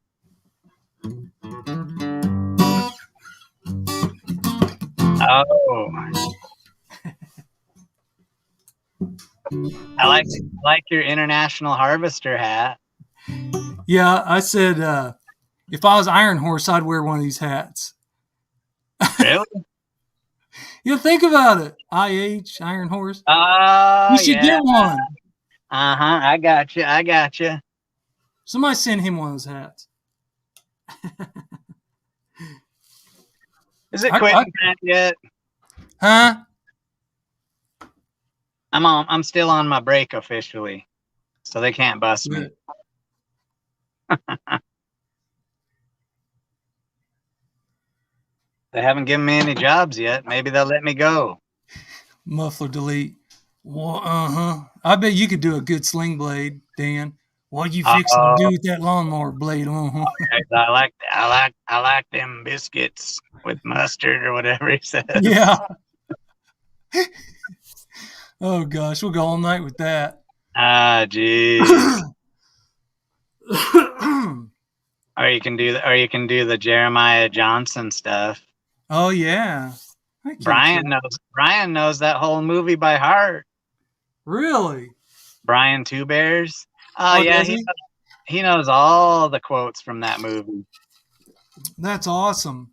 Oh. I like your International Harvester hat. Yeah, I said if I was Iron Horse, I'd wear one of these hats. Really? Think about it. IH, Iron Horse. You should get one. I got you. Somebody send him one of those hats. Is it quitting time yet? Huh? I'm still on my break officially, so they can't bust me. They haven't given me any jobs yet. Maybe they'll let me go. Muffler delete. Well, I bet you could do a good sling blade, Dan. What you fixing to do with that lawnmower blade? I like them biscuits with mustard or whatever he says. Yeah. Oh gosh, we'll go all night with that. Geez. Or you can do the Jeremiah Johnson stuff. Oh yeah. Brian knows that whole movie by heart. Really? Brian Two Bears. Yeah, he knows all the quotes from that movie. That's awesome.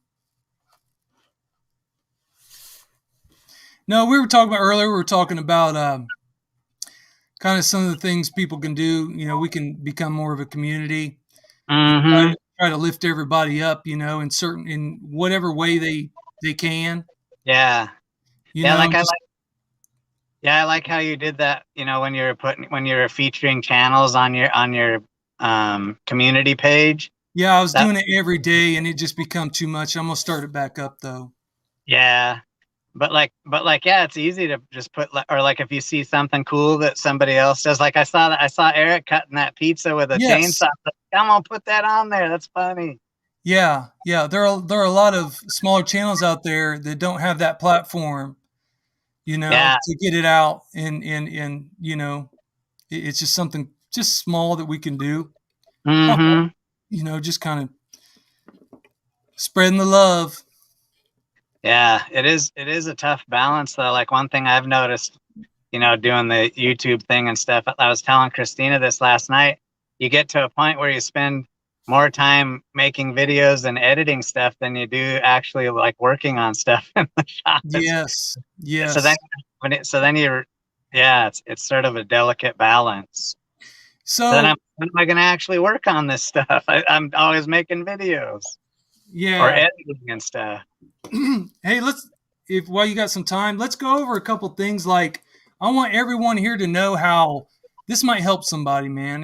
No, we were talking about earlier. We were talking about kind of some of the things people can do. We can become more of a community. Mm-hmm. Try to lift everybody up. In whatever way they can. Yeah. I like how you did that. When you were featuring channels on your community page. Yeah, I was doing it every day, and it just become too much. I'm gonna start it back up though. Yeah. yeah, it's easy to just put, or like if you see something cool that somebody else does, like I saw Eric cutting that pizza with a chainsaw. Come on, put that on there. That's funny. Yeah. There are a lot of smaller channels out there that don't have that platform, to get it out, and it's just something just small that we can do. Just kind of spreading the love. Yeah, it is a tough balance though. Like one thing I've noticed, doing the YouTube thing and stuff, I was telling Christina this last night, you get to a point where you spend more time making videos and editing stuff than you do actually like working on stuff in the shop. Yes. So then you're, it's sort of a delicate balance. So then when am I going to actually work on this stuff? I'm always making videos. Yeah. Or editing and stuff. Hey, while you got some time, let's go over a couple things. Like, I want everyone here to know how this might help somebody, man.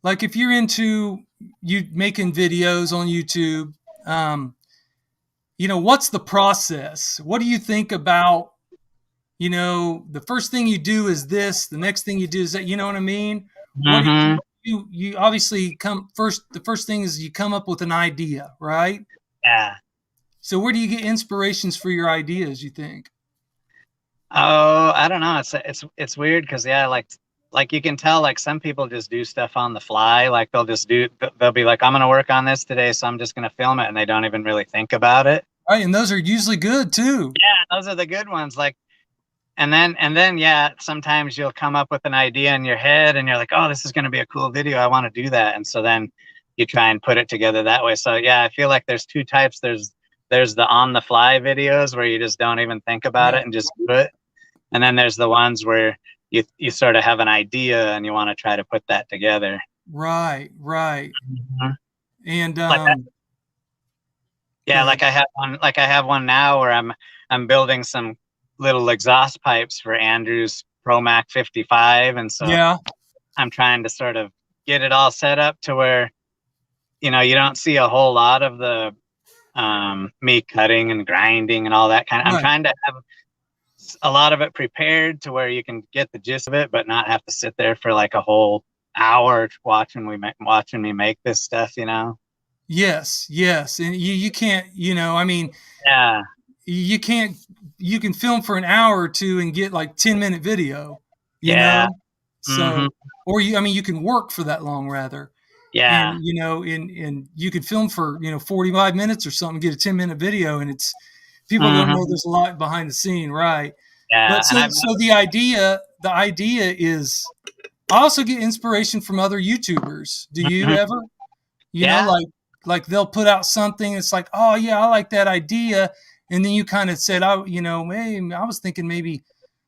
Like if you're into making videos on YouTube, what's the process? What do you think about, the first thing you do is this, the next thing you do is that, you know what I mean? Mm-hmm. You obviously the first thing is you come up with an idea, right? Yeah. So where do you get inspirations for your ideas, you think? Oh, I don't know. It's weird because like you can tell, like some people just do stuff on the fly. Like they'll be like, I'm going to work on this today, so I'm just going to film it, and they don't even really think about it. Right, and those are usually good too. Yeah, those are the good ones. Like, and then yeah, sometimes you'll come up with an idea in your head, and you're like, oh, this is going to be a cool video. I want to do that, and so then you try and put it together that way. So yeah, I feel like there's two types. There's the on the fly videos where you just don't even think about it and just do it. And then there's the ones where you sort of have an idea and you want to try to put that together. Right. Mm-hmm. And like I have one now where I'm building some little exhaust pipes for Andrew's ProMac 55, and so I'm trying to sort of get it all set up to where you don't see a whole lot of the me cutting and grinding and all that kind of. I'm trying to have a lot of it prepared to where you can get the gist of it, but not have to sit there for like a whole hour watching me make this stuff. Yes, and you can't. I mean, you can't. You can film for an hour or two and get like 10-minute video. You know, so or you can work for that long rather. Yeah. And, and you could film for 45 minutes or something, get a 10-minute video, and it's people don't know there's a lot behind the scene, right? Yeah. But so the idea is, I also get inspiration from other YouTubers. Do you ever? You know, like they'll put out something. It's like, oh yeah, I like that idea, and then you kind of said, hey, I was thinking maybe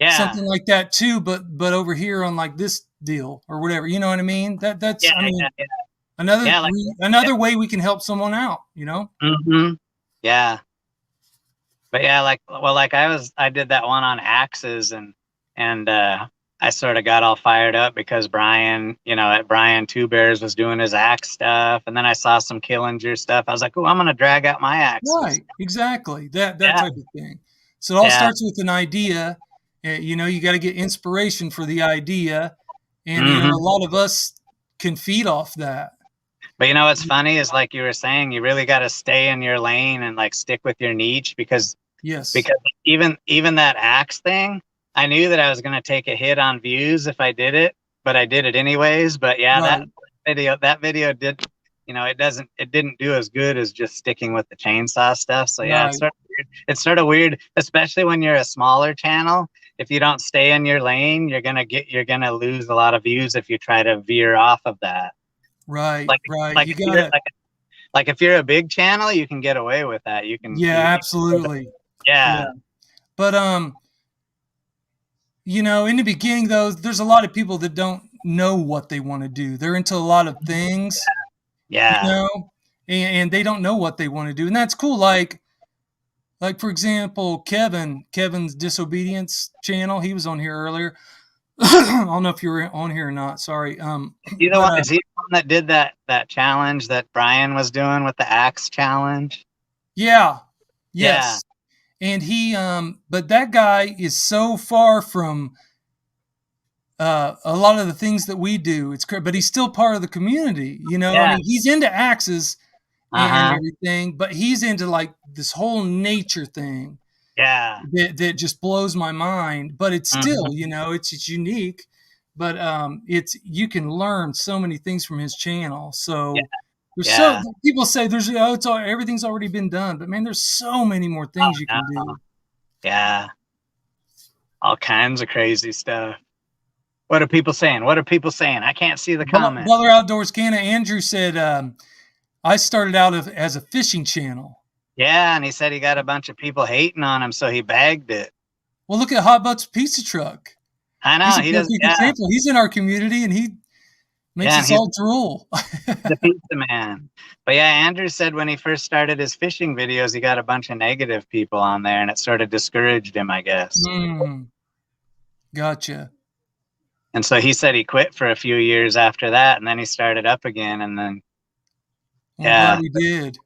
something like that too, but over here on like this deal or whatever. You know what I mean? That's another way we can help someone out. Yeah. But yeah, I did that one on axes, and I sort of got all fired up because Brian, Brian Two Bears was doing his axe stuff, and then I saw some Killinger stuff. I was like, oh, I'm gonna drag out my axes. Right, exactly. That type of thing. So it all starts with an idea. You got to get inspiration for the idea, and a lot of us can feed off that. But what's funny is, like you were saying, you really got to stay in your lane and like stick with your niche because even that axe thing, I knew that I was going to take a hit on views if I did it, but I did it anyways. But that video did, it didn't do as good as just sticking with the chainsaw stuff. So yeah, it's sort of weird, especially when you're a smaller channel. If you don't stay in your lane, you're going to lose a lot of views if you try to veer off of that. Right. Like if you're a big channel, you can get away with that. You can. Yeah, absolutely. Yeah. But in the beginning though, there's a lot of people that don't know what they want to do. They're into a lot of things. Yeah. And they don't know what they want to do, and that's cool. Like for example, Kevin's Disobedience channel. He was on here earlier. I don't know if you were on here or not. Sorry. Is he the one that did that challenge that Brian was doing with the axe challenge? Yeah. Yes. And he, but that guy is so far from a lot of the things that we do. But he's still part of the community. You know, I mean, he's into axes and everything, but he's into like this whole nature thing. Yeah. That just blows my mind. But it's still, you know, it's unique. But you can learn so many things from his channel. So so people say everything's already been done, but man, there's so many more things you can do. Yeah. All kinds of crazy stuff. What are people saying? I can't see the comments. Butler Outdoors Canada, Andrew said, I started out as a fishing channel. Yeah, and he said he got a bunch of people hating on him, so he bagged it. Well, look at Hot Butts Pizza Truck. I know, he does. Example. He's in our community, and he makes us all drool. The pizza man. But yeah, Andrew said when he first started his fishing videos, he got a bunch of negative people on there, and it sort of discouraged him, I guess. Gotcha. And so he said he quit for a few years after that, and then he started up again, and then I'm glad he did.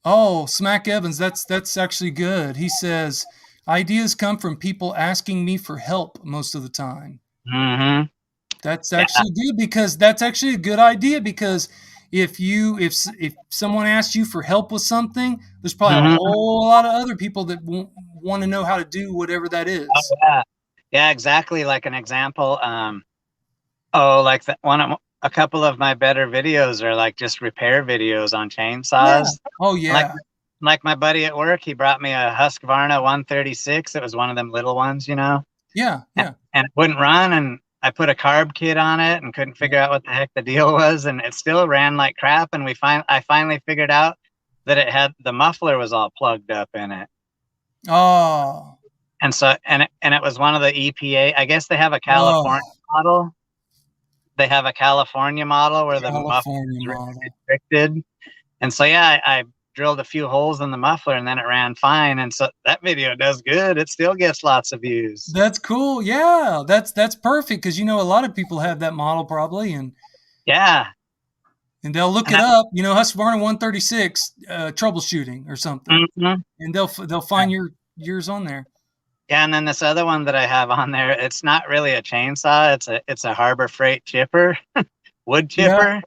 Oh, Smack Evans, that's actually good. He says, ideas come from people asking me for help most of the time. That's actually good, because that's actually a good idea, because if someone asks you for help with something, there's probably a whole lot of other people that want to know how to do whatever that is. Yeah, exactly. Like an example, like a couple of my better videos are like just repair videos on chainsaws. Oh yeah. Like my buddy at work, he brought me a Husqvarna 136. It was one of them little ones, you know. Yeah. And it wouldn't run, and I put a carb kit on it and couldn't figure out what the heck the deal was, and it still ran like crap. And I finally figured out that the muffler was all plugged up in it. Oh. And so and it was one of the EPA. I guess they have a California model. They have a California model where the muffler is restricted. And so I drilled a few holes in the muffler, and then it ran fine. And so that video does good. It still gets lots of views. That's cool. Yeah, that's perfect, because you know a lot of people have that model probably, and and they'll look it up. You know, Husqvarna 136 troubleshooting or something, and they'll find yours on there. Yeah, and then this other one that I have on there, it's not really a chainsaw. It's a Harbor Freight chipper, wood chipper.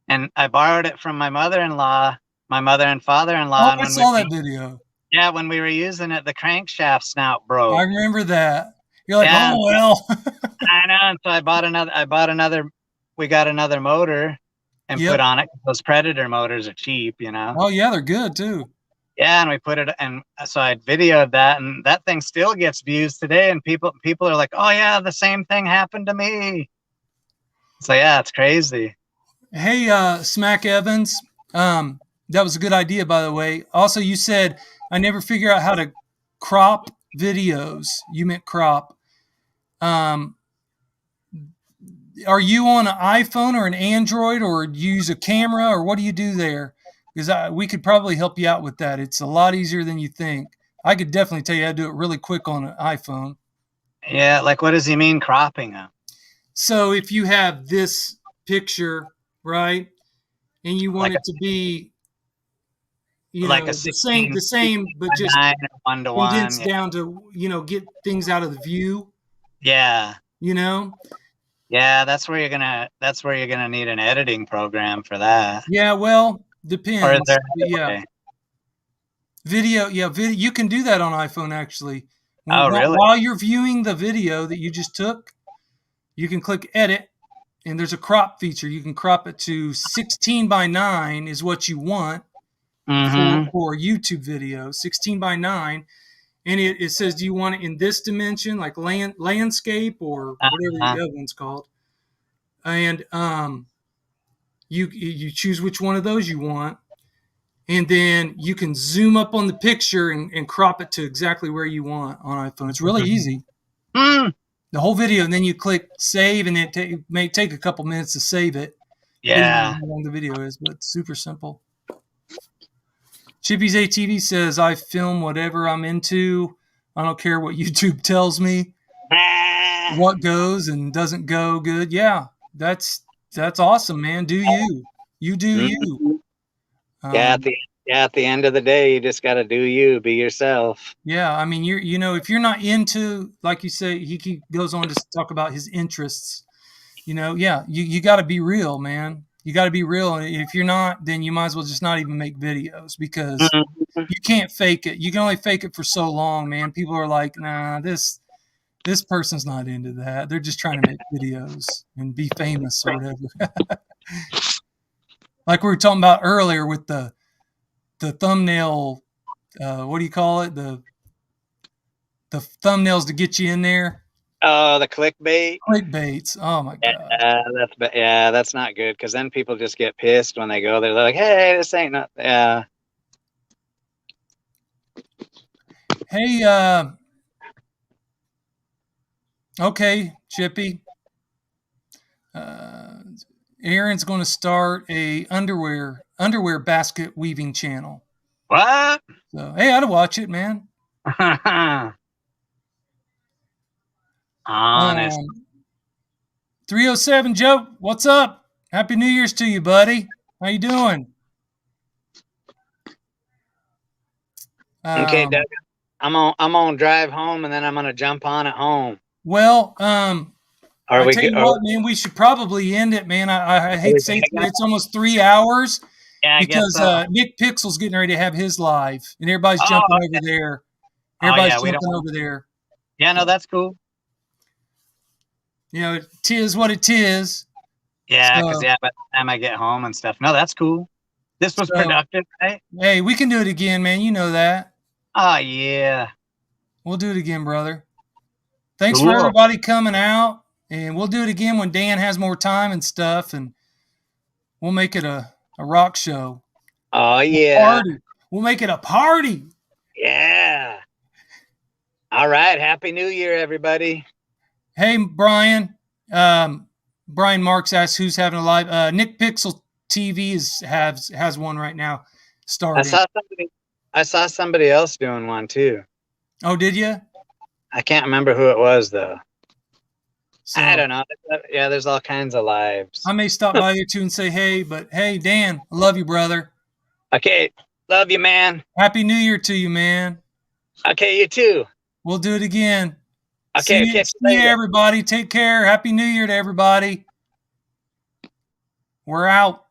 And I borrowed it from my mother-in-law, my mother and father-in-law. Oh, I saw that video. Yeah, when we were using it, the crankshaft snout broke. I remember that. You're like, oh well. I know. And so I bought another. We got another motor and put on it. Those Predator motors are cheap, you know. Oh yeah, they're good too. Yeah, and we put it, and so I videoed that, and that thing still gets views today, and people are like, oh yeah, the same thing happened to me. So yeah, it's crazy. Hey, Smack Evans, that was a good idea, by the way. Also, you said I never figure out how to crop videos. You meant crop. Are you on an iPhone or an Android, or do you use a camera, or what do you do there? Because we could probably help you out with that. It's a lot easier than you think. I could definitely tell you how to do it really quick on an iPhone. Yeah, like what does he mean cropping them? So if you have this picture, right, and you want it to be, you know, the same, but just condensed down to, you know, get things out of the view. Yeah. You know. Yeah, that's where you're gonna need an editing program for that. Yeah, well. Depends. Or is there, video. You can do that on iPhone actually. Really? While you're viewing the video that you just took, you can click edit, and there's a crop feature. You can crop it to 16:9 is what you want for a YouTube video. 16:9, and it says, do you want it in this dimension, like landscape or whatever the other one's called, and You choose which one of those you want, and then you can zoom up on the picture and crop it to exactly where you want on iPhone. It's really easy. The whole video, and then you click save, and it may take a couple minutes to save it. Yeah. How long the video is, but it's super simple. Chippy's ATV says, I film whatever I'm into. I don't care what YouTube tells me. What goes and doesn't go good. Yeah, that's awesome, man. Do you? You do you. Yeah, at Yeah, at the end of the day, you just got to do you, be yourself. Yeah, I mean, if you're not into, like you say, he goes on to talk about his interests. Yeah, you got to be real, man. You got to be real. And if you're not, then you might as well just not even make videos, because you can't fake it. You can only fake it for so long, man. People are like, nah, this person's not into that. They're just trying to make videos and be famous or whatever. Like we were talking about earlier with the thumbnail, what do you call it? The thumbnails to get you in there. Oh, the clickbait. Clickbaits. Oh my god. That's not good, because then people just get pissed when they go. They're like, "Hey, this ain't not." Yeah. Hey, okay, Chippy. Aaron's going to start a underwear basket weaving channel. What? So hey, I'd watch it, man. Honest. 307 Joe, what's up? Happy New Year's to you, buddy. How you doing? Okay, Doug. I'm on drive home, and then I'm gonna jump on at home. Well, Are I we tell you what, man, we should probably end it, man. I hate to say it's almost 3 hours. Yeah, because Nick Pixel's getting ready to have his live, and everybody's jumping over there. Everybody's jumping over there. Yeah, no, that's cool. Tis what it is. Yeah, because by the time I get home and stuff. No, that's cool. This was productive, right? Hey, we can do it again, man. You know that. Oh, yeah. We'll do it again, brother. Thanks for everybody coming out, and we'll do it again when Dan has more time and stuff, and we'll make it a rock show. Oh, yeah. We'll make it a party. Yeah. All right. Happy New Year, everybody. Hey, Brian. Brian Marks asks who's having a live. Nick Pixel TV has one right now starting. I saw somebody else doing one too. Oh, did you? I can't remember who it was though. So, I don't know. Yeah, there's all kinds of lives. I may stop by there too and say hey, but hey, Dan, I love you, brother. Okay, love you, man. Happy New Year to you, man. Okay, you too. We'll do it again. Okay, see you, everybody. Take care. Happy New Year to everybody. We're out.